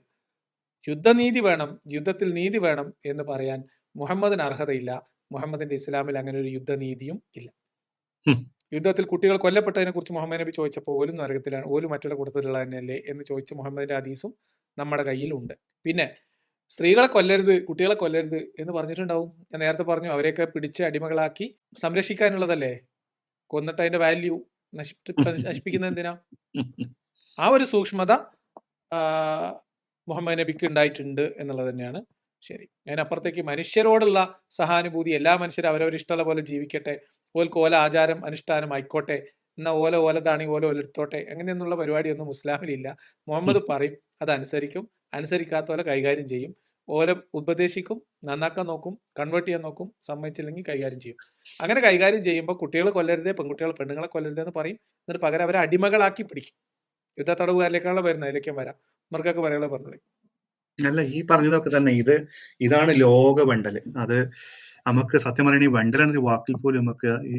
യുദ്ധനീതി വേണം, യുദ്ധത്തിൽ നീതി വേണം എന്ന് പറയാൻ മുഹമ്മദിന് അർഹതയില്ല. മുഹമ്മദിന്റെ ഇസ്ലാമിൽ അങ്ങനെ ഒരു യുദ്ധനീതിയും ഇല്ല. യുദ്ധത്തിൽ കുട്ടികൾ കൊല്ലപ്പെട്ടതിനെ കുറിച്ച് മുഹമ്മദ് നബി ചോദിച്ചപ്പോൾ ഓലും നരകത്തിലാണ്, ഓലും മറ്റുള്ള കൂട്ടത്തിലുള്ള തന്നെയല്ലേ എന്ന് ചോദിച്ച മുഹമ്മദിന്റെ ഹദീസും നമ്മുടെ കയ്യിലുണ്ട്. പിന്നെ സ്ത്രീകളെ കൊല്ലരുത്, കുട്ടികളെ കൊല്ലരുത് എന്ന് പറഞ്ഞിട്ടുണ്ടാവും. ഞാൻ നേരത്തെ പറഞ്ഞു, അവരെയൊക്കെ പിടിച്ച് അടിമകളാക്കി സംരക്ഷിക്കാനുള്ളതല്ലേ. കൊന്നിട്ട് അതിന്റെ വാല്യൂ നശിപ്പിക്കുന്നത് എന്തിനാ? ആ ഒരു സൂക്ഷ്മത മുഹമ്മദ് നബിക്ക് ഉണ്ടായിട്ടുണ്ട് എന്നുള്ളത് തന്നെയാണ് ശരി. അതിനപ്പുറത്തേക്ക് മനുഷ്യരോടുള്ള സഹാനുഭൂതി, എല്ലാ മനുഷ്യരും അവരവർ ഇഷ്ടമുള്ള പോലെ ജീവിക്കട്ടെ, ഓൽക്ക് ഓല ആചാരം അനുഷ്ഠാനം ആയിക്കോട്ടെ, എന്നാൽ ഓലതാണി ഓല എടുത്തോട്ടെ, അങ്ങനെയൊന്നുള്ള പരിപാടിയൊന്നും ഇസ്ലാമിലില്ല. മുഹമ്മദ് പറയും, അതനുസരിക്കും, അനുസരിക്കാത്ത പോലെ കൈകാര്യം ചെയ്യും, ഓല ഉപദേശിക്കും, നന്നാക്കാൻ നോക്കും, കൺവേർട്ട് ചെയ്യാൻ നോക്കും, സമ്മതിച്ചില്ലെങ്കിൽ കൈകാര്യം ചെയ്യും. അങ്ങനെ കൈകാര്യം ചെയ്യുമ്പോൾ കുട്ടികൾ കൊല്ലരുതേ, പെണ്ണുങ്ങളെ കൊല്ലരുതേ എന്ന് പറയും. എന്നിട്ട് പകരം അവരെ അടിമകളാക്കി പിടിക്കും. യുദ്ധ തടവുകാരിലേക്കാണല്ലോ വരുന്നത്, അതിലേക്കും വരാം. ഉമർക്കൊക്കെ പറയാനുള്ള പറഞ്ഞത്. അല്ല, ഈ പറഞ്ഞതൊക്കെ തന്നെ ഇതാണ് ലോക വെണ്ടല്. അത് നമുക്ക് സത്യം പറയണ ഈ വെണ്ടൽ എന്നൊരു വാക്കിൽ പോലും നമുക്ക് ഈ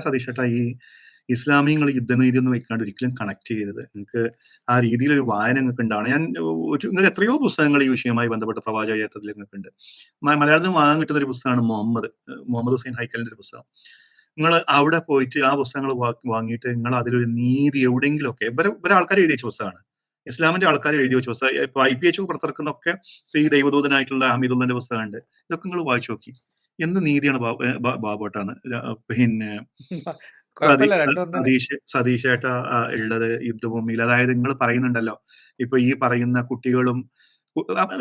സതീഷേട്ടാ ഈ ഇസ്ലാമികൾ യുദ്ധനീതി ഒന്നും വെക്കാണ്ട് ഒരിക്കലും കണക്ട് ചെയ്യരുത്. നിങ്ങൾക്ക് ആ രീതിയിലൊരു വായന നിങ്ങൾക്ക് ഉണ്ടാണ്. നിങ്ങൾക്ക് എത്രയോ പുസ്തകങ്ങൾ ഈ വിഷയവുമായി ബന്ധപ്പെട്ട പ്രവാചക ചരിത്രത്തിൽ നിങ്ങൾക്ക് ഉണ്ട്. മലയാളത്തിൽ വാങ്ങാൻ കിട്ടുന്ന ഒരു പുസ്തകമാണ് മുഹമ്മദ് ഹുസൈൻ ഹൈക്കലിന്റെ ഒരു പുസ്തകം. നിങ്ങൾ അവിടെ പോയിട്ട് ആ പുസ്തകങ്ങൾ വാങ്ങിയിട്ട് നിങ്ങൾ അതിലൊരു നീതി എവിടെയെങ്കിലുമൊക്കെ ഇവരെ ആൾക്കാർ എഴുതി വെച്ച പുസ്തകമാണ്, ഇസ്ലാമിന്റെ ആൾക്കാർ എഴുതി വെച്ച പുസ്തകം. ഇപ്പൊ IPH പുറത്തിറക്കുന്നൊക്കെ ഈ ദൈവദൂതനായിട്ടുള്ള ഹമീദുള്ളന്റെ പുസ്തകമുണ്ട്. ഇതൊക്കെ നിങ്ങൾ വായിച്ചു നോക്കി. എന്ത് നീതിയാണ് ബാബോട്ടാണ് പിന്നെ സതീഷേട്ട ഉള്ളത് യുദ്ധഭൂമിയിൽ. അതായത് നിങ്ങൾ പറയുന്നുണ്ടല്ലോ, ഇപ്പൊ ഈ പറയുന്ന കുട്ടികളും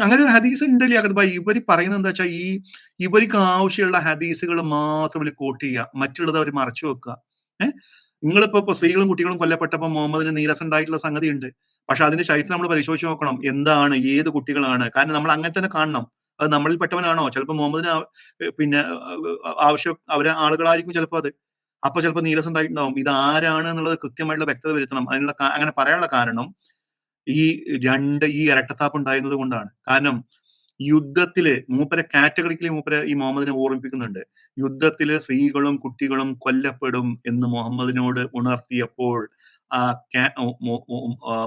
അങ്ങനെ ഒരു ഹദീസ് ഉണ്ടല്ലേ അകത്ത് ഭായി. ഇവർ പറയുന്നത് എന്താ വെച്ചാൽ ഇവർക്ക് ആവശ്യമുള്ള ഹദീസുകൾ മാത്രം ഇവർ കോട്ട് ചെയ്യുക, മറ്റുള്ളത് അവർ മറച്ചു വെക്കുക. നിങ്ങളിപ്പോ സ്ത്രീകളും കുട്ടികളും കൊല്ലപ്പെട്ടപ്പോ മുഹമ്മദിന് നീരസം ഉണ്ടായിട്ടുള്ള സംഗതി ഉണ്ട്. പക്ഷെ അതിന്റെ ചരിത്രം നമ്മൾ പരിശോധിച്ച് നോക്കണം, എന്താണ്, ഏത് കുട്ടികളാണ്. കാരണം നമ്മൾ അങ്ങനെ തന്നെ കാണണം. അത് നമ്മളിൽ പെട്ടവനാണോ? ചിലപ്പോൾ മുഹമ്മദിന് പിന്നെ ആവശ്യം അവരെ ആളുകളായിരിക്കും ചിലപ്പോൾ അത്. അപ്പൊ ചിലപ്പോൾ നീരസം ഉണ്ടായിട്ടുണ്ടാവും. ഇത് ആരാണ് എന്നുള്ളത് കൃത്യമായിട്ടുള്ള വ്യക്തത വരുത്തണം. അങ്ങനെ പറയാനുള്ള കാരണം ഈ ഇരട്ടത്താപ്പ് ഉണ്ടായിരുന്നത് കൊണ്ടാണ്. കാരണം യുദ്ധത്തില് മൂപ്പരെ കാറ്റഗറിക്കലി ഈ മുഹമ്മദിനെ ഓർമ്മിപ്പിക്കുന്നുണ്ട്. യുദ്ധത്തില് സ്ത്രീകളും കുട്ടികളും കൊല്ലപ്പെടും എന്ന് മുഹമ്മദിനോട് ഉണർത്തിയപ്പോൾ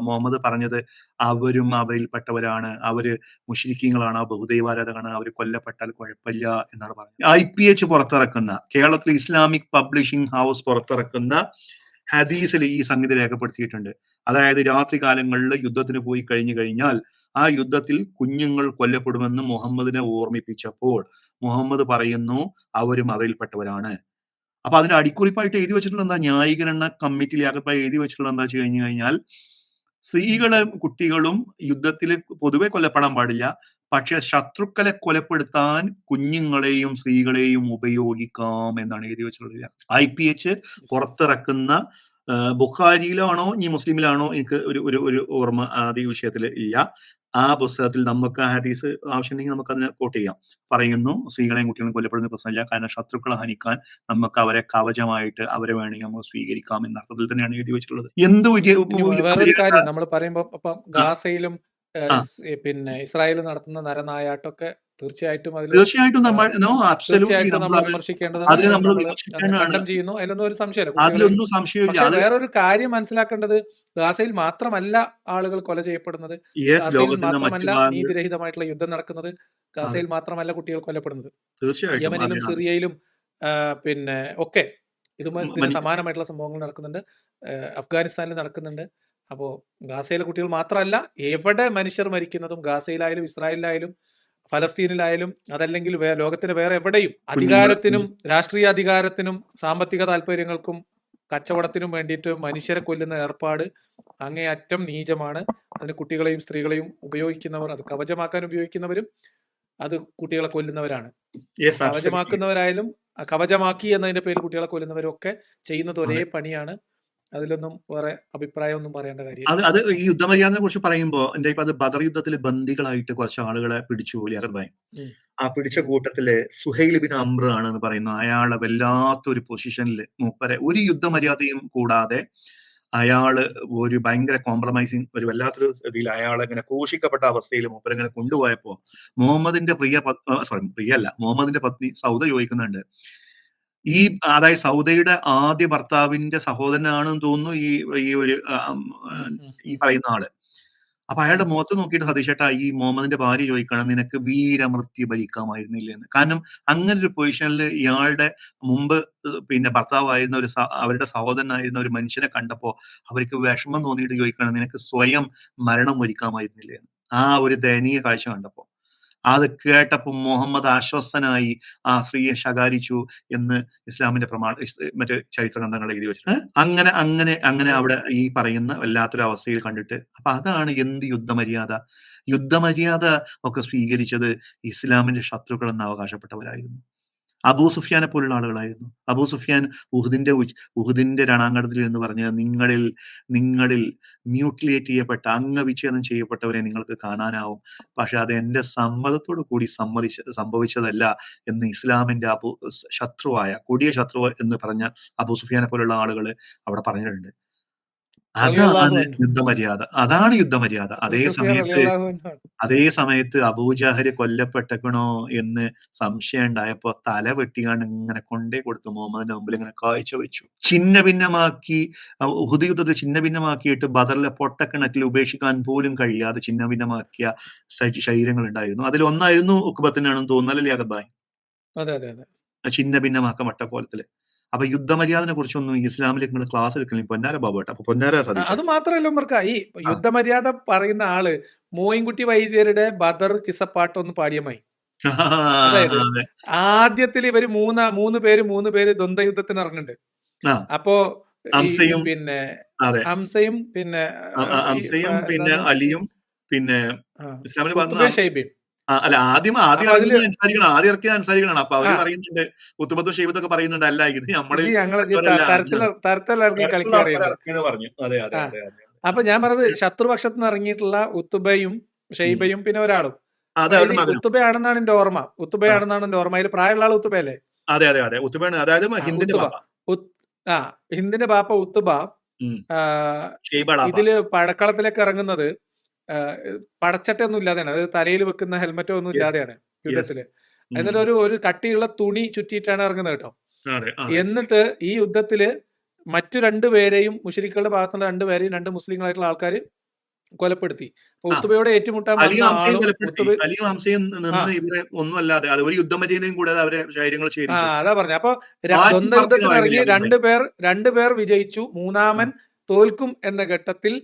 മുഹമ്മദ് പറഞ്ഞത് അവരും അവരിൽപ്പെട്ടവരാണ്, അവര് മുശ്രിക്കീങ്ങളാണ്, ബഹുദൈവാരാധകരാണ്, അവർ കൊല്ലപ്പെട്ടാൽ കുഴപ്പമില്ല എന്നാണ് പറഞ്ഞത്. IPH പുറത്തിറക്കുന്ന, കേരളത്തിലെ ഇസ്ലാമിക് പബ്ലിഷിംഗ് ഹൗസ് പുറത്തിറക്കുന്ന ഹദീസിൽ ഈ സംഗതി രേഖപ്പെടുത്തിയിട്ടുണ്ട്. അതായത് രാത്രി കാലങ്ങളിൽ യുദ്ധത്തിന് പോയി കഴിഞ്ഞാൽ ആ യുദ്ധത്തിൽ കുഞ്ഞുങ്ങൾ കൊല്ലപ്പെടുമെന്ന് മുഹമ്മദിനെ ഓർമ്മിപ്പിച്ചപ്പോൾ മുഹമ്മദ് പറയുന്നു അവരും അവരിൽപ്പെട്ടവരാണ്. അപ്പൊ അതിന്റെ അടിക്കുറിപ്പായിട്ട് എഴുതി വെച്ചിട്ടുള്ള എന്താ, ന്യായീകരണ കമ്മിറ്റിയിലാകപ്പായി എഴുതി വെച്ചിട്ടുള്ള എന്താ വെച്ച് കഴിഞ്ഞാൽ സ്ത്രീകളും കുട്ടികളും യുദ്ധത്തിൽ പൊതുവെ കൊല്ലപ്പെടാൻ പാടില്ല, പക്ഷെ ശത്രുക്കളെ കൊലപ്പെടുത്താൻ കുഞ്ഞുങ്ങളെയും സ്ത്രീകളെയും ഉപയോഗിക്കാം എന്നാണ് എഴുതി വെച്ചിട്ടുള്ളത്. IPH പുറത്തിറക്കുന്ന ബുഖാരിയിലാണോ ഇനി മുസ്ലിമിലാണോ എനിക്ക് ഒരു ഓർമ്മ ആദ്യ വിഷയത്തിൽ ഇല്ല. ആ പുസ്തകത്തിൽ നമുക്ക് ആ ഹദീസ് ആവശ്യമുണ്ടെങ്കിൽ നമുക്ക് അതിനെ കോട്ട് ചെയ്യാം. പറയുന്നു സ്ത്രീകളെയും കുട്ടികളെയും കൊല്ലപ്പെടുന്ന പ്രശ്നമില്ല, കാരണം ശത്രുക്കളെ ഹനിക്കാൻ നമുക്ക് അവരെ കവചമായിട്ട് അവരെ വേണമെങ്കിൽ നമുക്ക് സ്വീകരിക്കാം എന്ന അർത്ഥത്തിൽ തന്നെയാണ് എഴുതി വെച്ചിട്ടുള്ളത്. വേറൊരു കാര്യം നമ്മൾ പറയുമ്പോൾ ഇപ്പം ഗാസയിലും പിന്നെ ഇസ്രായേലും നടത്തുന്ന നരനായാട്ടൊക്കെ തീർച്ചയായിട്ടും നമ്മൾ വിമർശിക്കേണ്ടതാണ്, കണ്ടം ചെയ്യുന്നു, അതിലൊന്നും ഒരു സംശയമില്ല. പക്ഷെ വേറൊരു കാര്യം മനസ്സിലാക്കേണ്ടത്, ഗാസയിൽ മാത്രമല്ല ആളുകൾ കൊല ചെയ്യപ്പെടുന്നത്, ഗാസയിൽ മാത്രമല്ല നീതിരഹിതമായിട്ടുള്ള യുദ്ധം നടക്കുന്നത്, ഗാസയിൽ മാത്രമല്ല കുട്ടികൾ കൊല്ലപ്പെടുന്നത്, യമനിലും സിറിയയിലും പിന്നെ ഒക്കെ ഇതിന് സമാനമായിട്ടുള്ള സംഭവങ്ങൾ നടക്കുന്നുണ്ട്, അഫ്ഗാനിസ്ഥാനിൽ നടക്കുന്നുണ്ട്. അപ്പോൾ ഗാസയിലെ കുട്ടികൾ മാത്രമല്ല, എവിടെ മനുഷ്യർ മരിക്കുന്നതും, ഗാസയിലായാലും ഇസ്രായേലിലായാലും ഫലസ്തീനിലായാലും അതല്ലെങ്കിൽ ലോകത്തിലെ വേറെ എവിടെയും അധികാരത്തിനും രാഷ്ട്രീയ അധികാരത്തിനും സാമ്പത്തിക താല്പര്യങ്ങൾക്കും കച്ചവടത്തിനും വേണ്ടിയിട്ട് മനുഷ്യരെ കൊല്ലുന്ന ഏർപ്പാട് അങ്ങേയറ്റം നീചമാണ്. അതിന് കുട്ടികളെയും സ്ത്രീകളെയും ഉപയോഗിക്കുന്നവർ, അത് കവചമാക്കാൻ ഉപയോഗിക്കുന്നവരും അത് കുട്ടികളെ കൊല്ലുന്നവരാണ്. കവചമാക്കുന്നവരായാലും കവചമാക്കി എന്നതിന്റെ പേരിൽ കുട്ടികളെ കൊല്ലുന്നവരും ഒക്കെ ചെയ്യുന്നത് ഒരേ പണിയാണ്. അതിലൊന്നും വേറെ അഭിപ്രായമൊന്നും പറയേണ്ട കാര്യം. അത് ഈ യുദ്ധമര്യാദയെ കുറിച്ച് പറയുമ്പോൾ എന്റെ ഇപ്പൊ അത് ബദർ യുദ്ധത്തിൽ ബന്ദികളായിട്ട് കുറച്ച് ആളുകളെ പിടിച്ചു പോലും അറബായി. ആ പിടിച്ച കൂട്ടത്തില് സുഹൈൽ ബിൻ അംർ ആണെന്ന് പറയുന്ന അയാളെ വല്ലാത്തൊരു പൊസിഷനിൽ മൂപ്പരെ ഒരു യുദ്ധമര്യാദയും കൂടാതെ അയാള് ഒരു ഭയങ്കര കോംപ്രമൈസിങ് ഒരു വല്ലാത്തൊരു ഇതിൽ അയാളെ ഇങ്ങനെ ക്രൂശിക്കപ്പെട്ട അവസ്ഥയിൽ മൂപ്പരെങ്ങനെ കൊണ്ടുപോയപ്പോ മുഹമ്മദിന്റെ മുഹമ്മദിന്റെ പത്നി സൗദ ചോദിക്കുന്നുണ്ട്, അതായത് സൗദയുടെ ആദ്യ ഭർത്താവിന്റെ സഹോദരനാണെന്ന് തോന്നുന്നു ഈ പറയുന്ന ആള്. അപ്പൊ അയാളുടെ മുഖത്ത് നോക്കിയിട്ട് സതീഷേട്ടാ ഈ മുഹമ്മദിന്റെ ഭാര്യ ചോദിക്കണം, നിനക്ക് വീരമൃത്യു ഭരിക്കാമായിരുന്നില്ല എന്ന്. കാരണം അങ്ങനെ ഒരു പൊസിഷനിൽ ഇയാളുടെ മുമ്പ് പിന്നെ ഭർത്താവായിരുന്ന അവരുടെ സഹോദരനായിരുന്ന ഒരു മനുഷ്യനെ കണ്ടപ്പോ അവർക്ക് വിഷമം തോന്നിയിട്ട് ചോദിക്കണം, നിനക്ക് സ്വയം മരണം ഒരുക്കാമായിരുന്നില്ല എന്ന്. ആ ഒരു ദയനീയ കാഴ്ച കണ്ടപ്പോ അത് കേട്ടപ്പോൾ മുഹമ്മദ് ആശ്വസ്തനായി ആ സ്ത്രീയെ ശകാരിച്ചു എന്ന് ഇസ്ലാമിന്റെ മറ്റ് ചരിത്ര ഗ്രന്ഥങ്ങൾ എഴുതി വെച്ചിട്ട് അങ്ങനെ അങ്ങനെ അങ്ങനെ അവിടെ ഈ പറയുന്ന വല്ലാത്തൊരു അവസ്ഥയിൽ കണ്ടിട്ട് അപ്പൊ അതാണ് എന്ത് യുദ്ധമര്യാദ ഒക്കെ സ്വീകരിച്ചത് ഇസ്ലാമിന്റെ ശത്രുക്കൾ എന്ന് അവകാശപ്പെട്ടവരായിരുന്നു. അബൂ സുഫിയാനെ പോലുള്ള ആളുകളായിരുന്നു. അബൂ സുഫിയാൻ ഉഹുദിന്റെ രണാങ്കണത്തിൽ എന്ന് പറഞ്ഞാൽ നിങ്ങളിൽ മ്യൂട്ടിലേറ്റ് ചെയ്യപ്പെട്ട അംഗവിച്ഛേദം ചെയ്യപ്പെട്ടവരെ നിങ്ങൾക്ക് കാണാനാവും, പക്ഷെ അത് എന്റെ സമ്മതത്തോടു കൂടി സംഭവിച്ചതല്ല എന്ന് ഇസ്ലാമിന്റെ കൊടിയ ശത്രു എന്ന് പറഞ്ഞ അബൂ സുഫിയാനെ പോലുള്ള ആളുകൾ അവിടെ പറഞ്ഞിട്ടുണ്ട്. അതാണ് യുദ്ധമര്യാദ. അതേ സമയത്ത് അബൂജഹല് കൊല്ലപ്പെട്ടക്കണോ എന്ന് സംശയം ഉണ്ടായപ്പോ തല വെട്ടിക്കാണ്ട് ഇങ്ങനെ കൊണ്ടേ കൊടുത്തു മുഹമ്മദിന്റെ മുമ്പിൽ ഇങ്ങനെ കാഴ്ച വെച്ചു. ഛിന്ന ഭിന്നമാക്കി ഉഹുദ് യുദ്ധത്തിൽ ഛിന്ന ഭിന്നമാക്കിയിട്ട് ബദറിലെ പൊട്ടക്കിണറ്റിൽ ഉപേക്ഷിക്കാൻ പോലും കഴിയാതെ ഛിന്ന ഭിന്നമാക്കിയ ശരീരങ്ങൾ ഉണ്ടായിരുന്നു. അതിൽ ഒന്നായിരുന്നു ഉഖ്ബത്തിനാണെന്ന് തോന്നുന്നല്ലേ അകബായ്, ഛിന്ന ഭിന്നമാക്കപ്പെട്ട കോലത്തില്. അപ്പൊ യുദ്ധമര്യാദനെ കുറിച്ചൊന്നും ഇസ്ലാമിലേക്ക് നിങ്ങൾ ക്ലാസ് എടുക്കണമെങ്കിൽ പൊന്നാര ബാബുട്ട. അപ്പൊ പൊന്നാര അത് മാത്രമല്ല ഉമർക്ക, ഈ യുദ്ധമര്യാദ പറയുന്ന ആള് മോയിൻകുട്ടി വൈദ്യരുടെ ബദർ കിസപ്പാട്ട് ഒന്ന് പാടിയമായി. അതായത് ആദ്യത്തിൽ ഇവര് മൂന്ന് പേര് ദ്വന്ദ്വ യുദ്ധത്തിന് ഇറങ്ങുന്നുണ്ട്. അപ്പോ പിന്നെ ഹംസയും പിന്നെ അലിയും പിന്നെ ഷൈബയും അല്ല ആദ്യം ഇറക്കിയ അൻസാരികളാണ്. അപ്പൊ അവര് പറയുന്നുണ്ട്, ഉത്തുബത്തും ഷെയ്ബത്തൊക്കെ പറയുന്നുണ്ട്, അല്ല ഇത് പറഞ്ഞു. അപ്പൊ ഞാൻ പറഞ്ഞത് ശത്രുപക്ഷത്ത് നിന്ന് ഇറങ്ങിയിട്ടുള്ള ഉത്തുബയും ഷെയ്ബയും പിന്നെ ഒരാളും ഉത്തുബയാണെന്നാണ് എന്റെ ഓർമ്മ. അതിൽ പ്രായമുള്ള ആൾ ഉത്തുബയല്ലേ? അതെ ഉത്തുബയാണ്. അതായത് ഹിന്ദിന്റെ ബാപ്പ ഉത്തുബ ഇതില് പടക്കളത്തിലേക്ക് ഇറങ്ങുന്നത് പടച്ചട്ടൊന്നും ഇല്ലാതെയാണ്, അത് തലയിൽ വെക്കുന്ന ഹെൽമെറ്റോ ഒന്നും ഇല്ലാതെയാണ് യുദ്ധത്തില്. എന്നിട്ട് ഒരു കട്ടിയുള്ള തുണി ചുറ്റിയിട്ടാണ് ഇറങ്ങുന്നത് കേട്ടോ. എന്നിട്ട് ഈ യുദ്ധത്തില് മറ്റു രണ്ടുപേരെയും മുശ്രിക്കുകളുടെ ഭാഗത്തുള്ള രണ്ടുപേരെയും 2 മുസ്ലിങ്ങളായിട്ടുള്ള ആൾക്കാർ കൊലപ്പെടുത്തി. ഉത്തുബയോടെ ഏറ്റുമുട്ടാൻ അതാ പറഞ്ഞ. അപ്പൊ ദ്വന്ദ്വ യുദ്ധത്തിന് ഇറങ്ങി രണ്ടുപേർ വിജയിച്ചു, മൂന്നാമൻ തോൽക്കും എന്ന ഘട്ടത്തിൽ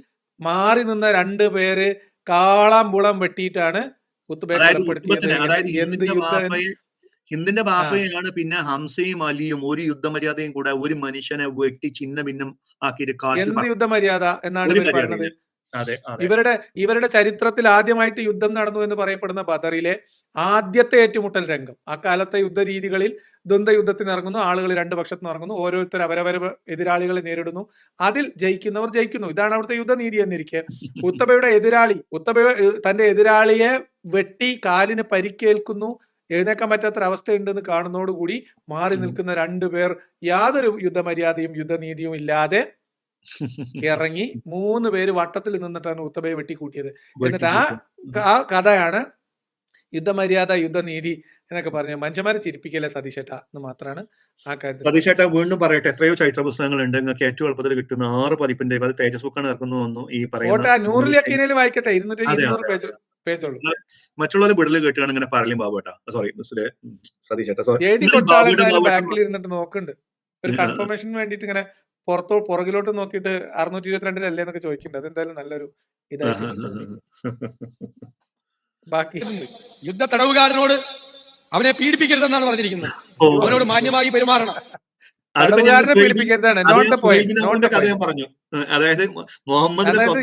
മാറി നിന്ന 2 പേര് കാളാമ്പുളം വെട്ടിയിട്ടാണ് ഉത്തുബയെ കൊലപ്പെടുത്തിയത്. ഹിന്ദിന്റെ ബാപ്പയാണ് പിന്നെ ഹംസയും അലിയും ഒരു യുദ്ധമര്യാദയും കൂടെ ഒരു മനുഷ്യനെ വെട്ടി ചിന്ന ഭിന്നം ആക്കിയിട്ട് എന്ത് യുദ്ധമര്യാദ എന്നാണ് ഇവർ പറയുന്നത്? ഇവരുടെ ചരിത്രത്തിൽ ആദ്യമായിട്ട് യുദ്ധം നടന്നു എന്ന് പറയപ്പെടുന്ന ബദറിലെ ആദ്യത്തെ ഏറ്റുമുട്ടൽ രംഗം. അക്കാലത്തെ യുദ്ധരീതികളിൽ ദ്വന്ദ്വ യുദ്ധത്തിന് ഇറങ്ങുന്നു, ആളുകൾ 2 പക്ഷത്ത് നിന്ന് ഇറങ്ങുന്നു, ഓരോരുത്തർ അവരവരെ എതിരാളികളെ നേരിടുന്നു, അതിൽ ജയിക്കുന്നവർ ജയിക്കുന്നു. ഇതാണ് അവിടുത്തെ യുദ്ധനീതി എന്നിരിക്കെ ഉത്തബയുടെ തന്റെ എതിരാളിയെ വെട്ടി കാലിന് പരിക്കേൽക്കുന്നു, എഴുന്നേക്കാൻ പറ്റാത്തൊരവസ്ഥയുണ്ടെന്ന് കാണുന്നതോടുകൂടി മാറി നിൽക്കുന്ന 2 പേർ യാതൊരു യുദ്ധമര്യാദയും യുദ്ധനീതിയും ഇല്ലാതെ ഇറങ്ങി 3 പേര് വട്ടത്തിൽ നിന്നിട്ടാണ് ഉത്തബയെ വെട്ടിക്കൂട്ടിയത്. എന്നിട്ട് ആ കഥയാണ് യുദ്ധമര്യാദ യുദ്ധനീതി എന്നൊക്കെ പറഞ്ഞ മനുഷ്യന്മാരെ ചിരിപ്പിക്കല്ലേ സതീശേട്ട എന്ന് മാത്രമാണ് ആ കാര്യത്തിൽ. സതീശേട്ട വീണ്ടും പറയട്ടെ, എത്രയോ ചരിത്ര പുസ്തകങ്ങളുണ്ട്, നിങ്ങൾക്ക് ഏറ്റവും എളുപ്പത്തിൽ കിട്ടുന്ന 6 പതിപ്പിന്റെ തേജസ് ബുക്കാണ് ഇറക്കുന്നു ഈ പറയുന്നത്. 100 വായിക്കട്ടെ, 200 പേജുള്ളൂ. മറ്റുള്ളവരെ വിടല് കേട്ടാണ് ഇങ്ങനെ പറയും ബാബുട്ടാ. സോറി സതീശേട്ട, എഴുതി കൊടുത്ത ബാക്കിൽ ഇരുന്നിട്ട് നോക്കുന്നുണ്ട്, ഒരു കൺഫർമേഷന് വേണ്ടിട്ട് ഇങ്ങനെ പുറകിലോട്ട് നോക്കിയിട്ട് 622 അല്ലേ എന്നൊക്കെ ചോദിക്കുന്നുണ്ട്. അതെന്തായാലും നല്ലൊരു ഇതായിട്ട്. ബാക്കി യുദ്ധ തടവുകാരനോട് അവനെ പീഡിപ്പിക്കരുതെന്നാണ് പറഞ്ഞിരിക്കുന്നത്. അവനോട് മാന്യമായി പെരുമാറണം. പീഡിപ്പിക്കരുതാണ് പറഞ്ഞു. അതായത്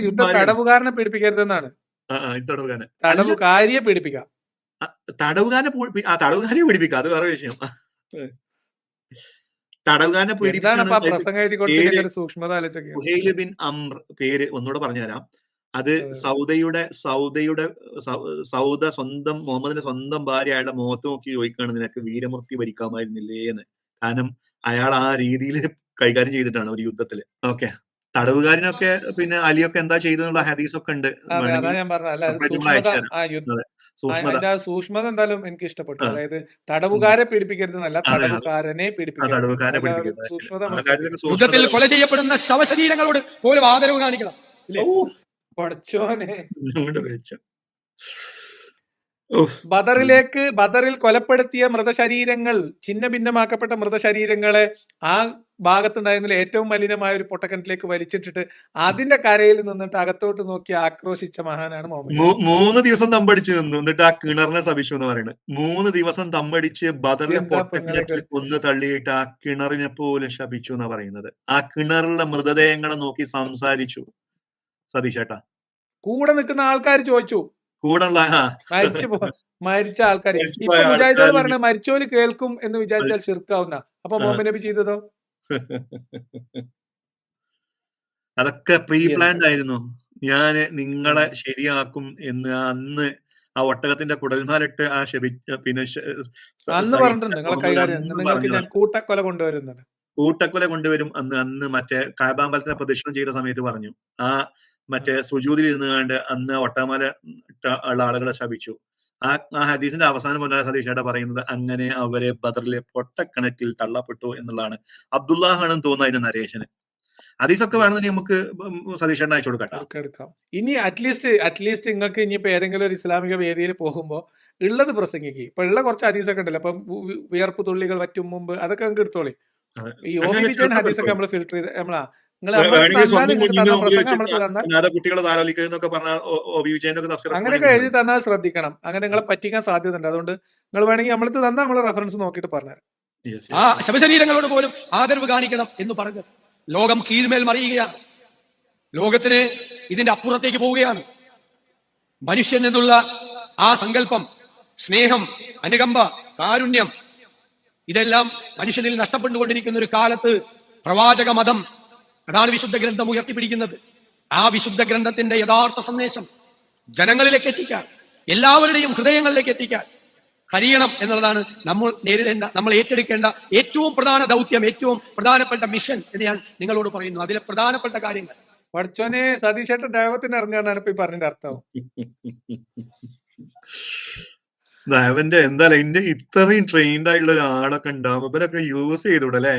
യുദ്ധ തടവുകാരനെ പീഡിപ്പിക്കരുതെന്നാണ്. തടവുകാരിയെ പീഡിപ്പിക്കാം, തടവുകാരെ പീഡിപ്പിക്കാം, അത് വേറെ വിഷയം. തടവുകാരനെ ബിൻ അംർ പേര് ഒന്നുകൂടെ പറഞ്ഞുതരാം. അത് സൗദ സ്വന്തം മുഹമ്മദിന്റെ സ്വന്തം ഭാര്യയുടെ മുഖത്ത് നോക്കി ചോദിക്കുകയാണ്, നിനക്ക് വീരമൃത്യു ഭരിക്കാമായിരുന്നില്ലേ എന്ന്. കാരണം അയാൾ ആ രീതിയിൽ കൈകാര്യം ചെയ്തിട്ടാണ് ഒരു യുദ്ധത്തില്. ഓക്കെ, തടവുകാരനൊക്കെ പിന്നെ അലിയൊക്കെ എന്താ ചെയ്തെന്നുള്ള ഹദീസൊക്കെ ഉണ്ട്. സൂക്ഷ്മത എന്തായാലും എനിക്ക് ഇഷ്ടപ്പെട്ടു. അതായത് തടവുകാരെ പീഡിപ്പിക്കരുതെന്നല്ല, തടവുകാരനെ പീഡിപ്പിക്കരുത്. യുദ്ധത്തിൽ കൊല ചെയ്യപ്പെടുന്ന ശവശരീരങ്ങളോട് പോലും ആദരവ് കാണിക്കണം. പഠിച്ചോനെ. ഉഫ്. ബദറിൽ കൊലപ്പെടുത്തിയ മൃതശരീരങ്ങൾ, ഛിന്ന ഭിന്നമാക്കപ്പെട്ട മൃതശരീരങ്ങളെ ആ ഭാഗത്തുണ്ടായിരുന്നതിൽ ഏറ്റവും മലിനമായ ഒരു പൊട്ടക്കിണറ്റിലേക്ക് വലിച്ചിട്ടിട്ട് അതിന്റെ കരയിൽ നിന്നിട്ട് അകത്തോട്ട് നോക്കി ആക്രോശിച്ച മഹാനാണ് മുഹമ്മദ്. 3 ദിവസം തമ്പടിച്ച് നിന്നു, എന്നിട്ട് ആ കിണറിനെ ശപിച്ചു എന്ന് പറയുന്നത്. 3 ദിവസം തമ്പടിച്ച് ബദറിലെ എന്താ ഇപ്പൊ പൊട്ടക്കിണറ്റിൽ നിങ്ങളൊക്കെ കൊന്നു തള്ളിയിട്ട് ആ കിണറിനെ പോലും ശപിച്ചു എന്നാ പറയുന്നത്. ആ കിണറിലെ മൃതദേഹങ്ങളെ നോക്കി സംസാരിച്ചു സതീശേട്ടാ. കൂടെ നിൽക്കുന്ന ആൾക്കാർ ചോദിച്ചു, കൂടെയുള്ള മരിച്ച ആൾക്കാർ. മരിച്ചുപോയ ഇപ്പൊ മുജാഹിദുകൾ ആൾക്കാര് പറഞ്ഞ മരിച്ചോല് കേൾക്കും എന്ന് വിചാരിച്ചാൽ ശിർക്കാവുന്ന. അപ്പൊ ആ. മുഹമ്മദ് നബി ചെയ്തതോ അതൊക്കെ പ്രീ എന്താ? പ്ലാൻഡ് ആയിരുന്നു. ഞാന് നിങ്ങളെ ശരിയാക്കും എന്ന് അന്ന് ആ ഒട്ടകത്തിന്റെ കുടൽമാലിട്ട് ആ പിന്നെ അന്ന് പറഞ്ഞിട്ടുണ്ട് നിങ്ങളെ കൈകാര്യം അന്ന് നിങ്ങൾക്ക് ഞാൻ പറഞ്ഞതാണ്. കൂട്ടക്കൊല കൊണ്ടുവരുന്നത്. കൂട്ടക്കൊല കൊണ്ടുവരും അന്ന് മറ്റേ കാബാമ്പലത്തിനെ പ്രദക്ഷിണം ചെയ്ത സമയത്ത് പറഞ്ഞു. ആ മറ്റേ സുജൂദിൽ ഇരുന്നുകൊണ്ട് അന്ന് ഒട്ടകമാല ഇട്ട ഉള്ള ആളുകളെ ശപിച്ചു. ആ ഹദീസിന്റെ അവസാനം മുതലാണ് സതീഷേട്ട പറയുന്നത് അങ്ങനെ അവരെ ബദറിലെ പൊട്ടക്കിണറ്റിൽ തള്ളപ്പെട്ടു എന്നുള്ളതാണ്. അബ്ദുല്ലാഹാണെന്ന് തോന്നുന്നു അതിന്റെ നരേഷന്. ഹദീസൊക്കെ വേണമെങ്കിൽ നമുക്ക് സതീഷേട്ടൻ അയച്ചു കൊടുക്കട്ടോ. എടുക്കാം. ഇനി അറ്റ്ലീസ്റ്റ് നിങ്ങൾക്ക് ഇനിയിപ്പോ ഏതെങ്കിലും ഒരു ഇസ്ലാമിക വേദിയിൽ പോകുമ്പോൾ ഉള്ളത് പ്രസംഗിക്ക്. ഇപ്പൊ ഉള്ള കുറച്ച് ഹദീസൊക്കെ ഉണ്ടല്ലോ, ഇപ്പം വിയർപ്പ് തുള്ളികൾ വറ്റും മുമ്പ്, അതൊക്കെ നിങ്ങൾക്ക് എടുത്തോളി. ഈ ഒ ബി വിജയൻ ഹദീസൊക്കെ നമ്മൾ ഫിൽട്ടർ ചെയ്ത് കുട്ടികളെ താലോലിക്കുന്നൊക്കെ പറഞ്ഞ അങ്ങനെയൊക്കെ എഴുതി തന്നാൽ ശ്രദ്ധിക്കണം. അങ്ങനെ നിങ്ങളെ പറ്റിക്കാൻ സാധ്യത ഉണ്ട്. അതുകൊണ്ട് നിങ്ങൾ വേണമെങ്കിൽ നമ്മൾക്ക് തന്നാൽ നമ്മൾ റെഫറൻസ് നോക്കിയിട്ട് പറഞ്ഞുതരാം. ആ ശവശരീരങ്ങളോട് പോലും ആദരവ് കാണിക്കണം എന്ന് പറഞ്ഞു. ലോകം കീഴ്മേൽ മറിയുകയാണ്. ലോകത്തിന് ഇതിന്റെ അപ്പുറത്തേക്ക് പോവുകയാണ്. മനുഷ്യൻ എന്നുള്ള ആ സങ്കല്പം, സ്നേഹം, അനുകമ്പ, കാരുണ്യം, ഇതെല്ലാം മനുഷ്യനിൽ നഷ്ടപ്പെട്ടുകൊണ്ടിരിക്കുന്ന ഒരു കാലത്ത് പ്രവാചക മതം, അതാണ് വിശുദ്ധ ഗ്രന്ഥം ഉയർത്തിപ്പിടിക്കുന്നത്. ആ വിശുദ്ധ ഗ്രന്ഥത്തിന്റെ യഥാർത്ഥ സന്ദേശം ജനങ്ങളിലേക്ക് എത്തിക്കാൻ, എല്ലാവരുടെയും ഹൃദയങ്ങളിലേക്ക് എത്തിക്കാൻ കഴിയണം എന്നുള്ളതാണ് നമ്മൾ ഏറ്റെടുക്കേണ്ട ഏറ്റവും പ്രധാന ദൗത്യം, ഏറ്റവും പ്രധാനപ്പെട്ട മിഷൻ എന്ന് ഞാൻ നിങ്ങളോട് പറയുന്നു. അതിലെ പ്രധാനപ്പെട്ട കാര്യങ്ങൾ. പഠിച്ചോനെ സതീശേട്ടൻ ദൈവത്തിന് ഇറങ്ങാന്നാണ് ഇപ്പൊ പറഞ്ഞതിന്റെ അർത്ഥം. അവന്റെ എന്താ എന്റെ ഇത്രയും ട്രെയിൻഡ് ആയിട്ടുള്ള ഒരാളൊക്കെ ഉണ്ടാവും, ഇവരൊക്കെ യൂസ് ചെയ്തൂടെ അല്ലേ?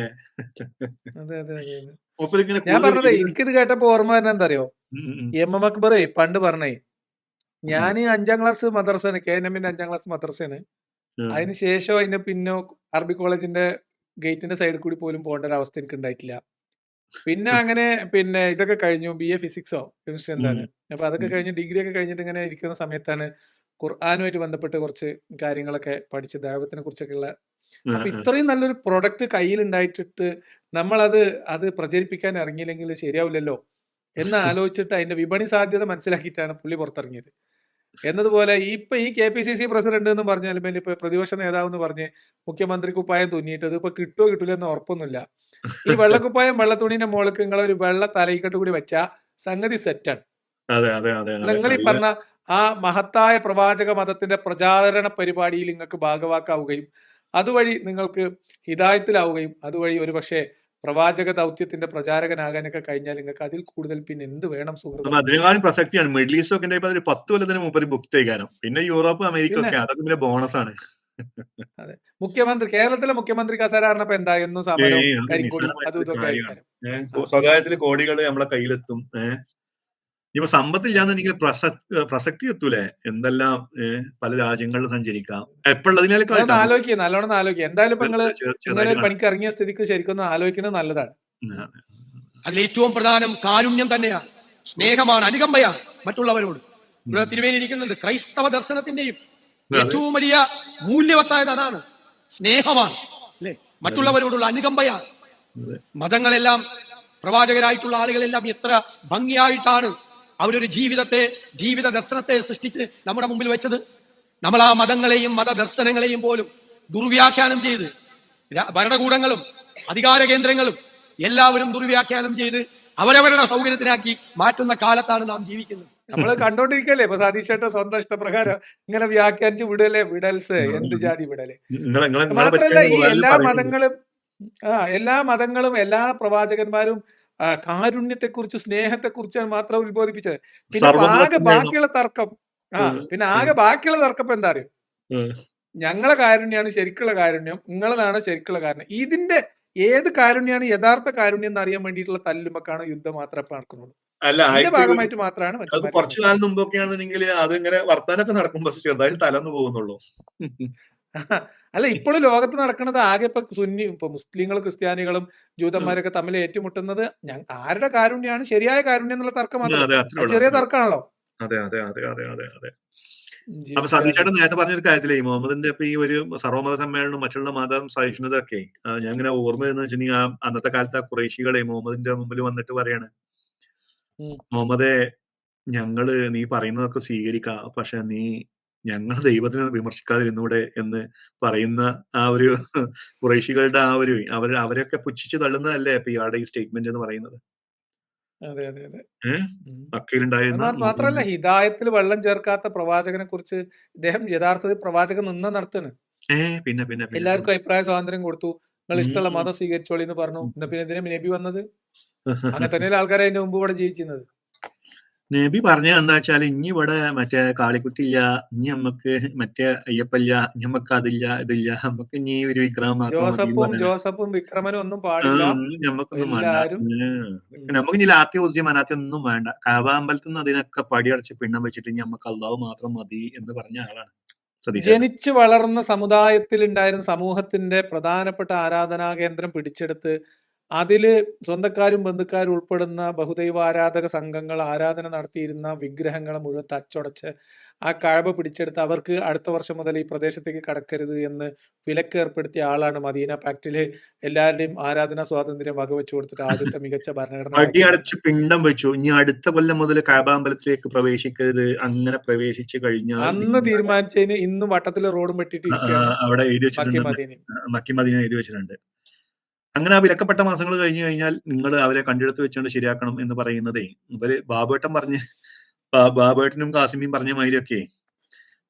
ഞാൻ പറഞ്ഞത് എനിക്കിത് കേട്ടപ്പോ ഓർമ്മ വരുന്ന എന്താ അറിയോ, എം എം അക്ബർ പണ്ട് പറഞ്ഞേ, ഞാൻ 5ാം ക്ലാസ് മദ്രസയാണ്, KNM-ന്റെ 5ാം ക്ലാസ് മദ്രസയാണ്. അതിന് ശേഷം അതിന്റെ പിന്നെ അറബി കോളേജിന്റെ ഗേറ്റിന്റെ സൈഡിൽ കൂടി പോലും പോകേണ്ട ഒരു അവസ്ഥ എനിക്ക് ഉണ്ടായിട്ടില്ല. പിന്നെ അങ്ങനെ പിന്നെ ഇതൊക്കെ കഴിഞ്ഞു, BA ഫിസിക്സോ കെമിസ്ട്രി എന്താണ്, അപ്പൊ അതൊക്കെ കഴിഞ്ഞ് ഡിഗ്രി ഒക്കെ കഴിഞ്ഞിട്ട് ഇങ്ങനെ ഇരിക്കുന്ന സമയത്താണ് ഖുർആനുമായിട്ട് ബന്ധപ്പെട്ട് കുറച്ച് കാര്യങ്ങളൊക്കെ പഠിച്ച് ദൈവത്തിനെ കുറിച്ചൊക്കെ ഉള്ള. അപ്പൊ ഇത്രയും നല്ലൊരു പ്രൊഡക്റ്റ് കയ്യിൽ ഉണ്ടായിട്ടിട്ട് അത് പ്രചരിപ്പിക്കാൻ ഇറങ്ങിയില്ലെങ്കിൽ ശരിയാവില്ലല്ലോ എന്ന് ആലോചിച്ചിട്ട് അതിന്റെ വിപണി സാധ്യത മനസ്സിലാക്കിയിട്ടാണ് പുള്ളി പുറത്തിറങ്ങിയത്. എന്നതുപോലെ ഇപ്പൊ ഈ KPCC പ്രസിഡന്റ് എന്ന് പറഞ്ഞാലും ഇപ്പൊ പ്രതിപക്ഷ നേതാവ് എന്ന് പറഞ്ഞ് മുഖ്യമന്ത്രി കുപ്പായം തുന്നിയിട്ടത് ഇപ്പൊ കിട്ടുമോ കിട്ടില്ല എന്ന് ഉറപ്പൊന്നുമില്ല. ഈ വെള്ളക്കുപ്പായം വെള്ളത്തുണിന്റെ മുകൾക്ക് നിങ്ങൾ ഒരു വെള്ള തലയിക്കെട്ട് കൂടി വെച്ചാൽ സംഗതി സെറ്റാണ്. നിങ്ങൾ ഈ പറഞ്ഞ ആ മഹത്തായ പ്രവാചക മതത്തിന്റെ പ്രചാരണ പരിപാടിയിൽ നിങ്ങൾക്ക് ഭാഗവാക്കാവുകയും അതുവഴി നിങ്ങൾക്ക് ഹിദായത്തിലാവുകയും അതുവഴി ഒരു പക്ഷേ പ്രവാചക ദൗത്യത്തിന്റെ പ്രചാരകനാകാനൊക്കെ കഴിഞ്ഞാൽ നിങ്ങൾക്ക് അതിൽ കൂടുതൽ പിന്നെ എന്ത് വേണം സുഹൃത്ത്? അതിനേക്കാളും പ്രസക്തിയാണ് മിഡിൽ ഈസ്റ്റ് ഒക്കെ 10 കൊല്ലത്തിന് മുമ്പ് ബുക്ക് ചെയ്യാനും, പിന്നെ യൂറോപ്പ് അമേരിക്ക ഒക്കെ അതൊക്കെ പിന്നെ ബോണസ് ആണ്. അതെ, കേരളത്തിലെ മുഖ്യമന്ത്രി കസേരപ്പോ എന്താ എന്നും സമരവും കരിക്കോടി അതും ഇതൊക്കെ ആയിരിക്കും. സ്വകാര്യത്തില് കോടികൾ നമ്മളെ കയ്യിലെത്തും. ഇപ്പൊ സമ്പത്തില്ലാന്നുണ്ടെങ്കിൽ പ്രസക്തി എത്തൂലേ? എന്തെല്ലാം പല രാജ്യങ്ങളിൽ സഞ്ചരിക്കാം. നല്ലോണം ആലോചിക്കുക. എന്തായാലും ഇപ്പൊ നിങ്ങള് ഇങ്ങനെ ഒരു പണിക്ക് ഇറങ്ങിയ സ്ഥിതിക്ക് ശരിക്കും ആലോചിക്കുന്നത് നല്ലതാണ്. അതിൽ ഏറ്റവും പ്രധാനം കാരുണ്യം തന്നെയാണ്, സ്നേഹമാണ്, അനുകമ്പയാണ് മറ്റുള്ളവരോട്. ഇവിടെ തിരുവേനിയിരിക്കുന്നുണ്ട്. ക്രൈസ്തവ ദർശനത്തിന്റെയും ഏറ്റവും വലിയ മൂല്യവത്തായത് അതാണ്, സ്നേഹമാണ്, അല്ലെ? മറ്റുള്ളവരോടുള്ള അനുകമ്പയാണ്. മതങ്ങളെല്ലാം, പ്രവാചകരായിട്ടുള്ള ആളുകളെല്ലാം എത്ര ഭംഗിയായിട്ടാണ് അവരൊരു ജീവിത ദർശനത്തെ സൃഷ്ടിച്ച് നമ്മുടെ മുമ്പിൽ വെച്ചത്. നമ്മൾ ആ മതങ്ങളെയും മതദർശനങ്ങളെയും പോലും ദുർവ്യാഖ്യാനം ചെയ്ത്, ഭരണകൂടങ്ങളും അധികാര കേന്ദ്രങ്ങളും എല്ലാവരും ദുർവ്യാഖ്യാനം ചെയ്ത് അവരവരുടെ സൗകര്യത്തിനാക്കി മാറ്റുന്ന കാലത്താണ് നാം ജീവിക്കുന്നത്. നമ്മൾ കണ്ടോണ്ടിരിക്കല്ലേ ഇപ്പൊ സതീശേട്ട സ്വന്തം ഇഷ്ടപ്രകാരം ഇങ്ങനെ വ്യാഖ്യാനിച്ച് വിടൽസ് എന്ത് ജാതി വിടല്. മാത്രല്ല ഈ എല്ലാ മതങ്ങളും എല്ലാ പ്രവാചകന്മാരും കാരുണ്യത്തെക്കുറിച്ച് സ്നേഹത്തെക്കുറിച്ചാണ് മാത്രം ഉത്ബോധിപ്പിച്ചത്. പിന്നെ ആകെ ബാക്കിയുള്ള തർക്കം ഇപ്പൊ എന്താ അറിയോ, ഞങ്ങളെ കാരുണ്യാണ് ശരിക്കുള്ള കാരുണ്യം, നിങ്ങളതാണ് ശരിക്കുള്ള കാരുണ്യം. ഇതിന്റെ ഏത് കാരുണ്യാണ് യഥാർത്ഥ കാരുണ്യം എന്ന് അറിയാൻ വേണ്ടിയിട്ടുള്ള തല്ലുമ്പക്കാണ് യുദ്ധം മാത്രമേ നടക്കുന്നുള്ളൂ. അല്ല അതിന്റെ 1000 ഭാഗമായിട്ട് മാത്രമാണ് അത് മനുഷ്യന്മാർ കുറച്ചു ഇങ്ങനെ കാലം മുമ്പൊക്കെ ആണെന്നുണ്ടെങ്കിൽ അതിങ്ങനെ വർത്താനൊക്കെ നടക്കുമ്പോ ചെറുതായിട്ട് തലന്ന് പോകുന്നുള്ളൂ. അല്ല ഇപ്പോഴും ലോകത്ത് നടക്കുന്നത് ആകെ ഇപ്പൊ സുന്നി ഇപ്പൊ മുസ്ലിങ്ങളും ക്രിസ്ത്യാനികളും ഉം. ജൂതന്മാരൊക്കെ തമ്മിൽ ഏറ്റുമുട്ടുന്നത് ആരുടെ കാരുണ്യാണ് ശരിയായ കാരുണ്യം എന്നുള്ള തർക്കം മാത്രമേ അതെ ഉള്ളൂ. അത്രേ അത് ഉള്ളൂ ചെറിയ അത്രേ ഉള്ളൂ. തർക്കമാണല്ലോ അതെ അതെ അതെ അതെ അതെ അതെ. അപ്പൊ സതീഷ് ജീവിതത്തിലാദ്യം. ചേട്ടൻ നേരത്തെ പറഞ്ഞൊരു കാര്യത്തിലേ ഈ മുഹമ്മദിന്റെ ഇപ്പൊ ഈ ഒരു സർവ്വമത സമ്മേളനം മറ്റുള്ള മതം സഹിഷ്ണുതൊക്കെ ഞാൻ ഇങ്ങനെ ഓർമ്മ എന്ന് വെച്ചിട്ടുണ്ടെങ്കിൽ അന്നത്തെ കാലത്ത് ആ കുറേശികളെ മുഹമ്മദിന്റെ മുമ്പിൽ വന്നിട്ട് പറയാണ്, ഉം. മുഹമ്മദേ നീ പറയുന്നതൊക്കെ സ്വീകരിക്കാം, പക്ഷെ നീ ഞങ്ങൾ ദൈവത്തിനെ വിമർശിക്കാതിരുന്നൂടെ എന്ന് പറയുന്ന ആ ഒരു കുറേശികളുടെ ആ ഒരു അവരൊക്കെ പുച്ഛിച്ച് തള്ളുന്നതല്ലേ ഇപ്പൊ ഇയാളുടെ ഈ സ്റ്റേറ്റ്മെന്റ് എന്ന് പറയുന്നത്. അതെ അതെ അതെ. ഏഹ് ഉം. മക്കയിലുണ്ടായിരുന്ന മാത്രല്ല ഹിദായത്തിൽ വെള്ളം ചേർക്കാത്ത പ്രവാചകനെ കുറിച്ച് ഇദ്ദേഹം യഥാർത്ഥത്തിൽ പ്രവാചകൻ നടത്താണ്. പിന്നെ പിന്നെ പിന്നെ പിന്നെ എല്ലാവർക്കും അഭിപ്രായ സ്വാതന്ത്ര്യം കൊടുത്തു. നിങ്ങൾ ഇഷ്ടമുള്ള ഉം. മതം സ്വീകരിച്ചോളി എന്ന് പറഞ്ഞു. ഉം. പിന്നെ എന്തിനാ നബി വന്നത്? അങ്ങനെ തന്നെയല്ലേ ആൾക്കാരെ അതിന്റെ മുമ്പ് ഇവിടെ ജീവിച്ചിരുന്നത്. നബി പറഞ്ഞ എന്താ വെച്ചാല് ഇനി ഇവിടെ മറ്റേ കാളിക്കുട്ടി ഇല്ല, ഇനി നമ്മക്ക് മറ്റേ അയ്യപ്പല്ല, ഇനി നമ്മക്ക് അതില്ല ഇതില്ല, നമ്മക്ക് ഇനി ഒരു വിഗ്രഹം മാത്രം മതി എന്ന് പറയണ. ജോസഫും വിക്രമനും ഒന്നും പാടില്ല. ഒന്നും ഞമ്മക്കൊന്നും വേണ്ട. എല്ലാരും നമുക്ക് ഇനി ലാത്തി ഉസ്യ മനാത്തി ഒന്നും വേണ്ട. കഅബ അമ്പലത്തിൽ നിന്ന് അതിനൊക്കെ പടിയടച്ച് പിണ്ണം വെച്ചിട്ട് ഇനി നമ്മക്ക് അള്ളാഹു മാത്രം മതി എന്ന് പറഞ്ഞ ആളാണ് സതീശേട്ടൻ. ജനിച്ചു വളർന്ന സമുദായത്തിൽ ഉണ്ടായിരുന്ന സമൂഹത്തിന്റെ പ്രധാനപ്പെട്ട ആരാധനാ കേന്ദ്രം പിടിച്ചെടുത്ത് അതില് സ്വന്തക്കാരും ബന്ധുക്കാരും ഉൾപ്പെടുന്ന ബഹുദൈവ ആരാധക സംഘങ്ങൾ ആരാധന നടത്തിയിരുന്ന വിഗ്രഹങ്ങളെ മുഴുവൻ തച്ചുടച്ച് ആ കഅബ പിടിച്ചെടുത്ത് അവർക്ക് അടുത്ത വർഷം മുതൽ ഈ പ്രദേശത്തേക്ക് കടക്കരുത് എന്ന് വിലക്ക് ഏർപ്പെടുത്തിയ ആളാണ് മദീന പാക്റ്റില് എല്ലാവരുടെയും ആരാധനാ സ്വാതന്ത്ര്യം വകവെച്ചു കൊടുത്തിട്ട് ആദ്യത്തെ മികച്ച ഭരണഘടന പടിയടച്ച് പിണ്ഡം വെച്ചു. ഇനി അടുത്ത കൊല്ലം മുതൽ കഅബ അമ്പലത്തിലേക്ക് പ്രവേശിക്കരുത്. അങ്ങനെ പ്രവേശിച്ചു കഴിഞ്ഞാൽ അന്ന് തീരുമാനിച്ചതിന് ഇന്നും വട്ടത്തിൽ റോഡും വെട്ടിട്ട് ഇരിക്കുകയാണ് അവിടെ എഴുതി മക്കി വെച്ചിട്ടുണ്ട്, മദീനയും. മക്കി മദീന എഴുതി വെച്ചിട്ടുണ്ട്. അങ്ങനെ ആ വിലക്കപ്പെട്ട മാസങ്ങൾ കഴിഞ്ഞു കഴിഞ്ഞാൽ നിങ്ങൾ അവരെ കണ്ടെടുത്ത് വെച്ചുകൊണ്ട് ശരിയാക്കണം എന്ന് പറയുന്നതേ ഇവര് ബാബുവേട്ടൻ പറഞ്ഞ് ബാബുവേട്ടനും കാസിമിയും പറഞ്ഞ മാതിരിയൊക്കെ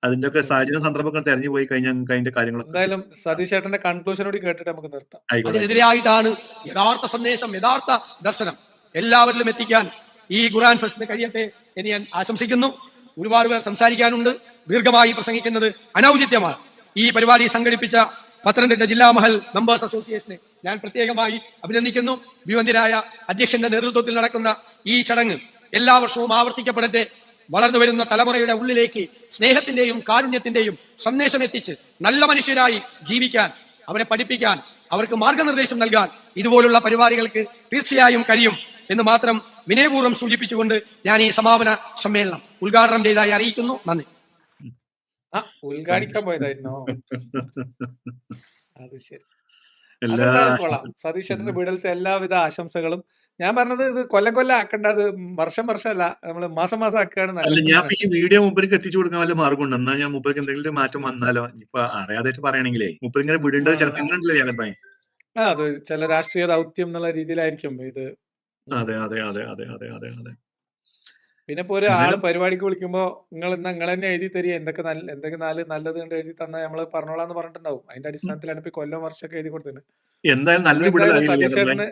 അതിന്റെ ഒക്കെ സാഹചര്യം സന്ദർഭങ്ങൾ തെരഞ്ഞു പോയി കഴിഞ്ഞാൽ നിങ്ങൾക്ക് അതിന്റെ കാര്യങ്ങളൊക്കെ എന്തായാലും സതീഷ് ചേട്ടന്റെ കൺക്ലൂഷനോട് കേട്ടിട്ട് നമുക്ക് നിർത്താം. ആയിക്കോട്ടെ. അതിനെതിരായിട്ടാണ് യഥാർത്ഥ സന്ദേശം, യഥാർത്ഥ ദർശനം എല്ലാവരിലും എത്തിക്കാൻ ഈ ഖുർആൻ ഫെസ്റ്റിന് കഴിയട്ടെ എന്ന് ഞാൻ ആശംസിക്കുന്നു. ഒരുപാട് പേർ സംസാരിക്കാനുണ്ട്. ദീർഘമായി പ്രസംഗിക്കുന്നത് അനൗചിത്യമാണ്. ഈ പരിപാടി സംഘടിപ്പിച്ച പത്തനംതിട്ട ജില്ലാ മഹൽ മെമ്പേഴ്സ് അസോസിയേഷനെ ഞാൻ പ്രത്യേകമായി അഭിനന്ദിക്കുന്നു. ഭിവന്തിരായ അധ്യക്ഷന്റെ നേതൃത്വത്തിൽ നടക്കുന്ന ഈ ചടങ്ങ് എല്ലാ വർഷവും ആവർത്തിക്കപ്പെടട്ടെ. വളർന്നു വരുന്ന തലമുറയുടെ ഉള്ളിലേക്ക് സ്നേഹത്തിന്റെയും കാരുണ്യത്തിന്റെയും സന്ദേശം എത്തിച്ച് നല്ല മനുഷ്യരായി ജീവിക്കാൻ, അവരെ പഠിപ്പിക്കാൻ, അവർക്ക് മാർഗനിർദ്ദേശം നൽകാൻ ഇതുപോലുള്ള പരിപാടികൾക്ക് തീർച്ചയായും കഴിയും എന്ന് മാത്രം വിനയപൂർവ്വം സൂചിപ്പിച്ചുകൊണ്ട് ഞാൻ ഈ സമാപന സമ്മേളനം ഉദ്ഘാടനം ചെയ്തതായി അറിയിക്കുന്നു. നന്ദി. ഉദ്ഘാടിക്കാൻ പോയതായിരുന്നോ? അത് ശരി. എല്ലാ അതെന്തായാലും കൊള്ളാം. സതീഷ് ചേട്ടന്റെ ബീഡൽസ് എല്ലാവിധ ആശംസകളും. ഞാൻ പറഞ്ഞത് ഇത് കൊല്ലം ആക്കേണ്ട, അത് വർഷം അല്ല, നമ്മള് മാസം ആക്കുകയാണ് അല്ല നല്ലത്. ഞാൻ ഈ വീഡിയോ മൂപ്പർക്ക് എത്തിച്ചു കൊടുക്കാൻ വല്ല മാർഗമുണ്ട്? എന്നാ ഞാൻ മൂപ്പർക്ക് എന്തെങ്കിലും മാറ്റം വന്നാലോ? ഇപ്പൊ അറിയാതായിട്ട് പറയണെങ്കിലേ മൂപ്പർ ഇങ്ങനെ വിടേണ്ടത് ചിലപ്പോ എങ്ങനെയുണ്ടല്ലോ യാഗൻ. അത് ചില രാഷ്ട്രീയ ദൗത്യം എന്നുള്ള രീതിയിലായിരിക്കും ഇത്. അതെ അതെ അതെ അതെ അതെ അതെ അതെ. പിന്നെ ഇപ്പൊ ഒരു ആള് പരിപാടിക്ക് വിളിക്കുമ്പോ നിങ്ങൾ തന്നെ എഴുതി തരിക, എന്തൊക്കെ നല്ലത് കണ്ട് എഴുതി തന്നാൽ നമ്മള് പറഞ്ഞോളാന്ന് പറഞ്ഞിട്ടുണ്ടാവും. അതിന്റെ അടിസ്ഥാനത്തിലാണ് ഇപ്പൊ കൊല്ലം വർഷമൊക്കെ എഴുതി കൊടുത്തത്. എന്തായാലും നല്ലൊരു വിടലായി സതീഷ് ചേട്ടന്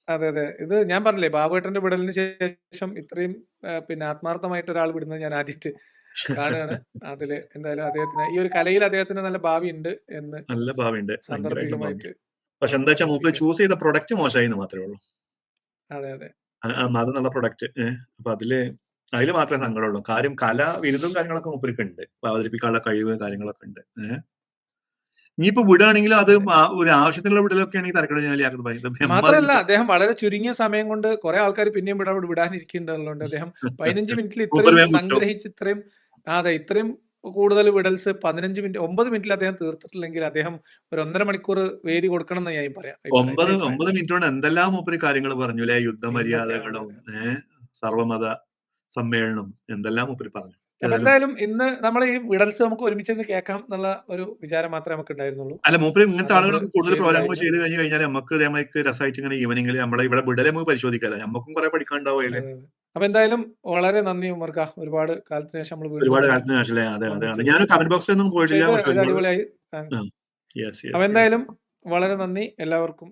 അതെ ഇത് ഞാൻ പറഞ്ഞില്ലേ, ബാബുവേട്ടന്റെ വിടലിന് ശേഷം ഇത്രയും പിന്നെ ആത്മാർത്ഥമായിട്ട് ഒരാൾ വിടുന്നത് ഞാൻ ആദ്യമായിട്ട് കാണുകയാണ്. അതില് എന്തായാലും അദ്ദേഹത്തിന് ഈ ഒരു കലയിൽ അദ്ദേഹത്തിന് നല്ല ഭാവി ഉണ്ട് എന്ന് നല്ല ഭാവിയുണ്ട്, സാന്ദർഭികമായിട്ട്. പക്ഷെ എന്താ വെച്ചാൽ മൂപ്പര് ചൂസ് ചെയ്ത പ്രൊഡക്റ്റ് മോശമായി എന്ന് മാത്രമേ ഉള്ളൂ. അതെ അതെ. അത് നല്ല പ്രൊഡക്റ്റ്. അപ്പൊ അതില് മാത്രമേ സങ്കടമുള്ളൂ. കാര്യം കല വിരുദ്ധവും കാര്യങ്ങളൊക്കെ മൂപ്പർക്ക് ഉണ്ട്, അവതരിപ്പിക്കാനുള്ള കഴിവ് കാര്യങ്ങളൊക്കെ ഉണ്ട്. ഇനിയിപ്പോ വിടുകയാണെങ്കിലും അത് ഒരു ആവശ്യത്തിനുള്ള വിടലൊക്കെ ആണെങ്കിൽ തരക്കടില്ല. മാത്രമല്ല അദ്ദേഹം വളരെ ചുരുങ്ങിയ സമയം കൊണ്ട് കുറെ ആൾക്കാർ പിന്നെയും വിടാനിരിക്കുന്നുണ്ട്. അദ്ദേഹം 15 മിനിറ്റിൽ ഇത്രയും സംഗ്രഹിച്ച് ഇത്രയും കൂടുതൽ വിടൽസ് 15 മിനിറ്റ് 9 മിനിറ്റിൽ അദ്ദേഹം തീർത്തിട്ടില്ലെങ്കിൽ അദ്ദേഹം ഒരു 1.5 മണിക്കൂർ വേദി കൊടുക്കണം എന്ന് ഞാൻ പറയാം. 9 മിനിറ്റ് കൊണ്ട് എന്തെല്ലാം മൂപ്പര് കാര്യങ്ങൾ പറഞ്ഞു അല്ലെ? യുദ്ധമര്യാദകളും സർവമത സമ്മേളനം എന്തെല്ലാം മൂപ്പര് പറഞ്ഞു. എന്തായാലും ഇന്ന് നമ്മൾ ഈ വിടൽസ് നമുക്ക് ഒരുമിച്ച് കേൾക്കാം എന്നുള്ള ഒരു വിചാരം മാത്രമേ നമുക്ക് ഉണ്ടായിരുന്നുള്ളൂ. അല്ല മൂപ്പര് ഇങ്ങനത്തെ ആളുകളൊക്കെ കൂടുതൽ പ്രോഗ്രാമുകൾ ചെയ്ത് കഴിഞ്ഞാൽ നമുക്ക് ഇതേമാതിരി രസമായിട്ട് ഇങ്ങനെ ഈവനിങ്ങിൽ നമ്മളെ ഇവിടെ വിടലെ നമുക്ക് പരിശോധിക്കാമല്ലോ, നമുക്കും കുറെ പഠിക്കാണ്ടാവില്ലേ. അപ്പൊ എന്തായാലും വളരെ നന്ദി ഉമർക്ക. ഒരുപാട് കാലത്തിന് ശേഷം ഒരുപാട് കാലത്തിന് ശേഷം അതെ അതെ അതെ. ഞാൻ കമന്റ് ബോക്സിലൊന്നും പോയിട്ടില്ല. അടിപൊളിയായി. അപ്പൊ എന്തായാലും വളരെ നന്ദി എല്ലാവർക്കും.